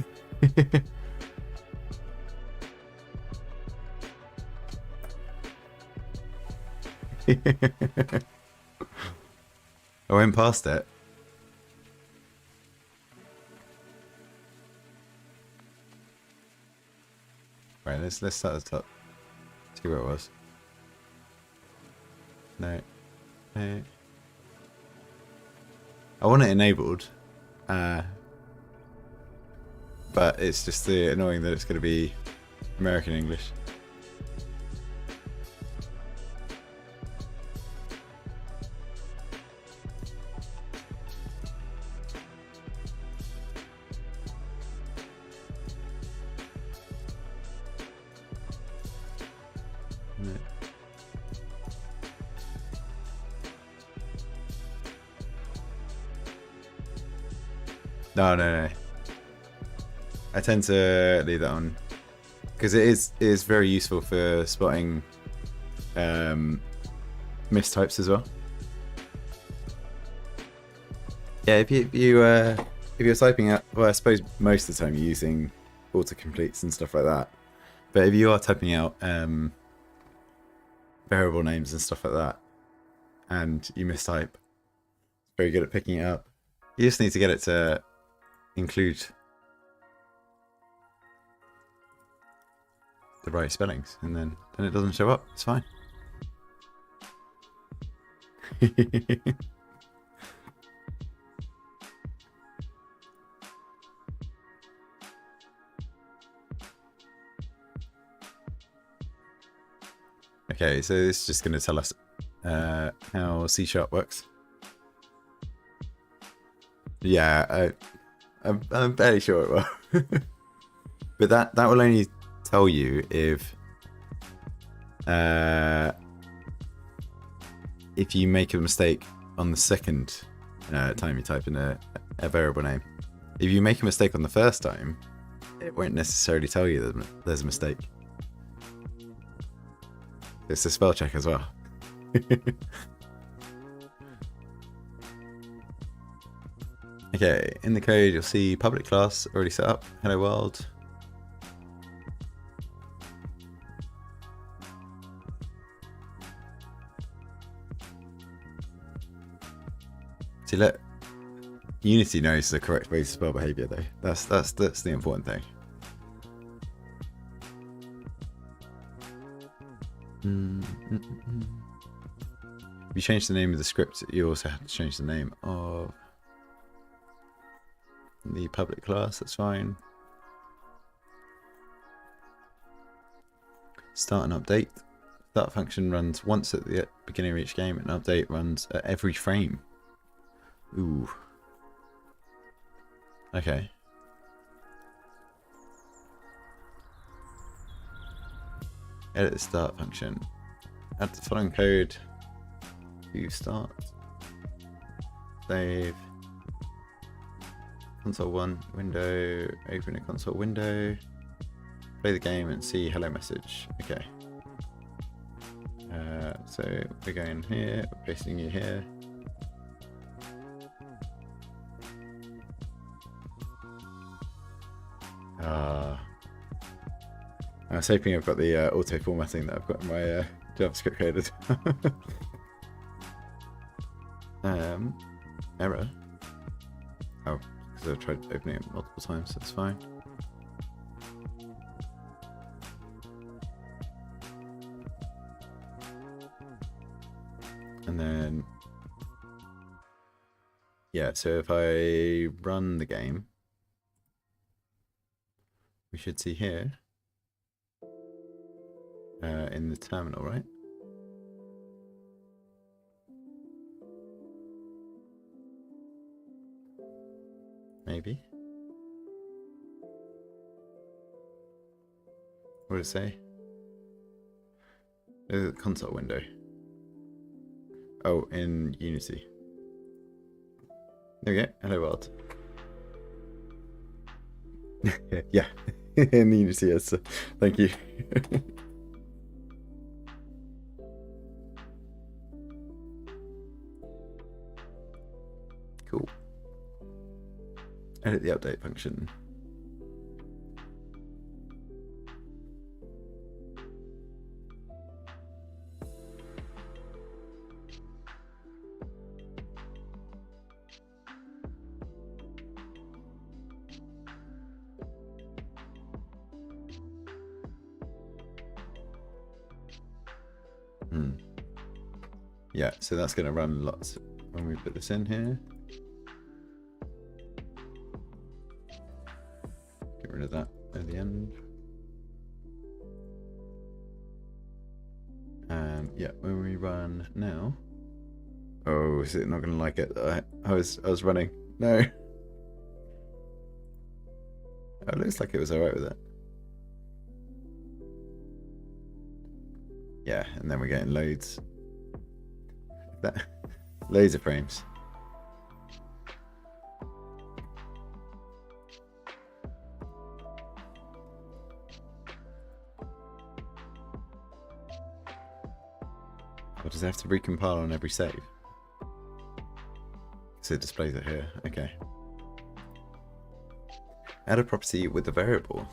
S1: I went past it. Right, let's start at the top. See where it was. No. No. I want it enabled. But it's just annoying that it's going to be American English. No. I tend to leave that on because it is very useful for spotting mistypes as well. Yeah, if you're typing out, well, I suppose most of the time you're using autocompletes and stuff like that. But if you are typing out variable names and stuff like that, and you mistype, it's very good at picking it up. You just need to get it to include the right spellings, and then it doesn't show up. It's fine. Okay, so this is just going to tell us how C# works. Yeah, I'm fairly sure it will. But that will only tell you if you make a mistake on the second time you type in a variable name. If you make a mistake on the first time, it won't necessarily tell you that there's a mistake. It's a spell check as well. Okay, in the code you'll see public class already set up. Hello world. See, look, Unity knows the correct way to spell behavior though. That's the important thing. If you change the name of the script, you also have to change the name of the public class. That's fine. Start and update. Start function runs once at the beginning of each game, and update runs at every frame. Ooh. Okay. Edit the start function. Add the following code to start. Save. Console 1 window. Open a console window. Play the game and see hello message. Okay. So we're going here, we're pasting you here. I was hoping I've got the auto formatting that I've got in my JavaScript coded. Error. Oh, because I've tried opening it multiple times, that's fine. And then, yeah, so if I run the game, we should see here in the terminal, right? Maybe. What does it say? There's a console window. Oh, in Unity. There we go. Hello world. Yeah, in Unity, yes. Thank you. Cool. Edit the update function. Yeah, so that's going to run lots when we put this in here. Get rid of that at the end. And yeah, when we run now. Oh, is it not going to like it? I was running. No. Oh, it looks like it was alright with it. Yeah, and then we're getting loads. Loads of frames. Or does it have to recompile on every save? So it displays it here. Okay. Add a property with a variable.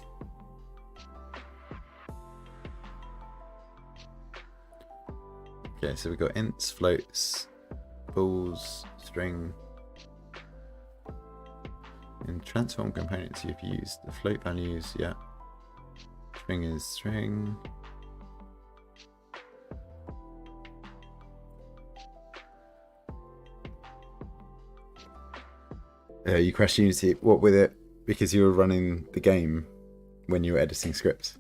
S1: Okay, so we've got ints, floats, balls, string. In transform components you've used, the float values, yeah. String is string. You crashed Unity. What with it? Because you were running the game when you were editing scripts.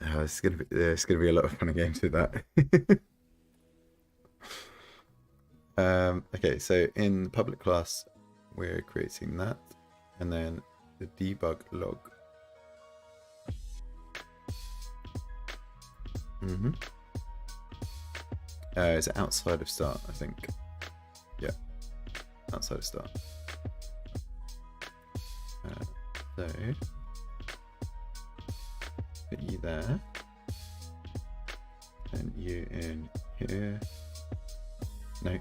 S1: It's gonna be a lot of fun and games with that. Okay, so in public class, we're creating that, and then the debug log. Is it outside of start? I think. Yeah, outside of start. So put you there, and you in here. No.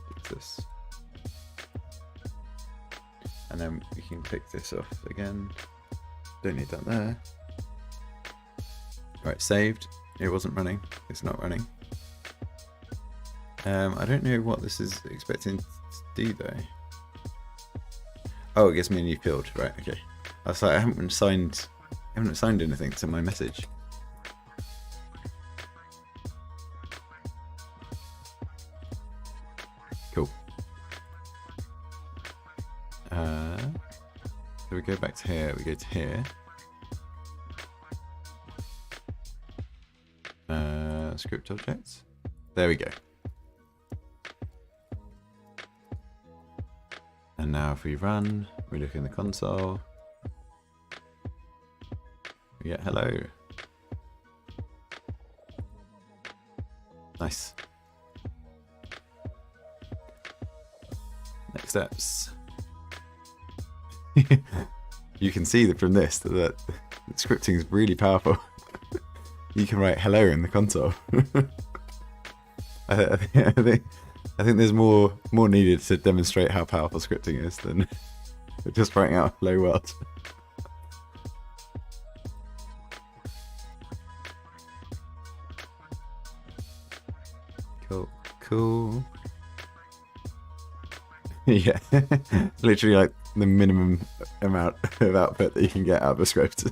S1: Fix this. And then we can click this off again. Don't need that there. Right, saved. It wasn't running. It's not running. I don't know what this is expecting to do though. Oh, it gives me a new field. Right, okay. I was like, I haven't signed anything to my message. Cool. So we go back to here, we go to here. Script objects. There we go. And now if we run, we look in the console. We get hello. Nice. Next steps. You can see that from this that scripting is really powerful. You can write hello in the console. I think there's more needed to demonstrate how powerful scripting is than just writing out hello world. Cool. Yeah, literally like the minimum amount of output that you can get out of a script.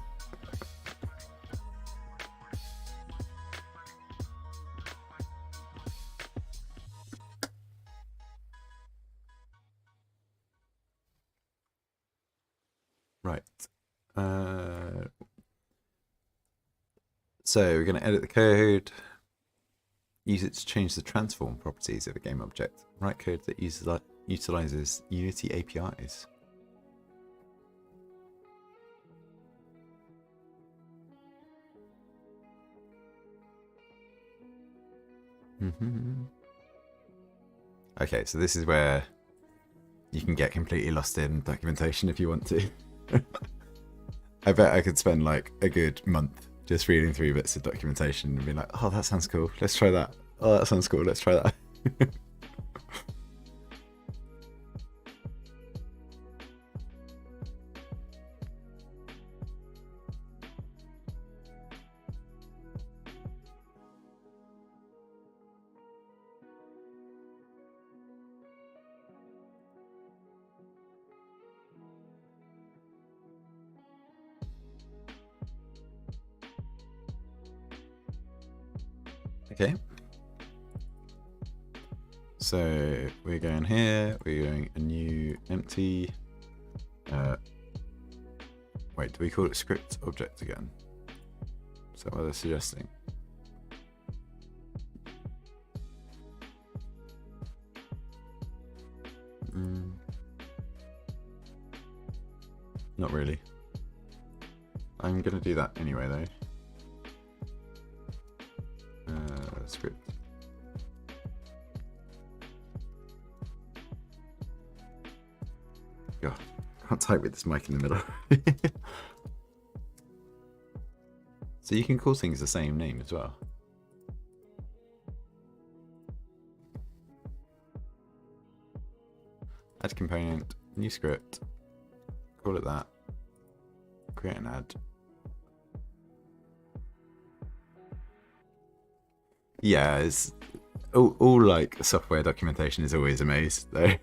S1: Right. So we're going to edit the code. Use it to change the transform properties of a game object. Write code that utilizes Unity APIs. Okay, so this is where you can get completely lost in documentation if you want to. I bet I could spend like a good month just reading through bits of documentation and be like, oh, that sounds cool, let's try that. Oh, that sounds cool, let's try that. Okay. So we're going here, we're going a new empty. Wait, do we call it script object again? Is that what they're suggesting? Not really. I'm gonna do that anyway though. Script. God, I can't type with this mic in the middle. So you can call things the same name as well. Add component, new script, call it that. Create an ad. Yeah, it's all like software documentation is always a maze, though.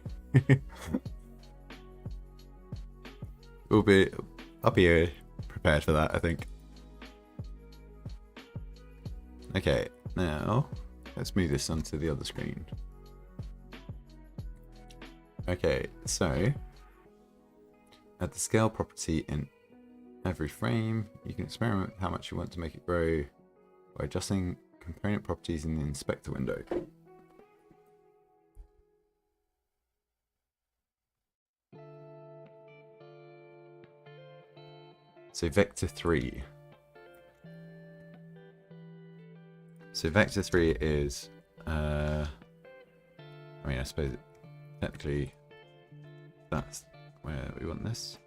S1: I'll be prepared for that, I think. Okay, now let's move this onto the other screen. Okay, so add the scale property in every frame. You can experiment with how much you want to make it grow by adjusting component properties in the inspector window. So vector 3. So vector 3 is, I mean, I suppose technically that's where we want this.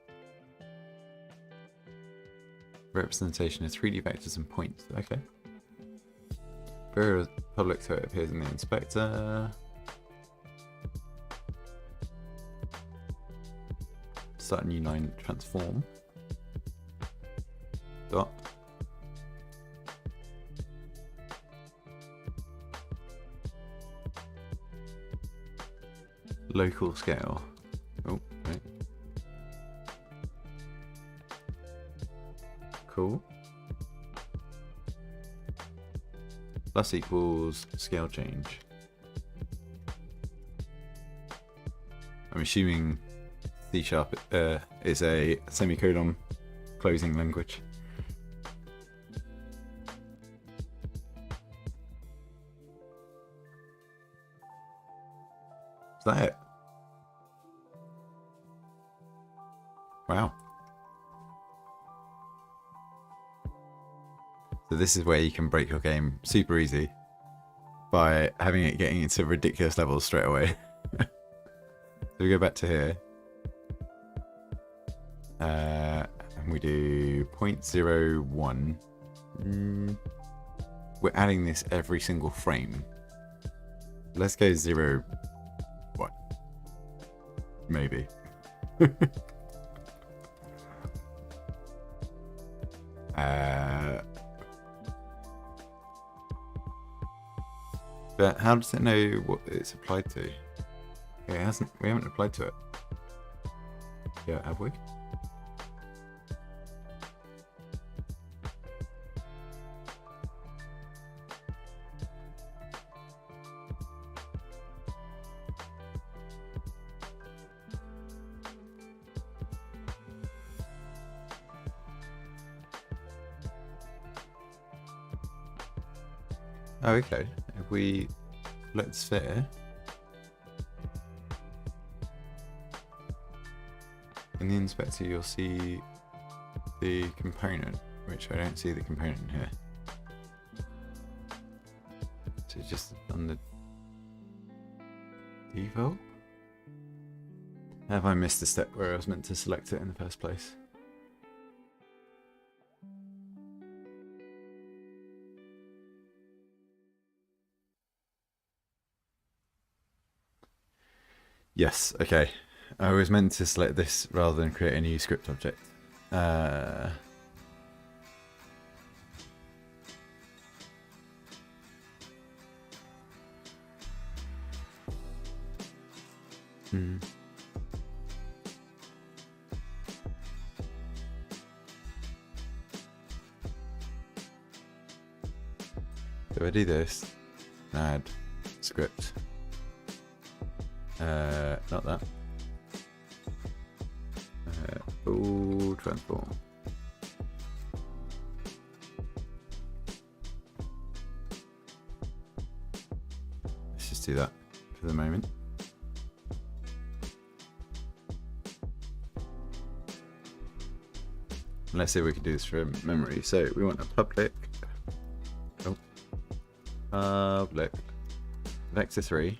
S1: Representation of 3D vectors and points. Okay. Very public, so it appears in the inspector. Start a new line, transform. Dot. Local scale. Oh, right. Cool. Plus equals scale change. I'm assuming C# is a semicolon closing language. Is that it? Wow. So this is where you can break your game super easy by having it getting into ridiculous levels straight away. So we go back to here. And we do 0.01. We're adding this every single frame. Let's go 0. What? Maybe. But how does it know what it's applied to? Okay, we haven't applied to it. Yeah, have we? Oh, okay. If we select sphere, in the inspector you'll see the component, which I don't see the component here. So just on the default? Have I missed a step where I was meant to select it in the first place? Yes, okay. I was meant to select this rather than create a new script object. So I do this, add script. Not that. Transform. Let's just do that for the moment. Let's see if we can do this from memory. So we want a public vector 3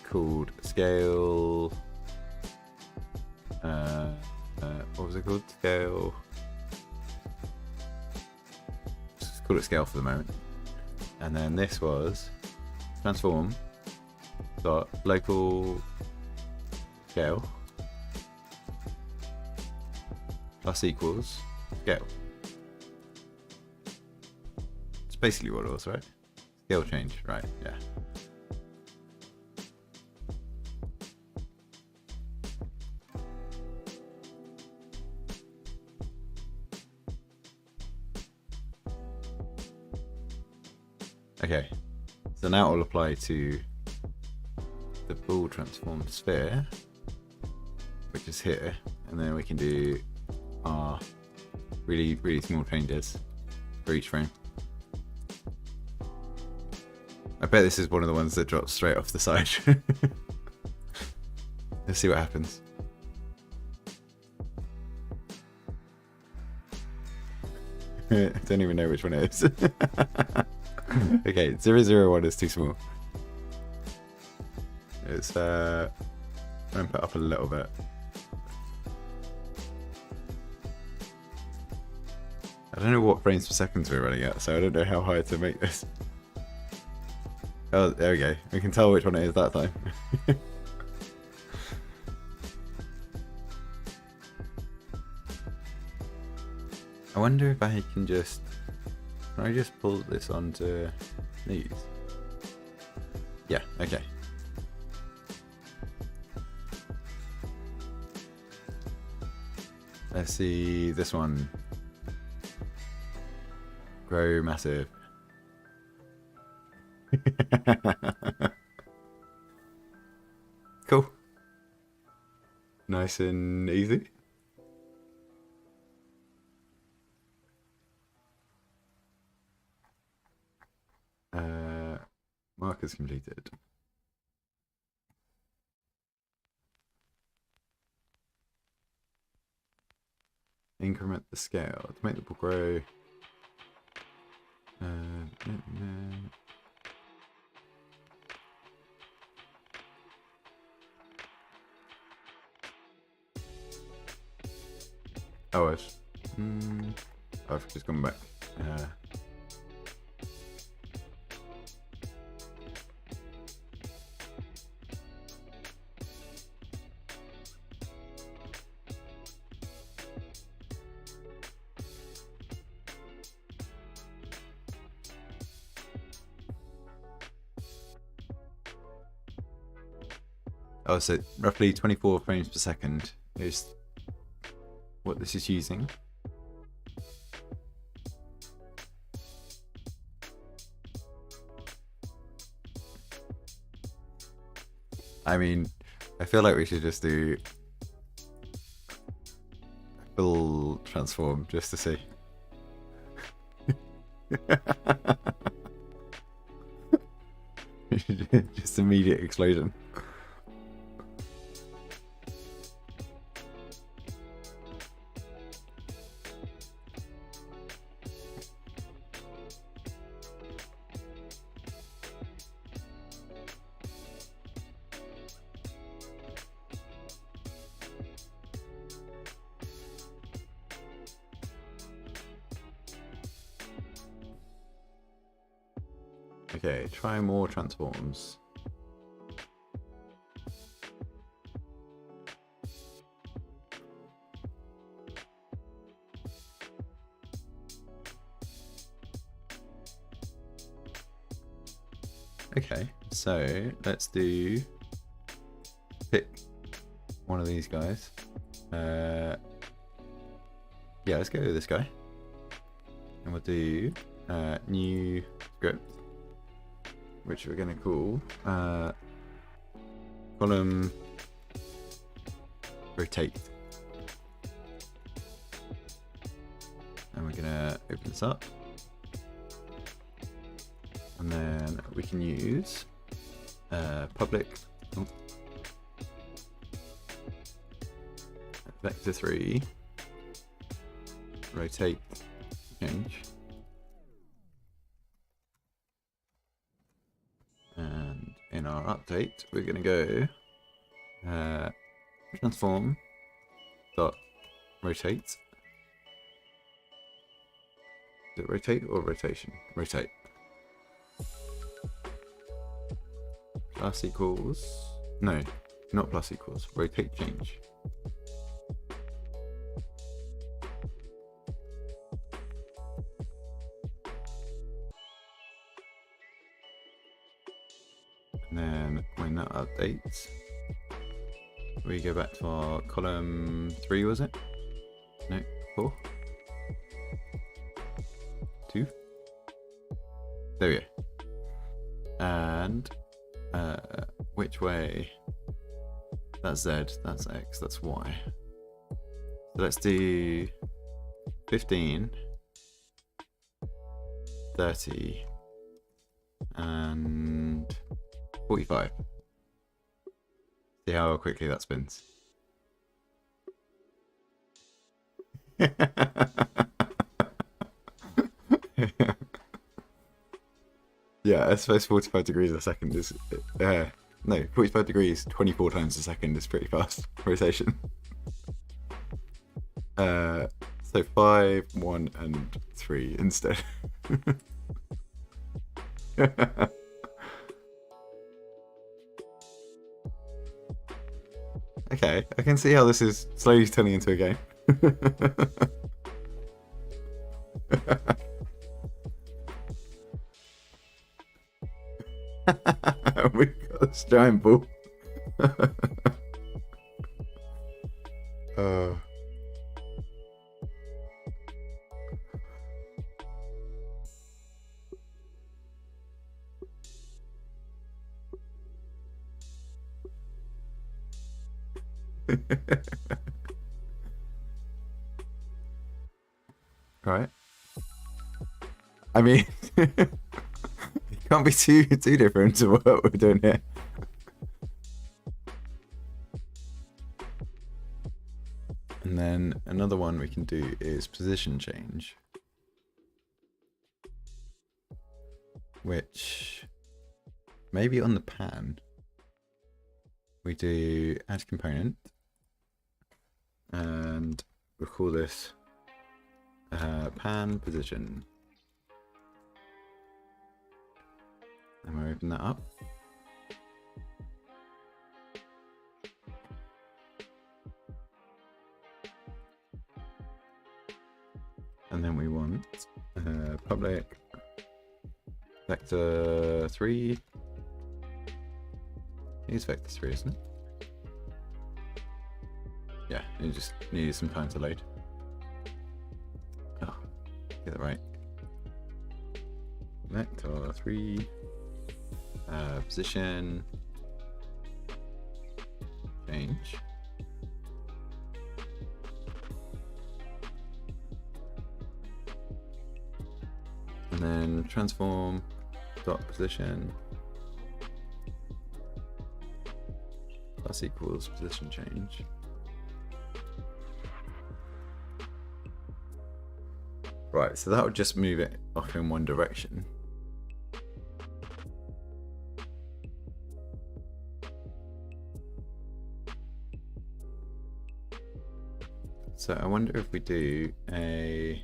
S1: called scale. What was it called? Scale. Let's call it scale for the moment. And then this was transform dot local scale plus equals scale. It's basically what it was, right? Scale change, right? Yeah. Okay, so now it will apply to the ball transform sphere, which is here, and then we can do our really small changes for each frame. I bet this is one of the ones that drops straight off the side. Let's see what happens. I don't even know which one it is. Okay, 001 is too small. It's ramp it up a little bit. I don't know what frames per second we're running at, so I don't know how high to make this. Oh, there we go. We can tell which one it is that time. I wonder if I can just... Can I just pull this onto these? Yeah, okay. Let's see this one. Grow massive. Cool. Nice and easy. Markers completed. Increment the scale to make the ball grow. Oh, I've just gone back. Oh, so roughly 24 frames per second is what this is using. I mean, I feel like we should just do full transform just to see. Just immediate explosion. Okay, try more transforms. Okay, so let's do pick one of these guys. Yeah, let's go with this guy. And we'll do new script, which we're going to call column rotate. And we're going to open this up. And then we can use public vector 3 rotate change. And in our update, we're going to go transform dot rotate. Is it rotate or rotation? Rotate. Plus equals, no, not plus equals, rotate change. And then when that updates, we go back to our column 3, was it? No, 4? 2? There we go. And which way? That's Z, that's X, that's Y. So let's do 15, 30, and 45. See how quickly that spins. Yeah, I suppose 45 degrees a second is... no, 45 degrees 24 times a second is pretty fast rotation. So 5, 1, and 3 instead. Okay, I can see how this is slowly turning into a game. We've got this giant ball. Right. I mean, it can't be too different to what we're doing here. And then another one we can do is position change, which maybe on the pan we do add component, and we'll call this pan position, and we'll open that up. And then we want public vector 3. It's vector 3, isn't it? Yeah, you just needed some time to load. Oh, get it right. Vector 3 position change. And then transform dot position plus equals position change. Right, so that would just move it off in one direction. So I wonder if we do a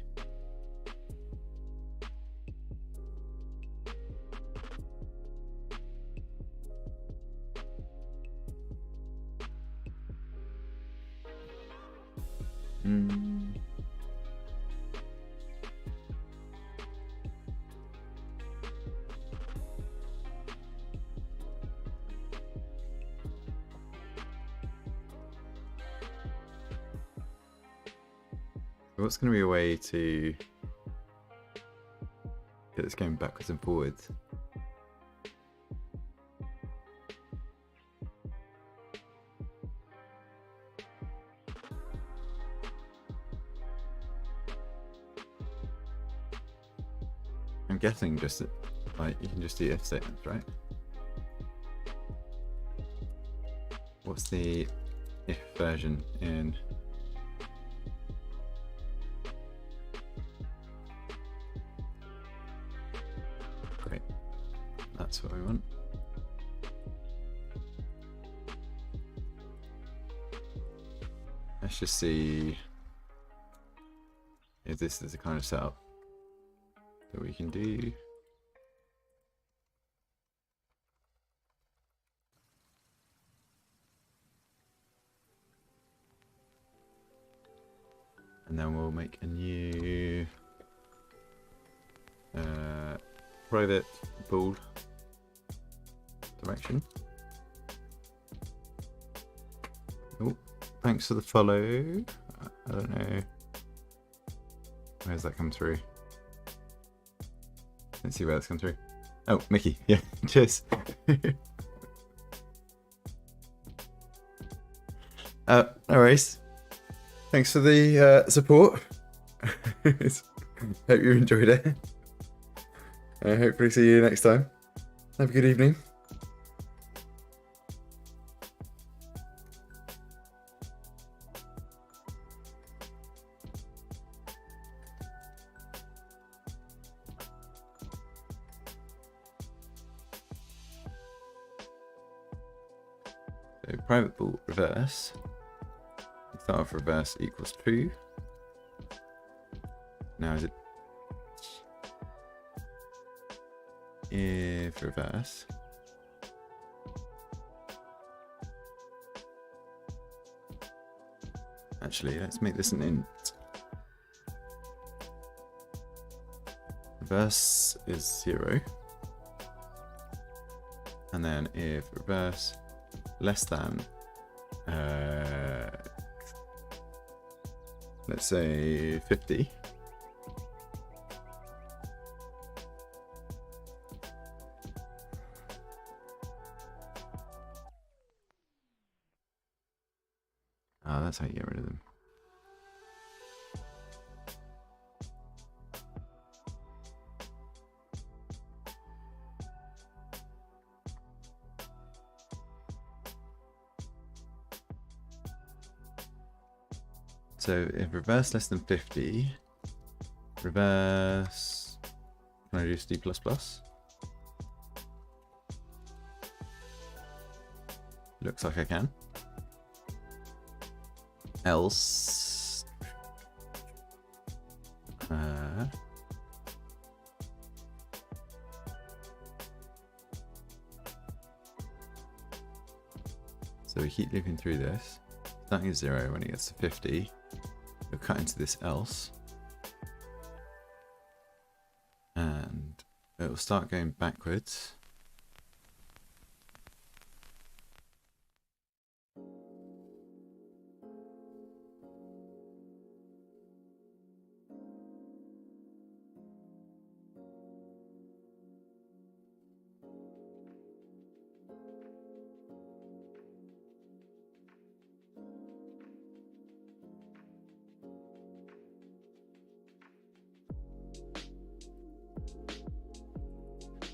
S1: what's going to be a way to get this going backwards and forwards? I'm guessing just like you can just do if statements, right? What's the if version in? Great, that's what we want. Let's just see if this is the kind of setup that we can do. And then we'll make a new private bool direction. Oh, thanks for the follow. I don't know. Where's that come through? Let's see where that's come through. Oh, Mickey. Yeah, cheers. No worries. Thanks for the support. Hope you enjoyed it. Hopefully see you next time. Have a good evening. So private bool reverse. Start off reverse equals 2. Now is it if reverse actually let's make this an int. Reverse is 0, and then if reverse less than let's say 50, that's how you get rid of them. So if reverse less than 50, reverse, can I do D++? Looks like I can. Else, so we keep looping through this, starting at 0. When it gets to 50, we'll cut into this else, and it will start going backwards.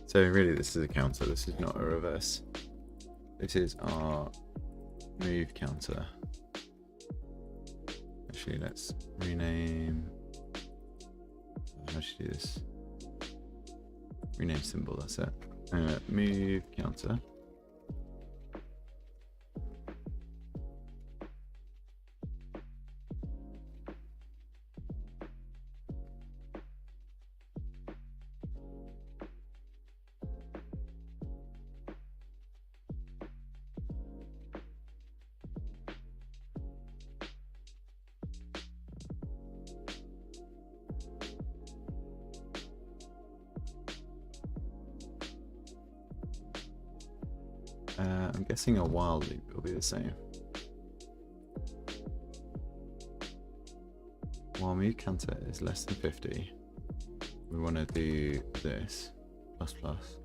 S1: So really this is a counter, this is not a reverse. This is our move counter. Actually, let's rename, how should I do this? Rename symbol, that's it. Move counter. I'm guessing a while loop will be the same. While move counter is less than 50, we want to do this, plus plus.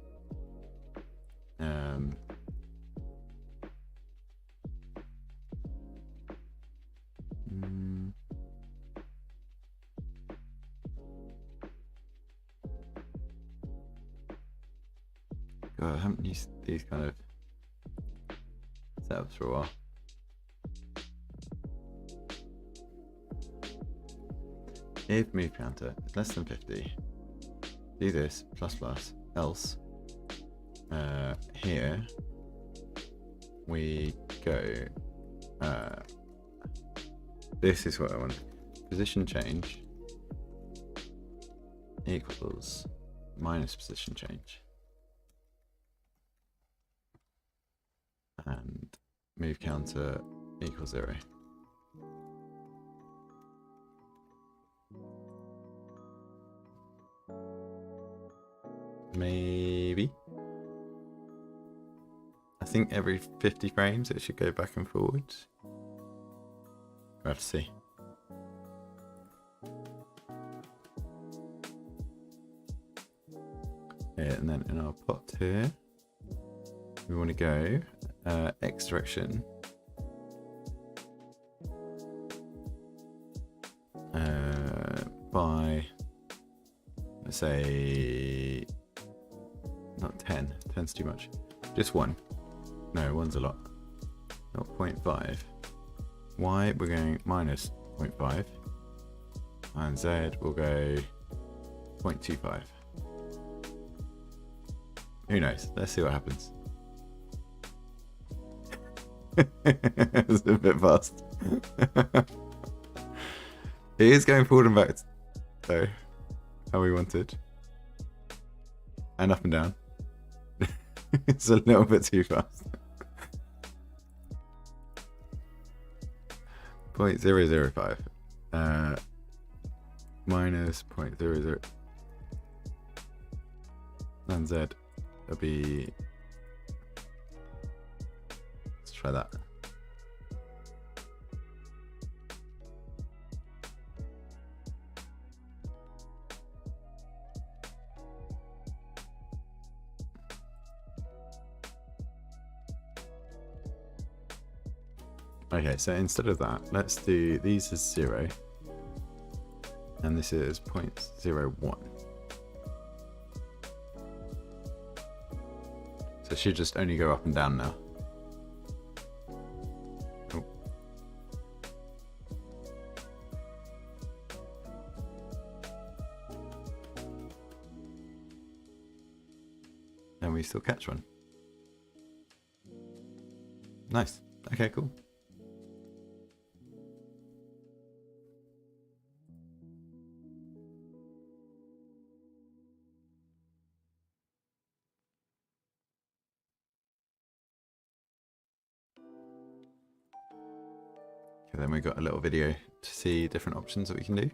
S1: God, I haven't used these kind of setups for a while. If move counter is less than 50, do this, plus plus, else, here, we go, this is what I want, position change equals minus position change. And move counter equals 0. Maybe. think every 50 frames it should go back and forwards. We'll have to see. Yeah, and then in our plot here, we want to go X direction. By, let's say, not 10. 10's too much. Just 1. No, 1's a lot. 0.5. Y, we're going minus 0.5. And Z, we'll go 0.25. Who knows? Let's see what happens. It's a bit fast. It is going forward and back, though, how we wanted. And up and down. It's a little bit too fast. 0.005. Minus 0.00. And Z will be... Let's try that. Okay, so instead of that, let's do these as 0. And this is 0.01. So it should just only go up and down now. Oh. And we still catch one. Nice. Okay, cool. Okay, then we got a little video to see different options that we can do.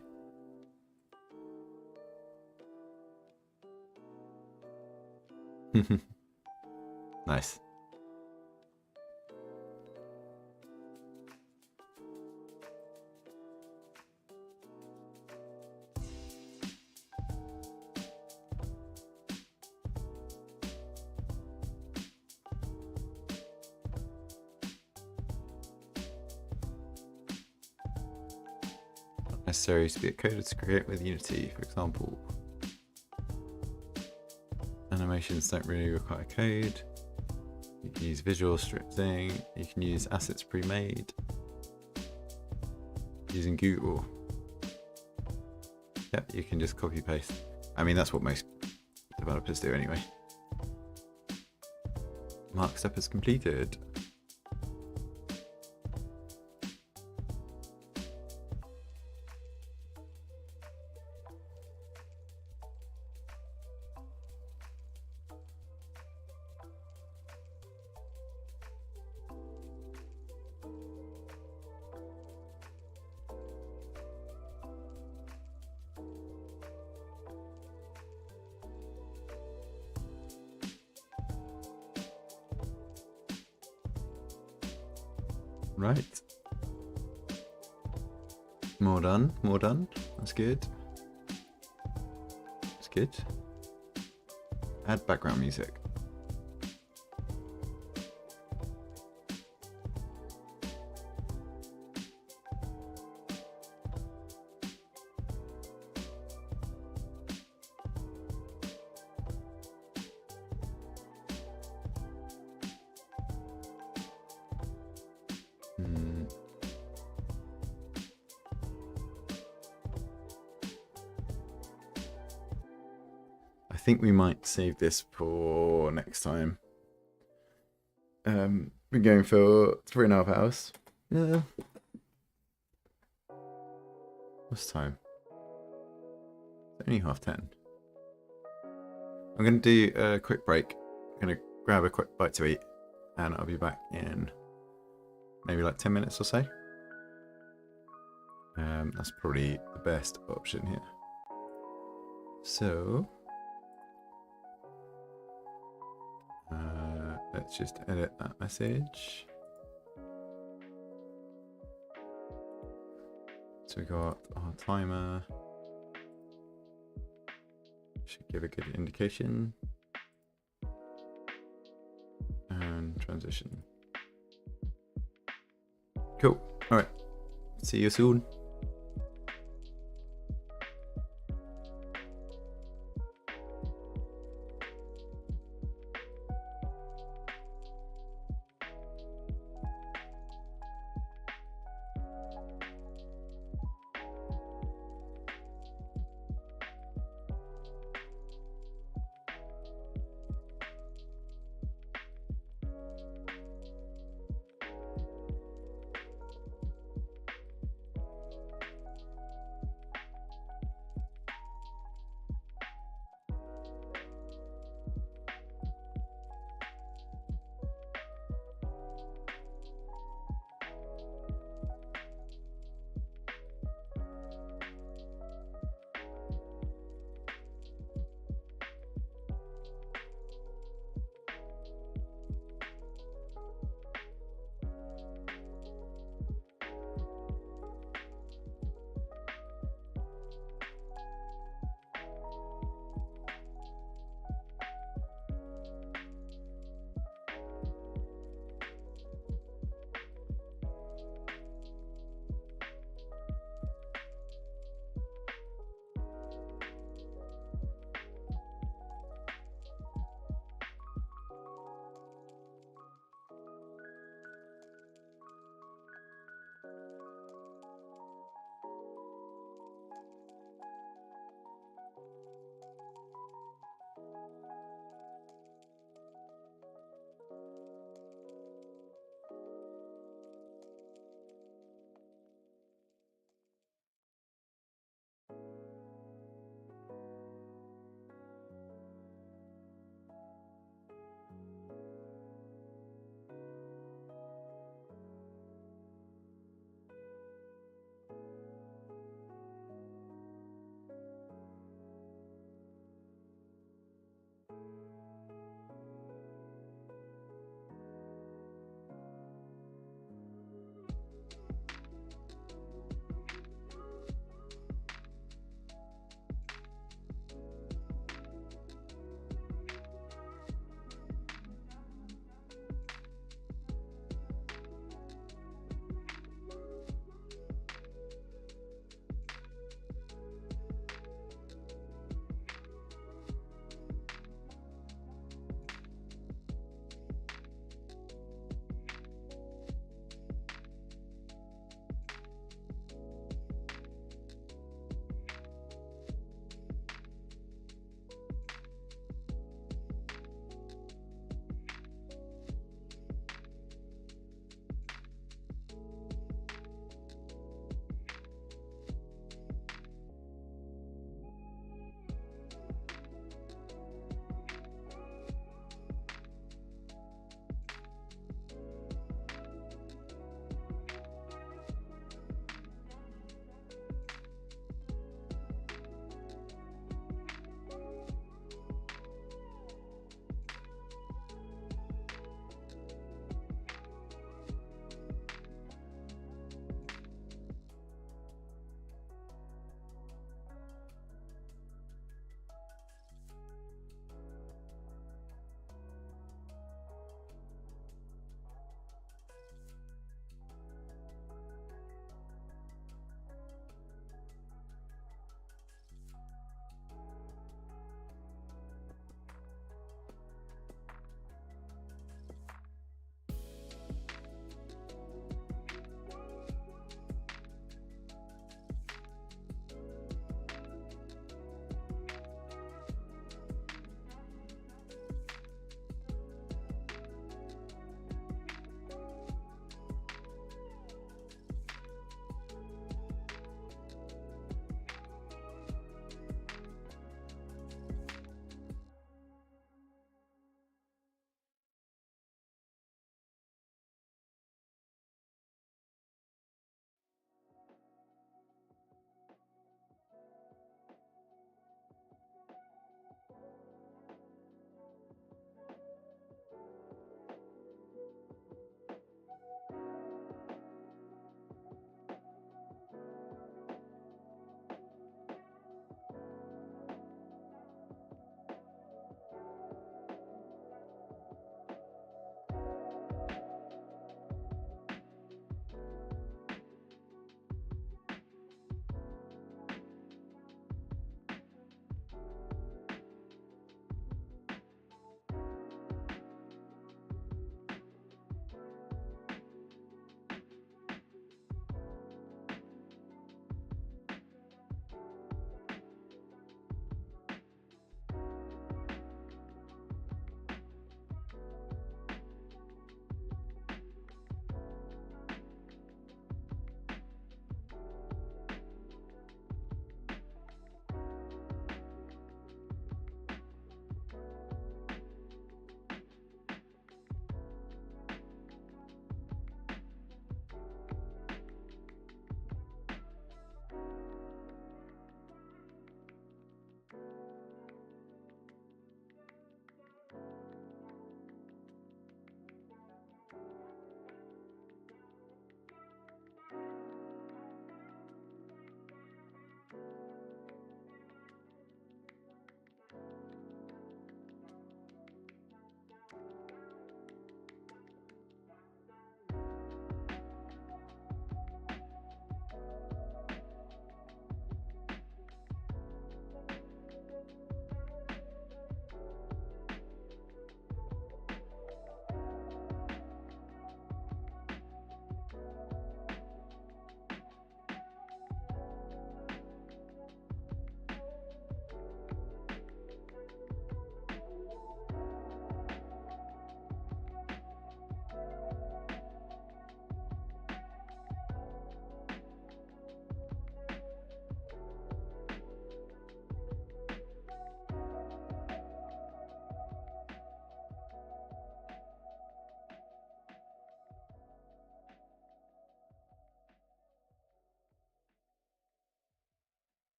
S1: Nice. Necessary to be a coder to create with Unity, for example. Animations don't really require code. You can use visual scripting. You can use assets pre-made using Google. Yep, you can just copy paste. I mean, that's what most developers do anyway. Mark step is completed. Right. More done, more done. That's good. That's good. Add background music. I think we might save this for next time. We're going for 3.5 hours. Yeah. What's time? It's only 10:30. I'm going to do a quick break. I'm going to grab a quick bite to eat, and I'll be back in maybe like 10 minutes or so. That's probably the best option here. So, let's just edit that message. So we got our timer. Should give a good indication. And transition. Cool. All right. See you soon.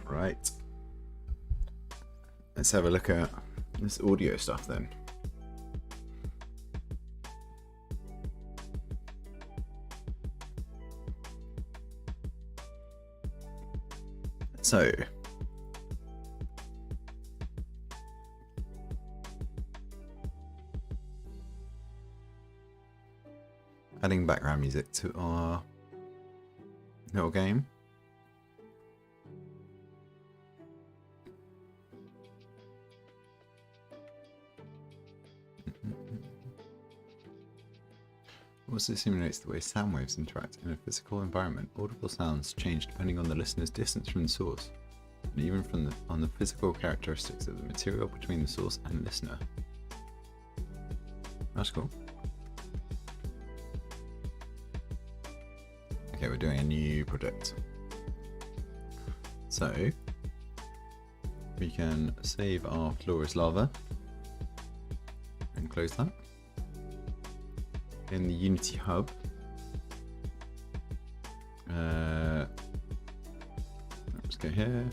S1: Right. Let's have a look at this audio stuff then. So, adding background music to our little game. Also simulates the way sound waves interact in a physical environment. Audible sounds change depending on the listener's distance from the source, and even on the physical characteristics of the material between the source and listener. That's cool. Okay, we're doing a new project. So we can save our floor is lava and close that. In the Unity Hub, let's go here,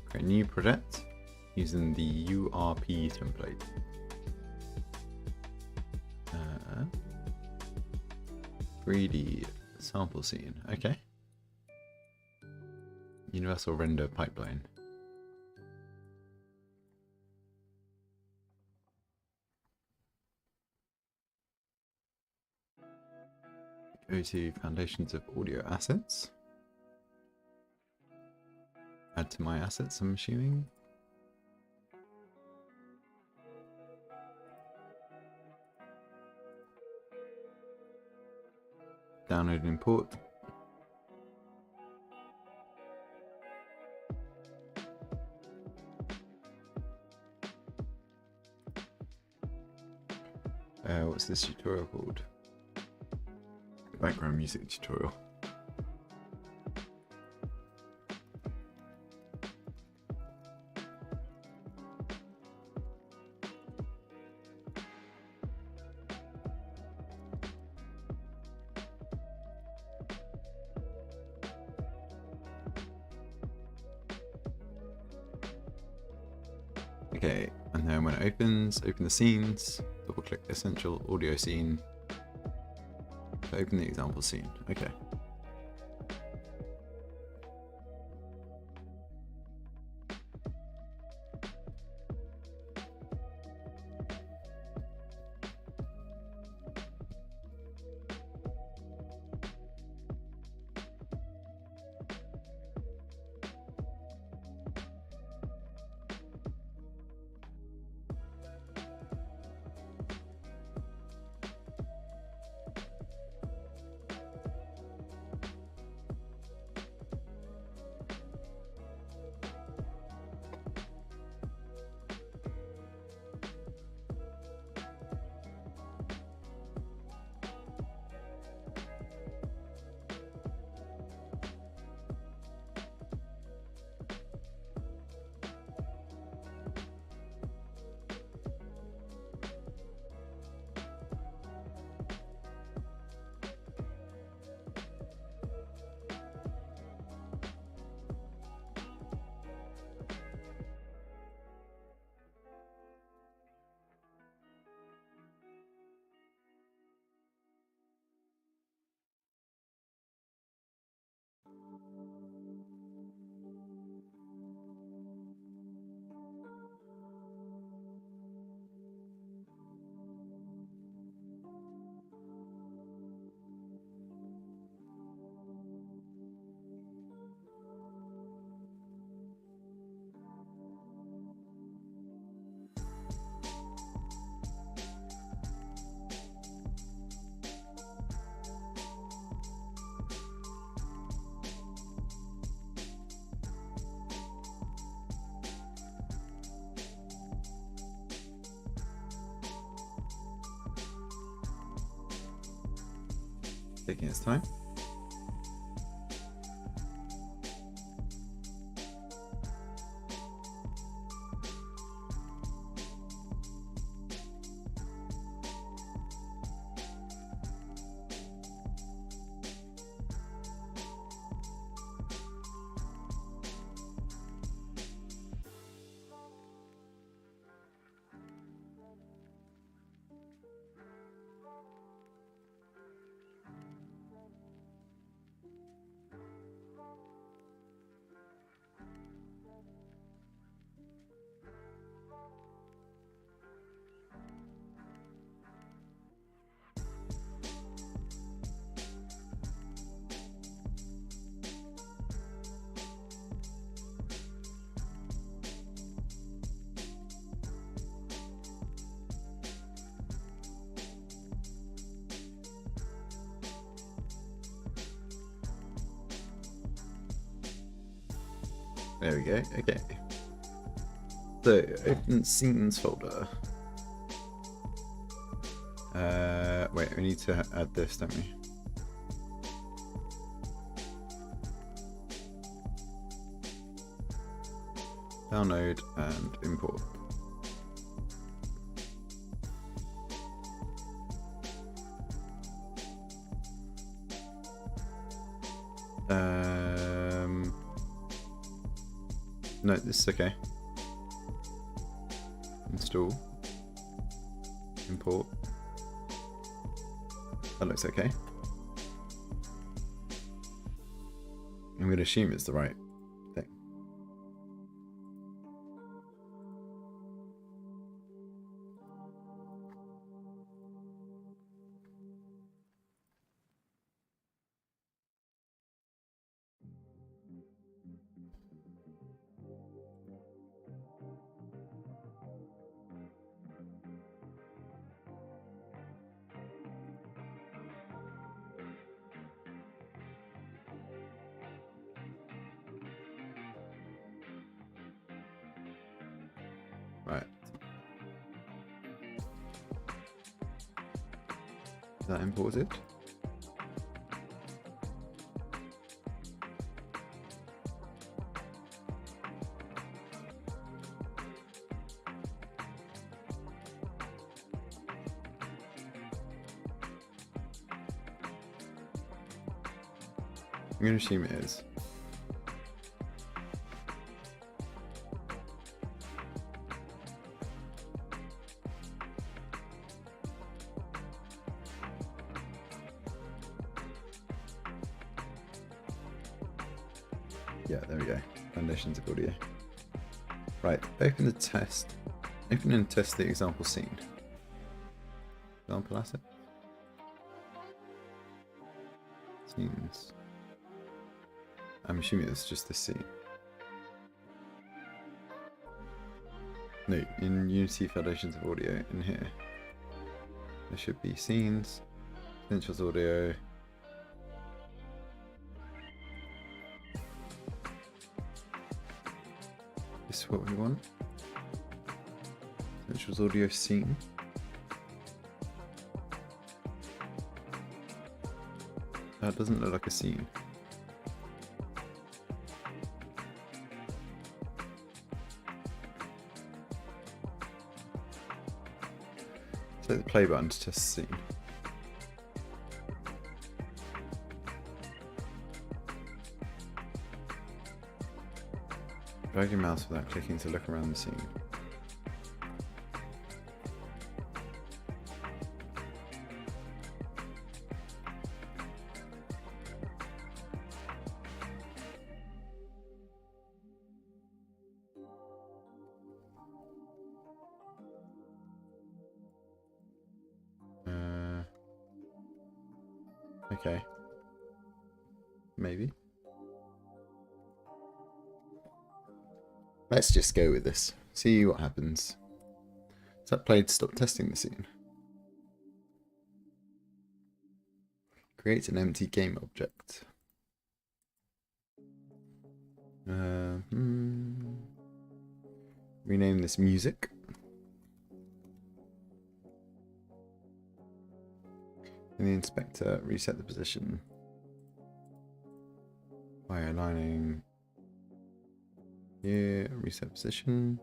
S1: create a new project using the URP template. 3D sample scene, okay. Universal render pipeline. Go to foundations of audio assets. Add to my assets, I'm assuming. Download and import. What's this tutorial called? Background music tutorial. Okay, and then when it opens, open the scenes, double click essential audio scene, to open the example scene. Okay. Taking its time. There we go. Okay. So open scenes folder. Wait, we need to add this, don't we? Download and import. No, this is okay. Install. Import. That looks okay. I'm going to assume it's the right thing. Right. Is that imported? I'm going to assume it is. Yeah, there we go. Foundations of audio. Right, open the test. Open and test the example scene. Example asset. Scenes. I'm assuming it's just this scene. No, in Unity Foundations of Audio, in here, there should be scenes, essentials audio. This is what we want. Essentials audio scene. That doesn't look like a scene. Hit the play button to test the scene. Drag your mouse without clicking to look around the scene. Okay. Maybe. Let's just go with this. See what happens. Is that played stop testing the scene? Create an empty game object. Rename this music. In the inspector, reset the position by aligning here, reset position,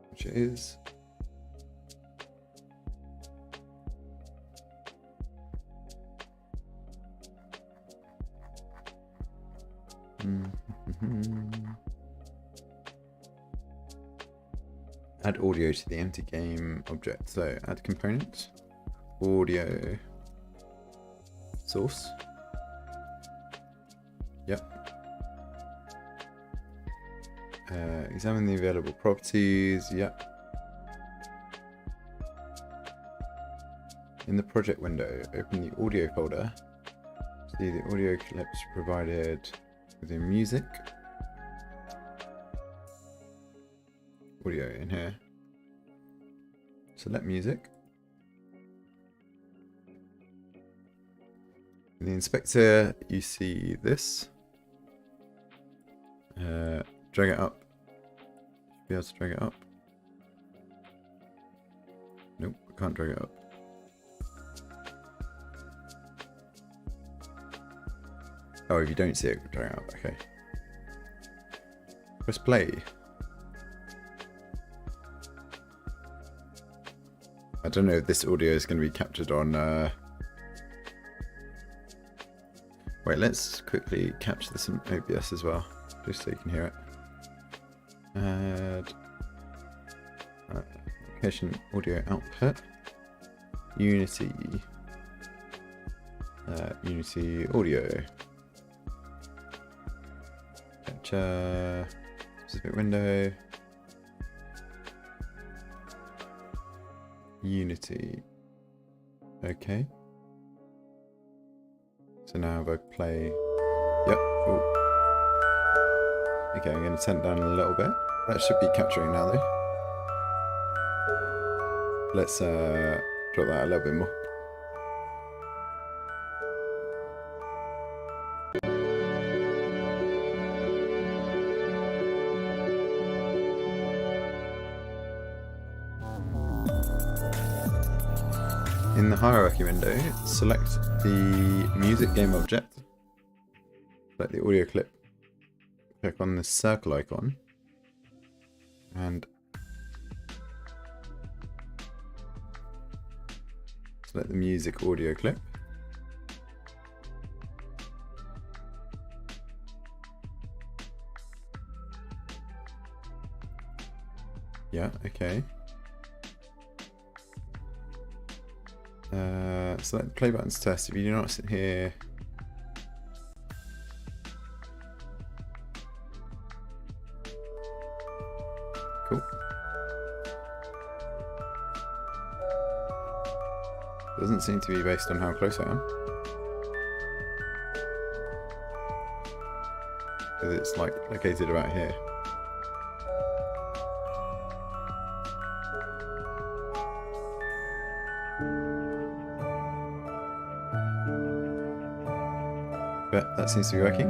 S1: which it is. Add audio to the empty game object. So add component. Audio source. Yep. Examine the available properties. Yep. In the project window, open the audio folder. See the audio clips provided within music. Audio in here. Select music. In the inspector, you see this. Drag it up. Be able to drag it up. Nope, I can't drag it up. Oh, if you don't see it, drag it up. Okay. Press play. I don't know if this audio is going to be captured on... Wait, let's quickly capture this in OBS as well, just so you can hear it. Add application audio output. Unity. Unity audio. Capture. Specific window. Unity. Okay. So now if I play... Yep. Ooh. Okay, I'm going to turn it down a little bit. That should be capturing now though. Let's drop that a little bit more. In the hierarchy window, select the music game object, select the audio clip, click on the circle icon, and select the music audio clip. Yeah, okay. Select the play buttons test. If you do not sit here, cool. Doesn't seem to be based on how close I am, because it's like located about here. But that seems to be working.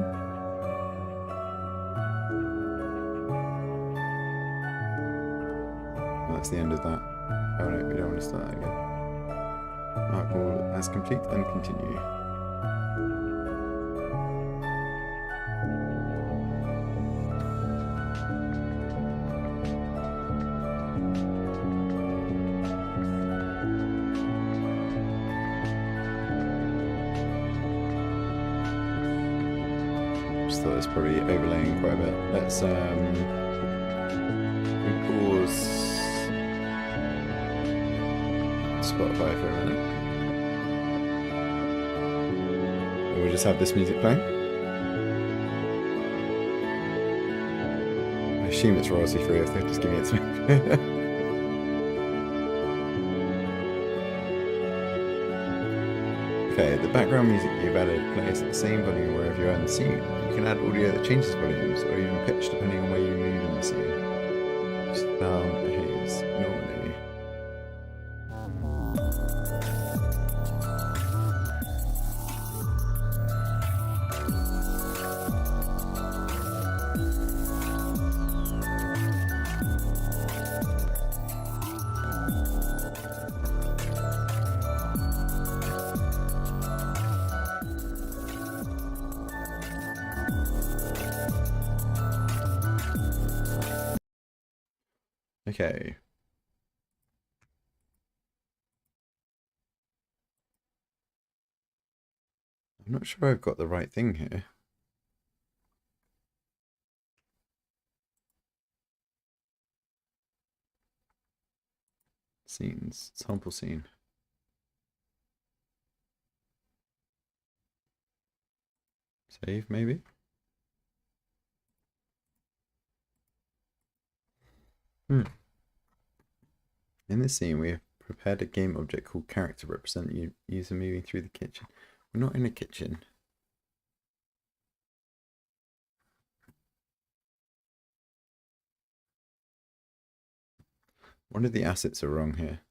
S1: Well, that's the end of that. Oh no, we don't want to start that again. Mark as complete and continue. Just thought it's probably overlaying quite a bit. Let's pause Spotify for a minute. And we'll just have this music playing. I assume it's royalty free if they're just giving it to me. Okay, the background music you've added plays at the same volume wherever you are in the scene. You can add audio that changes volumes or even pitch depending on where you move in the scene. Just sound behaves normally. Okay. I'm not sure I've got the right thing here. Scenes, sample scene. Save, maybe? In this scene, we have prepared a game object called character represent user moving through the kitchen. We're not in a kitchen. One of the assets are wrong here.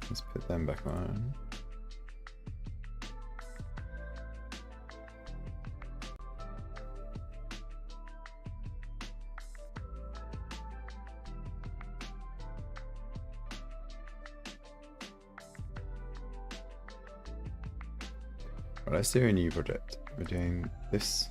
S1: Let's put them back on. Well, let's do a new project. We're doing this.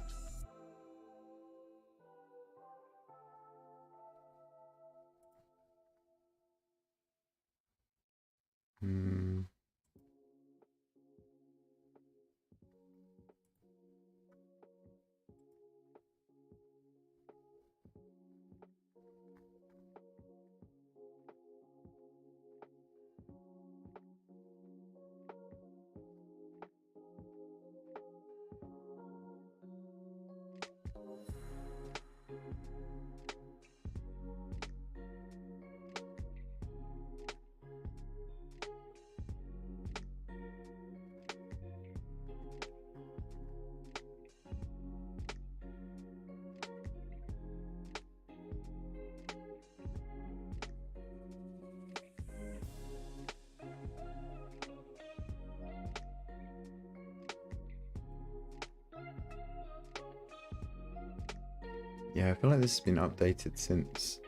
S1: Yeah, I feel like this has been updated since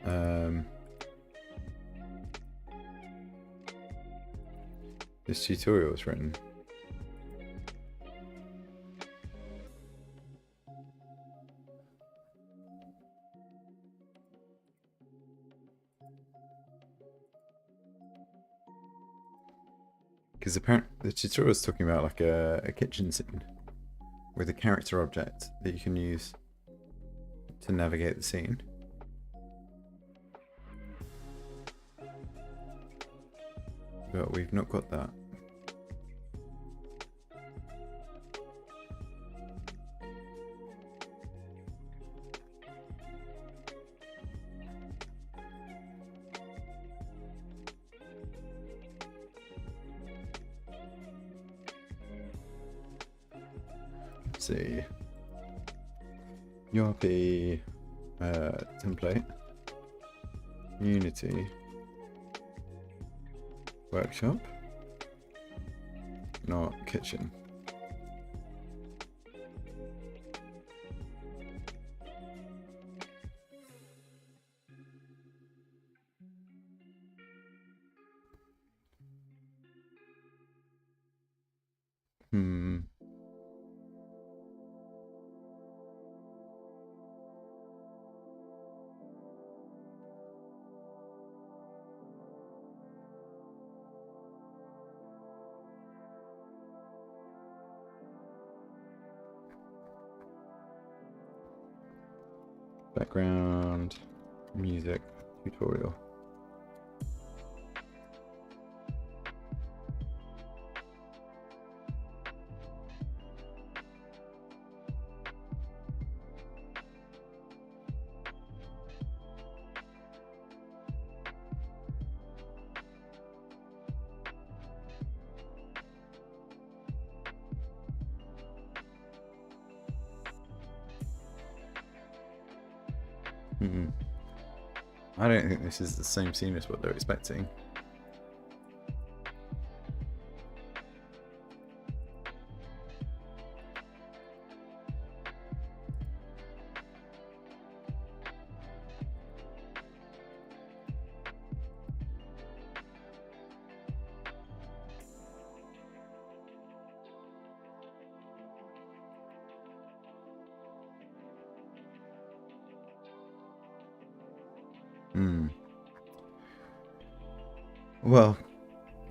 S1: this tutorial was written. Because apparently the tutorial is talking about like a kitchen scene with a character object that you can use to navigate the scene. But we've not got that. Let's see. URP template, Unity, workshop, not kitchen. Background, music, tutorial. I don't think this is the same scene as what they're expecting. Well,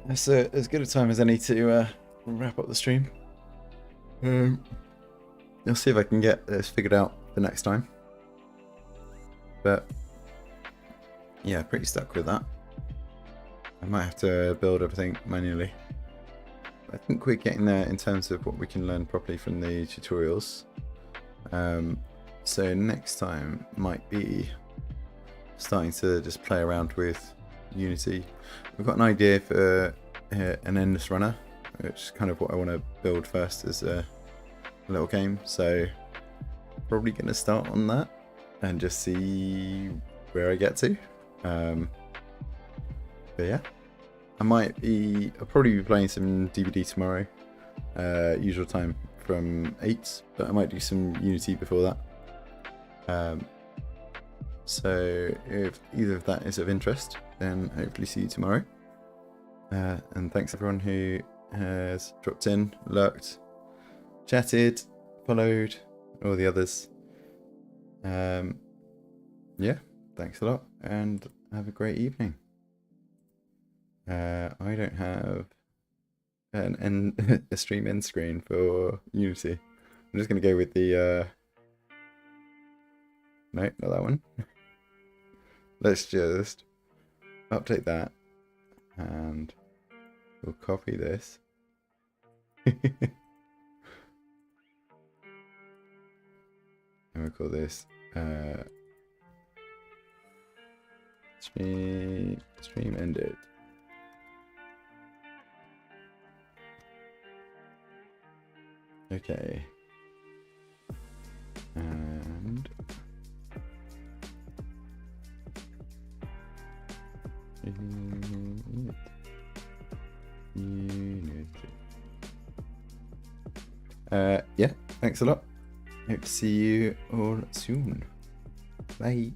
S1: it's as good a time as any to wrap up the stream. I'll see if I can get this figured out for next time. But yeah, pretty stuck with that. I might have to build everything manually. I think we're getting there in terms of what we can learn properly from the tutorials. So next time might be starting to just play around with Unity. We've got an idea for an endless runner, which is kind of what I want to build first as a little game. So probably going to start on that and just see where I get to. But yeah, I'll probably be playing some DBD tomorrow, usual time from 8, but I might do some Unity before that. So if either of that is of interest, then hopefully see you tomorrow. And thanks everyone who has dropped in, lurked, chatted, followed, all the others. Yeah, thanks a lot, and have a great evening. I don't have a stream end screen for Unity. I'm just gonna go with the no, not that one. Let's just update that, and we'll copy this. And we'll call this stream ended. Okay. And Unity. Yeah, thanks a lot. Hope to see you all soon. Bye.